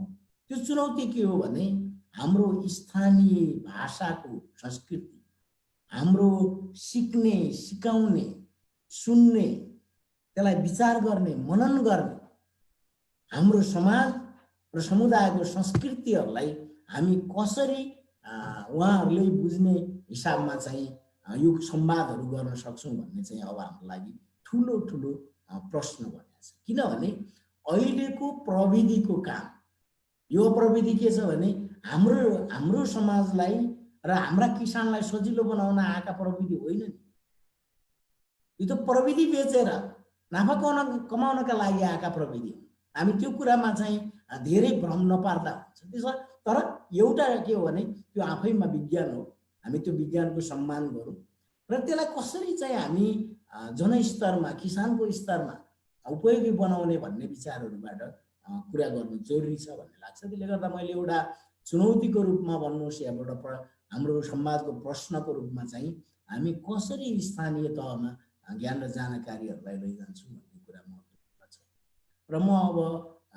त्यो चुनौती के हो भने हाम्रो स्थानीय भाषाको संस्कृति, हाम्रो सिक्ने, सिकाउने, सुन्ने, त्यसलाई विचार गर्ने, मनन गर्ने हाम्रो समाज र समुदायको संस्कृतिहरूलाई हामी कसरी उहाँहरूले बुझ्ने हिसाबमा चाहिँ यो संवादहरू गर्न सक्छौँ भन्ने चाहिँ अब हाम्रो लागि ठुलो ठुलो प्रश्न बनेको छ। किनभने अहिलेको प्रविधिको काम, यो प्रविधि के छ भने हाम्रो समाजलाई र हाम्रा किसानलाई सजिलो बनाउन आएका प्रविधि होइन नि, यो त प्रविधि बेचेर नाफा कमाउनका लागि आएका प्रविधि हो। हामी त्यो कुरामा चाहिँ धेरै भ्रम नपार्दा हुन्छ। त्यसो तर एउटा के हो भने त्यो आफैमा विज्ञान हो, हामी त्यो विज्ञानको सम्मान गरौँ र त्यसलाई कसरी चाहिँ हामी जनस्तरमा, किसानको स्तरमा उपयोगी बनाउने भन्ने विचारहरूबाट कुरा गर्नु जरुरी छ भन्ने लाग्छ। त्यसले गर्दा मैले एउटा चुनौतीको रूपमा भन्नुहोस् या एउटा हाम्रो समाजको प्रश्नको रूपमा चाहिँ हामी कसरी स्थानीय तहमा ज्ञान र जानकारीहरूलाई लैजान्छौँ भन्ने कुरा महत्त्वपूर्ण छ। र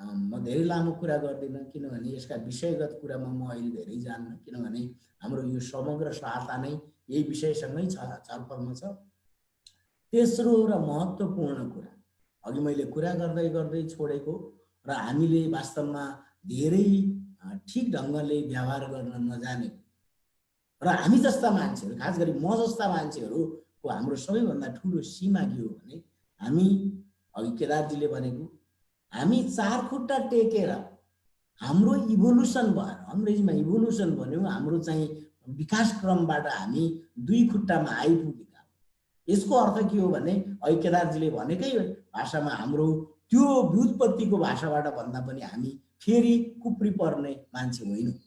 म धेरै लामो कुरा गर्दिनँ किनभने यसका विषयगत कुरामा म अहिले धेरै जान्न, किनभने हाम्रो यो समग्र सहायता नै यही विषयसँगै छलफलमा छ। तेस्रो र महत्त्वपूर्ण कुरा अघि मैले कुरा गर्दै गर्दै छोडेको र हामीले वास्तवमा धेरै ठिक ढङ्गले व्यवहार गर्न नजानेको र हामी जस्ता मान्छेहरू, खास गरी म जस्ता मान्छेहरूको हाम्रो सबैभन्दा ठुलो सीमा के हो भने हामी अघि केदारजीले भनेको हामी 4 खुट्टा टेकेर हाम्रो इभोल्युसन भएर, अङ्ग्रेजीमा इभोल्युसन भन्यो, हाम्रो चाहिँ विकास क्रमबाट हामी 2 खुट्टामा आइपुगेका। यसको अर्थ के हो भने अघि केदारजीले भनेकै भाषामा हाम्रो त्यो व्युत्पत्तिको भाषाबाट भन्दा पनि हामी फेरि कुप्री पर्ने मान्छे होइनौँ।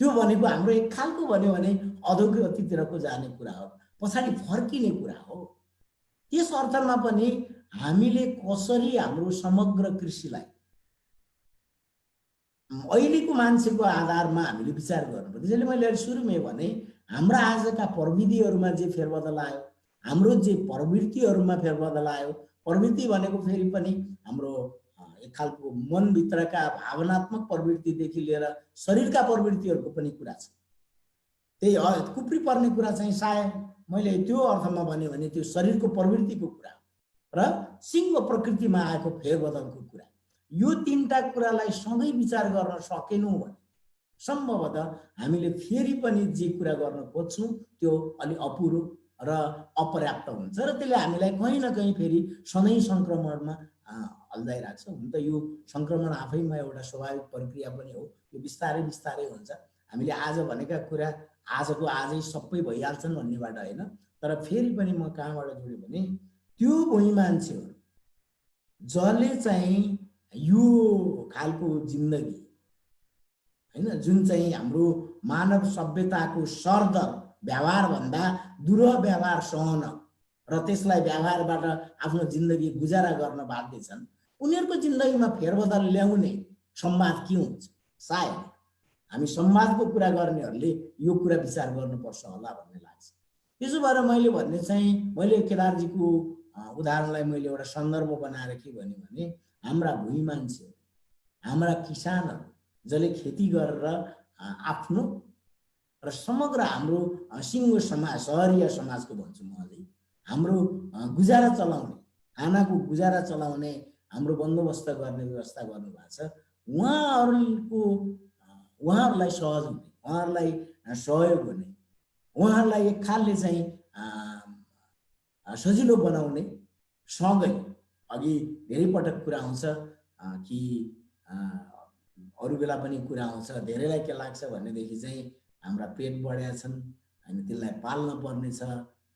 त्यो भनेको हाम्रो एक खालको भन्यो भने अधोगतितिरको जाने कुरा हो, पछाडि फर्किने कुरा हो। त्यस अर्थमा पनि हामीले कसरी हाम्रो समग्र कृषिलाई अहिलेको मान्छेको आधारमा हामीले विचार गर्नुपर्छ। त्यसैले मैले सुरुमै भने हाम्रा आजका प्रविधिहरूमा जे फेरबदल आयो, हाम्रो जे प्रवृत्तिहरूमा फेरबदल आयो, प्रवृत्ति भनेको फेरि पनि हाम्रो एक खालको मनभित्रका भावनात्मक प्रवृत्तिदेखि लिएर शरीरका प्रवृत्तिहरूको पनि कुरा छ। त्यही कुप्री पर्ने कुरा चाहिँ सायद मैले त्यो अर्थमा भने त्यो शरीरको प्रवृत्तिको कुरा र सिङ्गो प्रकृतिमा आएको फेरबदलको कुरा। यो 3टा कुरालाई सँगै विचार गर्न सकेनौँ भने सम्भवतः हामीले फेरि पनि जे कुरा गर्न खोज्छौँ त्यो अलि अपुरो र अपर्याप्त हुन्छ र त्यसले हामीलाई कहीँ न कहीँ फेरि सधैँ सङ्क्रमणमा हल्दाइरहेको छ। हुन त यो सङ्क्रमण आफैमा एउटा स्वाभाविक प्रक्रिया पनि हो, यो बिस्तारै बिस्तारै हुन्छ। हामीले आज भनेका कुरा आजको आजै सबै भइहाल्छन् भन्नेबाट होइन, तर फेरि पनि म कहाँबाट जोडेँ भने त्यो भुइँ मान्छेहरू जसले चाहिँ यो खालको जिन्दगी होइन, जुन चाहिँ हाम्रो मानव सभ्यताको सरदर व्यवहारभन्दा दुरूह व्यवहार सहन र त्यसलाई व्यवहारबाट आफ्नो जिन्दगी गुजारा गर्न बाध्य छन्, उनीहरूको जिन्दगीमा फेरबदल ल्याउने संवाद के हुन्छ? सायद हामी संवादको कुरा गर्नेहरूले यो कुरा विचार गर्नुपर्छ होला भन्ने लाग्छ। त्यसो भएर मैले भन्ने चाहिँ मैले केदारजीको उदाहरणलाई मैले एउटा सन्दर्भ बनाएर के भने हाम्रा भुइँ मान्छेहरू, हाम्रा किसानहरू जसले खेती गरेर आफ्नो र समग्र हाम्रो सिङ्गो समाज, सहरिया समाजको भन्छु म अझै, हाम्रो गुजारा चलाउने, खानाको गुजारा चलाउने हाम्रो बन्दोबस्त गर्ने व्यवस्था गर्नुभएको छ। उहाँहरूलाई सहज हुने, उहाँहरूलाई सहयोग हुने, उहाँहरूलाई एक खालले चाहिँ सजिलो बनाउने सँगै अघि धेरै पटक कुरा आउँछ कि अरू बेला पनि कुरा आउँछ, धेरैलाई के लाग्छ भनेदेखि चाहिँ हाम्रा पेट बढेका छन्, हामी त्यसलाई पाल्न पर्ने छ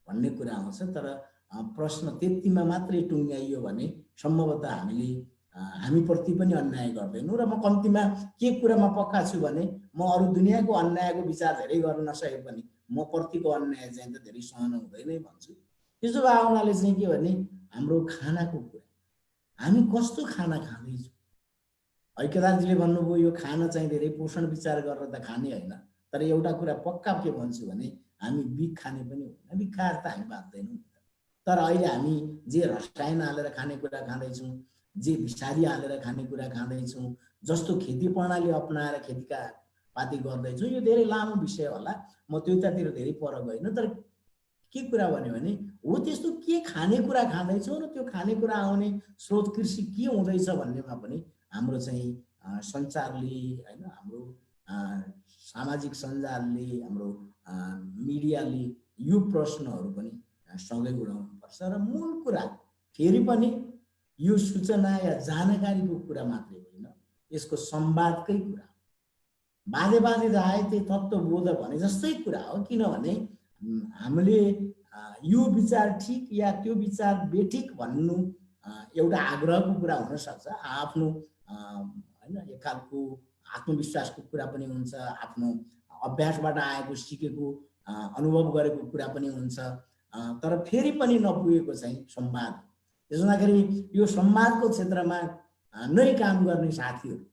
भन्ने कुरा आउँछ। तर प्रश्न त्यतिमा मात्रै टुङ्ग्याइयो भने सम्भवतः हामीप्रति पनि अन्याय गर्दैनौँ। र म कम्तीमा के कुरामा पक्का छु भने म अरू दुनियाँको अन्यायको विचार धेरै गर्न नसके पनि म प्रतिको अन्याय चाहिँ त धेरै सहन हुँदैन भन्छु। त्यसो भए हुनाले चाहिँ के भने हाम्रो खानाको कुरा, हामी कस्तो खाना खाँदैछौँ? अहिले केदारजीले भन्नुभयो यो खाना चाहिँ धेरै पोषण विचार गरेर त खाने होइन, तर एउटा कुरा पक्का के भन्छु भने हामी बिख खाने पनि होइन, बिख खाएर त हामी बाँच्दैनौँ। तर अहिले हामी जे रसायन हालेर खानेकुरा खाँदैछौँ, जे विषादी हालेर खानेकुरा खाँदैछौँ, जस्तो खेती प्रणाली अपनाएर खेतीपाती गर्दैछौँ, यो धेरै लामो विषय होला, म त्यतातिर धेरै पर गएन। तर के कुरा भन्यो भने हो त्यस्तो के खानेकुरा खाँदैछौँ र त्यो खानेकुरा आउने स्रोत कृषि के हुँदैछ भन्नेमा पनि हाम्रो चाहिँ सञ्चारले होइन, हाम्रो सामाजिक सञ्जालले, हाम्रो मिडियाले यो प्रश्नहरू पनि सँगै उठाउनुपर्छ। र मूल कुरा फेरि पनि यो सूचना या जानकारीको कुरा मात्रै होइन, यसको संवादकै कुरा, बाजे बाजे जाए त्यही तत्त्वबोध भने जस्तै कुरा हो। किनभने हामीले यो विचार ठिक या त्यो विचार बेठिक भन्नु एउटा आग्रहको कुरा हुनसक्छ, आफ्नो होइन एक खालको आत्मविश्वासको कुरा पनि हुन्छ, आफ्नो अभ्यासबाट आएको सिकेको अनुभव गरेको कुरा पनि हुन्छ, तर फेरि पनि नपुगेको चाहिँ संवाद। त्यसो हुँदाखेरि यो संवादको क्षेत्रमा नै काम गर्ने साथीहरू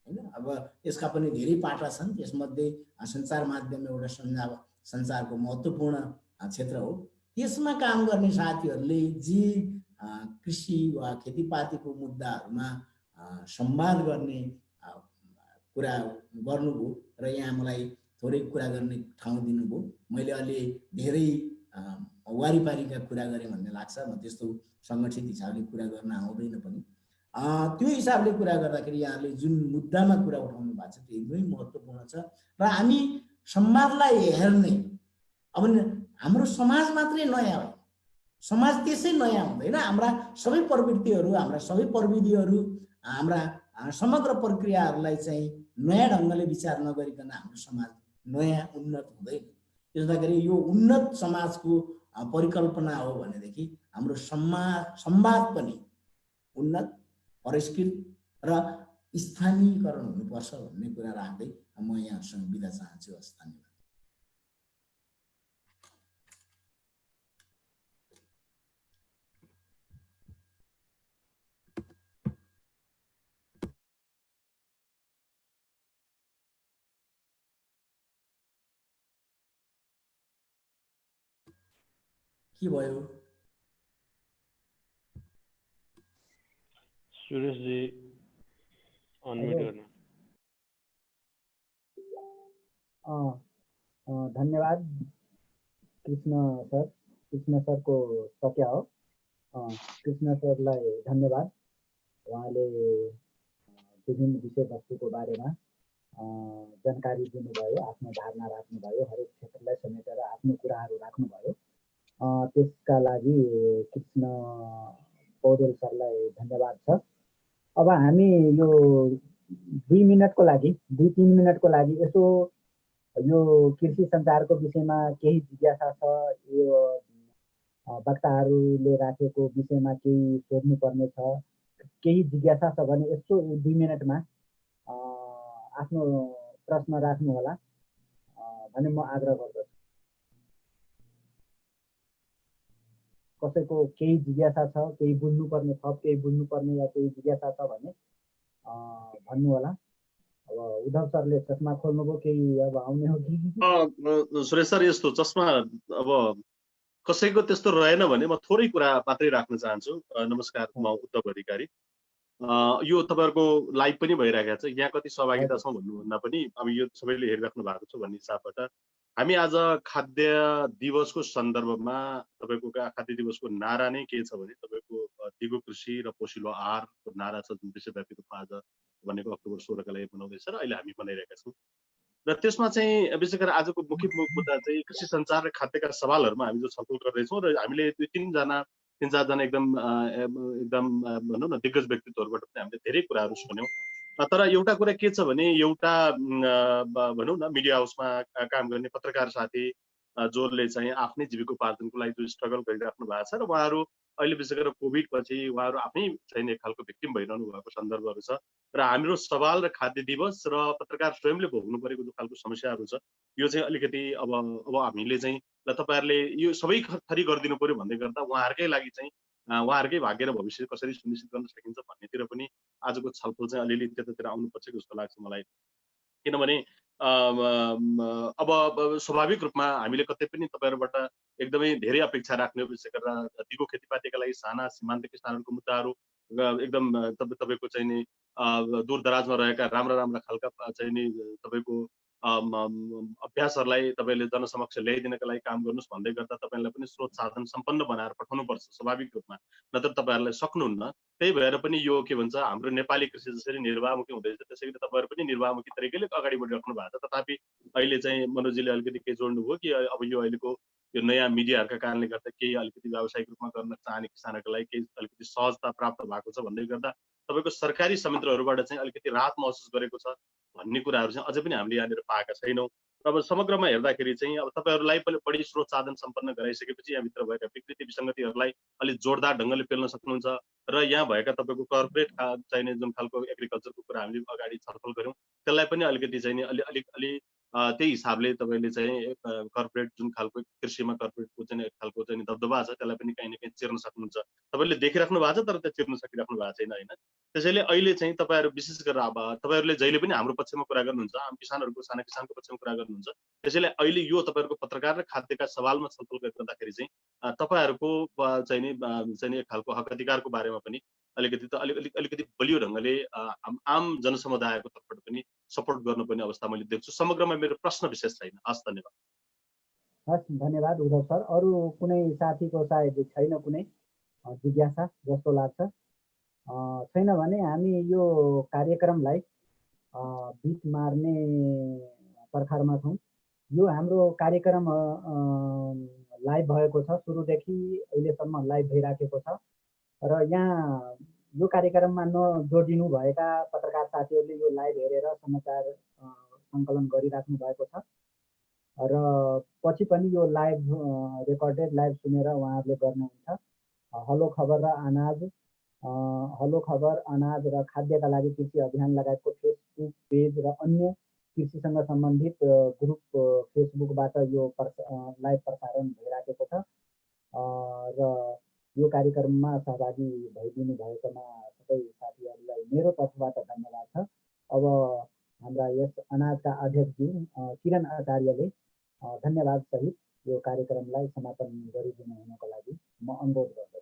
होइन, अब यसका पनि धेरै पाटा छन्, त्यसमध्ये सञ्चार माध्यम एउटा सञ्चारको महत्त्वपूर्ण क्षेत्र हो। त्यसमा काम गर्ने साथीहरूले जे कृषि वा खेतीपातीको मुद्दाहरूमा संवाद गर्ने कुरा गर्नुभयो र यहाँ मलाई थोरै कुरा गर्ने ठाउँ दिनुभयो। मैले अलि धेरै वारिपारीका कुरा गरेँ भन्ने लाग्छ, म त्यस्तो सङ्गठित हिसाबले कुरा गर्न आउँदैन पनि। त्यो हिसाबले कुरा गर्दाखेरि यहाँले जुन मुद्दामा कुरा उठाउनु भएको छ त्यो एकदमै महत्त्वपूर्ण छ। र हामी संवादलाई हेर्ने। अब हाम्रो समाज मात्रै नयाँ हो, समाज त्यसै नयाँ हुँदैन। हाम्रा सबै प्रवृत्तिहरू, हाम्रा सबै प्रविधिहरू, हाम्रा समग्र प्रक्रियाहरूलाई चाहिँ नयाँ ढङ्गले विचार नगरिकन हाम्रो समाज नयाँ उन्नत हुँदैन। त्यसो हुँदाखेरि यो उन्नत समाजको परिकल्पना हो भनेदेखि हाम्रो संवाद पनि उन्नत, परिष्कृत र स्थानीयकरण हुनुपर्छ भन्ने कुरा राख्दै म यहाँहरूसँग बिदा चाहन्छु। हस्, धन्यवाद। के भयो? सुरेशजी अनम्युट गर्नु। धन्यवाद कृष्ण सरको सक्या हो। कृष्ण सरलाई धन्यवाद। उहाँले विभिन्न विषयवस्तुको बारेमा जानकारी दिनुभयो, आफ्नो धारणा राख्नुभयो, हरेक क्षेत्रलाई समेटेर आफ्नो कुराहरू राख्नुभयो। त्यसका लागि कृष्ण पौडेल सरलाई धन्यवाद छ। अब हामी यो 2-3 मिनटको लागि यसो यो कृषि सञ्चारको विषयमा केही जिज्ञासा छ, यो वक्ताहरूले राखेको विषयमा केही सोध्नुपर्ने छ, केही जिज्ञासा छ भने यसो 2 मिनटमा आफ्नो प्रश्न राख्नुहोला भने म आग्रह गर्दछु। कसैको केही जिज्ञासा छ, केही बुझ्नुपर्ने, थप केही बुझ्नुपर्ने या केही जिज्ञासा छ भने भन्नु होला। अब उद्धव सरले चस्मा खोल्नुभयो, केही अब आउने हो कि? सुरेश सर, यस्तो चस्मा अब कसैको त्यस्तो रहेन भने म थोरै कुरा मात्रै राख्न चाहन्छु। नमस्कार, म उद्धव अधिकारी। यो तपाईँहरूको लाइभ पनि भइरहेको छ, यहाँ कति सहभागिता छौँ भन्नुभन्दा पनि अब यो सबैले हेरिराख्नु भएको छ भन्ने हिसाबबाट हामी आज खाद्य दिवसको सन्दर्भमा तपाईँको खाद्य दिवसको नारा नै के छ भने तपाईँको दिगो कृषि र पोषिलो आहारको नारा छ, जुन विश्वव्यापी रूपमा आज भनेको अक्टोबर 16 का लागि मनाउँदैछ र अहिले हामी मनाइरहेका छौँ। र त्यसमा चाहिँ विशेष गरेर आजको मुख्य मुद्दा चाहिँ कृषि सञ्चार र खाद्यका सवालहरूमा हामी जो छलफल गर्दैछौँ र हामीले 2-3-4जना एकदम भनौँ न दिग्गज व्यक्तित्वहरूबाट पनि हामीले धेरै कुराहरू सुन्यौँ। तर एउटा कुरा के छ भने एउटा भनौँ न मिडिया हाउसमा काम गर्ने पत्रकार साथी जसले चाहिँ आफ्नै जीविकोपार्जनको लागि जो स्ट्रगल गरिराख्नु भएको छ र उहाँहरू अहिले विशेष गरेर कोभिड पछि उहाँहरू आफै चाहिँ एक खालको भिक्टिम भइरहनु भएको सन्दर्भहरू छ। र हाम्रो सवाल र खाद्य दिवस र पत्रकार स्वयंले भोग्नु परेको जो खालको समस्याहरू छ यो चाहिँ अलिकति अब हामीले चाहिँ ल तपाईँहरूले यो सबै थरी गरिदिनु पर्यो भन्दै गर्दा उहाँहरूकै लागि चाहिँ उहाँहरूकै भाग्य र भविष्य कसरी सुनिश्चित गर्न सकिन्छ भन्नेतिर पनि आजको छलफल चाहिँ अलिअलि त्यतातिर आउनुपर्छ जस्तो लाग्छ मलाई। किनभने अब स्वाभाविक रूपमा हामीले कतै पनि तपाईँहरूबाट एकदमै धेरै अपेक्षा राख्ने, विशेष गरेर दिगो खेतीपातीका लागि साना सीमान्त किसानहरूको मुद्दाहरू एकदम तपाईँको चाहिँ नि दूर दराजमा रहेका राम्रा खालका चाहिँ नि तपाईँको अभ्यासहरूलाई तपाईँले जनसमक्ष ल्याइदिनका लागि काम गर्नुहोस् भन्दै गर्दा तपाईँलाई पनि स्रोत साधन सम्पन्न बनाएर पठाउनुपर्छ स्वाभाविक रूपमा, नत्र तपाईँहरूलाई सक्नुहुन्न। त्यही भएर पनि यो के भन्छ हाम्रो नेपाली कृषि जसरी निर्वाहमुखी हुँदैछ त्यसै गरी तपाईँहरू पनि निर्वाहमुखी तरिकाले अगाडि बढिराख्नु भएको छ। तथापि अहिले चाहिँ मनोजीले अलिकति केही जोड्नुभयो कि अब यो अहिलेको यो नयाँ मिडियाहरूका कारणले गर्दा केही अलिकति व्यावसायिक रूपमा गर्न चाहने किसानहरूको लागि केही अलिकति सहजता प्राप्त भएको छ भन्दै गर्दा तपाईँको सरकारी संयन्त्रहरूबाट चाहिँ अलिकति राहत महसुस गरेको छ भन्ने कुराहरू चाहिँ अझै पनि हामीले यहाँनिर पाएका छैनौँ। अब समग्रमा हेर्दाखेरि चाहिँ अब तपाईँहरूलाई पनि बढी स्रोत साधन सम्पन्न गराइसकेपछि यहाँभित्र भएका विकृति विसङ्गतिहरूलाई अलिक जोरदार ढङ्गले पेल्न सक्नुहुन्छ र यहाँ भएका तपाईँको कर्पोरेट चाहिने जुन खालको एग्रिकल्चरको कुरा हामीले अगाडि छलफल गऱ्यौँ त्यसलाई पनि अलिकति चाहिँ अलि त्यही हिसाबले तपाईँले चाहिँ कर्पोरेट जुन खालको कृषिमा कर्पोरेटको चाहिँ एक खालको चाहिँ दबदबा छ त्यसलाई पनि कहीँ न कहीँ चिर्न सक्नुहुन्छ। तपाईँले देखिराख्नु भएको छ तर त्यो चिर्न सकिराख्नु भएको छैन होइन। त्यसैले अहिले चाहिँ तपाईँहरू विशेष गरेर अब तपाईँहरूले जहिले पनि हाम्रो पक्षमा कुरा गर्नुहुन्छ, आम किसानहरूको साना किसानको पक्षमा कुरा गर्नुहुन्छ। त्यसैले अहिले यो तपाईँहरूको पत्रकार र खाद्यका सवालमा छलफल गर्दाखेरि चाहिँ तपाईँहरूको चाहिँ एक खालको हक अधिकारको बारेमा पनि अलिकति बलियो ढङ्गले आम जनसमुदायको तर्फबाट पनि सपोर्ट गर्नुपर्ने अवस्था मैले देख्छु। समग्रमा मेरो प्रश्न विशेष छैन। हस्, धन्यवाद। हस्, धन्यवाद उद्धव सर। अरू कुनै साथीको सायद छैन कुनै जिज्ञासा जस्तो लाग्छ? छैन भने हामी यो कार्यक्रमलाई बिट मार्ने पर्खारमा छौँ। यो हाम्रो कार्यक्रम लाइभ भएको छ, सुरुदेखि अहिलेसम्म लाइभ भइराखेको छ र यहाँ यो कार्यक्रममा नजोडिनु भएका पत्रकार साथीहरूले यो लाइभ हेरेर समाचार सङ्कलन गरिराख्नु भएको छ र पछि पनि यो लाइभ रेकर्डेड लाइभ सुनेर उहाँहरूले गर्नुहुन्छ। हलो खबर अनाज र खाद्यका लागि कृषि अभियान लगायतको फेसबुक पेज र अन्य कृषिसँग सम्बन्धित ग्रुप फेसबुकबाट यो लाइभ प्रसारण भइराखेको छ र यो कार्यक्रममा सहभागी भइदिनु भएकोमा सबै साथीहरूलाई मेरो तर्फबाट धन्यवाद छ। अब हाम्रा यस अनाजका अध्यक्षज्यू किरण आचार्यले धन्यवाद सहित यो कार्यक्रमलाई समापन गरिदिनु हुनको लागि म अनुरोध गर्दछु।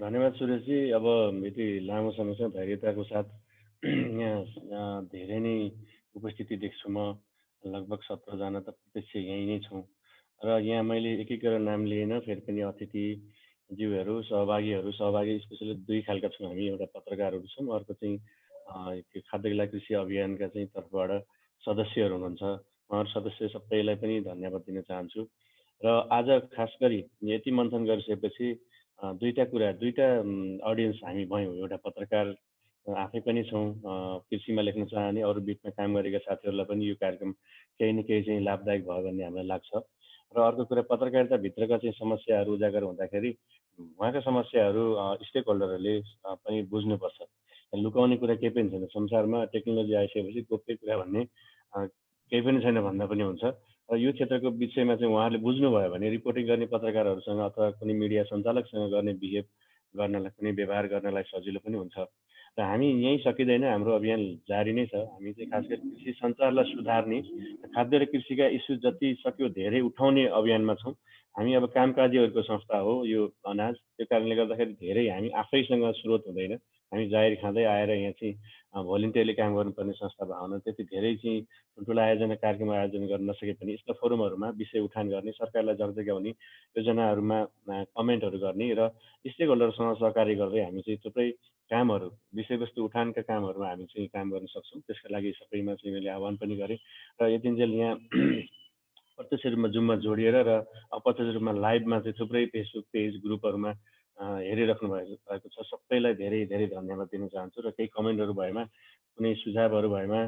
धन्यवाद सुरेशजी। अब यति लामो समयसम्म धैर्यताको साथ यहाँ धेरै नै उपस्थिति देख्छु म, लगभग 17 जना त प्रत्यक्ष यहीँ नै छौँ र यहाँ मैले एक एक गरेर नाम लिएन, फेरि पनि अतिथिज्यूहरू सहभागी स्पेसली दुई खालका छौँ हामी। एउटा पत्रकारहरू छौँ, अर्को चाहिँ खाद्य लागि कृषि अभियानका चाहिँ तर्फबाट सदस्यहरू हुनुहुन्छ। उहाँहरू सदस्य सबैलाई पनि धन्यवाद दिन चाहन्छु र आज खास गरी यति मन्थन गरिसकेपछि दुईटा अडियन्स हामी भयौँ। एउटा पत्रकार आफै पनि छौँ, कृषिमा लेख्न चाहने अरू बिचमा काम गरेका साथीहरूलाई पनि यो कार्यक्रम केही न केही चाहिँ लाभदायक भयो भन्ने हामीलाई लाग्छ र अर्को कुरा पत्रकारिताभित्रका चाहिँ समस्याहरू उजागर हुँदाखेरि उहाँका समस्याहरू स्टेक होल्डरहरूले पनि बुझ्नुपर्छ। लुकाउने कुरा केही पनि छैन, संसारमा टेक्नोलोजी आइसकेपछि गोप्य कुरा भन्ने केही पनि छैन भन्दा पनि हुन्छ र यो क्षेत्रको विषयमा चाहिँ उहाँहरूले बुझ्नुभयो भने रिपोर्टिङ गर्ने पत्रकारहरूसँग अथवा कुनै मिडिया सञ्चालकसँग गर्ने बिहेभ गर्नलाई, कुनै व्यवहार गर्नलाई सजिलो पनि हुन्छ र हामी यहीँ सकिँदैन, हाम्रो अभियान जारी नै छ। हामी चाहिँ खास गरी कृषि सञ्चारलाई सुधार्ने, खाद्य र कृषिका इस्यु जति सक्यो धेरै उठाउने अभियानमा छौँ। हामी अब कामकाजीहरूको संस्था हो यो अनाज, त्यो कारणले गर्दाखेरि धेरै हामी आफैसँग स्रोत हुँदैन, हामी जाहिर खाँदै आएर यहाँ चाहिँ भोलिन्टियरले काम गर्नुपर्ने संस्था भावना त्यति धेरै चाहिँ ठुल्ठुलो कार्यक्रम आयोजन गर्न नसके पनि यस्ता फोरमहरूमा विषय उठान गर्ने, सरकारलाई जगजगाउने, योजनाहरूमा कमेन्टहरू गर्ने र स्टेक होल्डरसँग सहकार्य गर्दै हामी चाहिँ थुप्रै कामहरू, विषयवस्तु उठानका कामहरूमा हामी चाहिँ काम गर्न सक्छौँ। त्यसका लागि सबैमा चाहिँ मैले आह्वान पनि गरेँ र यतिन्जेल यहाँ प्रत्यक्ष रूपमा जुममा जोडिएर र अप्रत्यक्ष रूपमा लाइभमा चाहिँ थुप्रै फेसबुक पेज ग्रुपहरूमा हेरिराख्नु भएको छ। सबैलाई धेरै धेरै धन्यवाद दिन चाहन्छु र केही कमेन्टहरू भएमा, कुनै सुझावहरू भएमा,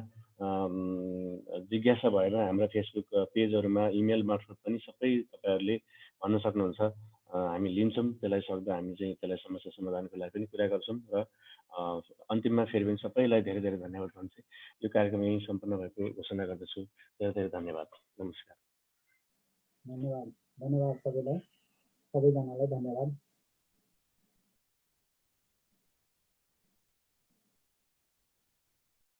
जिज्ञासा भएमा हाम्रा फेसबुक पेजहरूमा इमेल मार्फत पनि सबै तपाईँहरूले भन्न सक्नुहुन्छ। हामी लिन्छौँ, त्यसलाई सक्दा हामी चाहिँ त्यसलाई समस्या समाधानको लागि पनि कुरा गर्छौँ र अन्तिममा फेरि पनि सबैलाई धेरै धेरै धन्यवाद भन्छु। यो कार्यक्रम यहीँ सम्पन्न भएको घोषणा गर्दछु। धेरै धेरै धन्यवाद। नमस्कार। धन्यवाद सबैजनालाई धन्यवाद।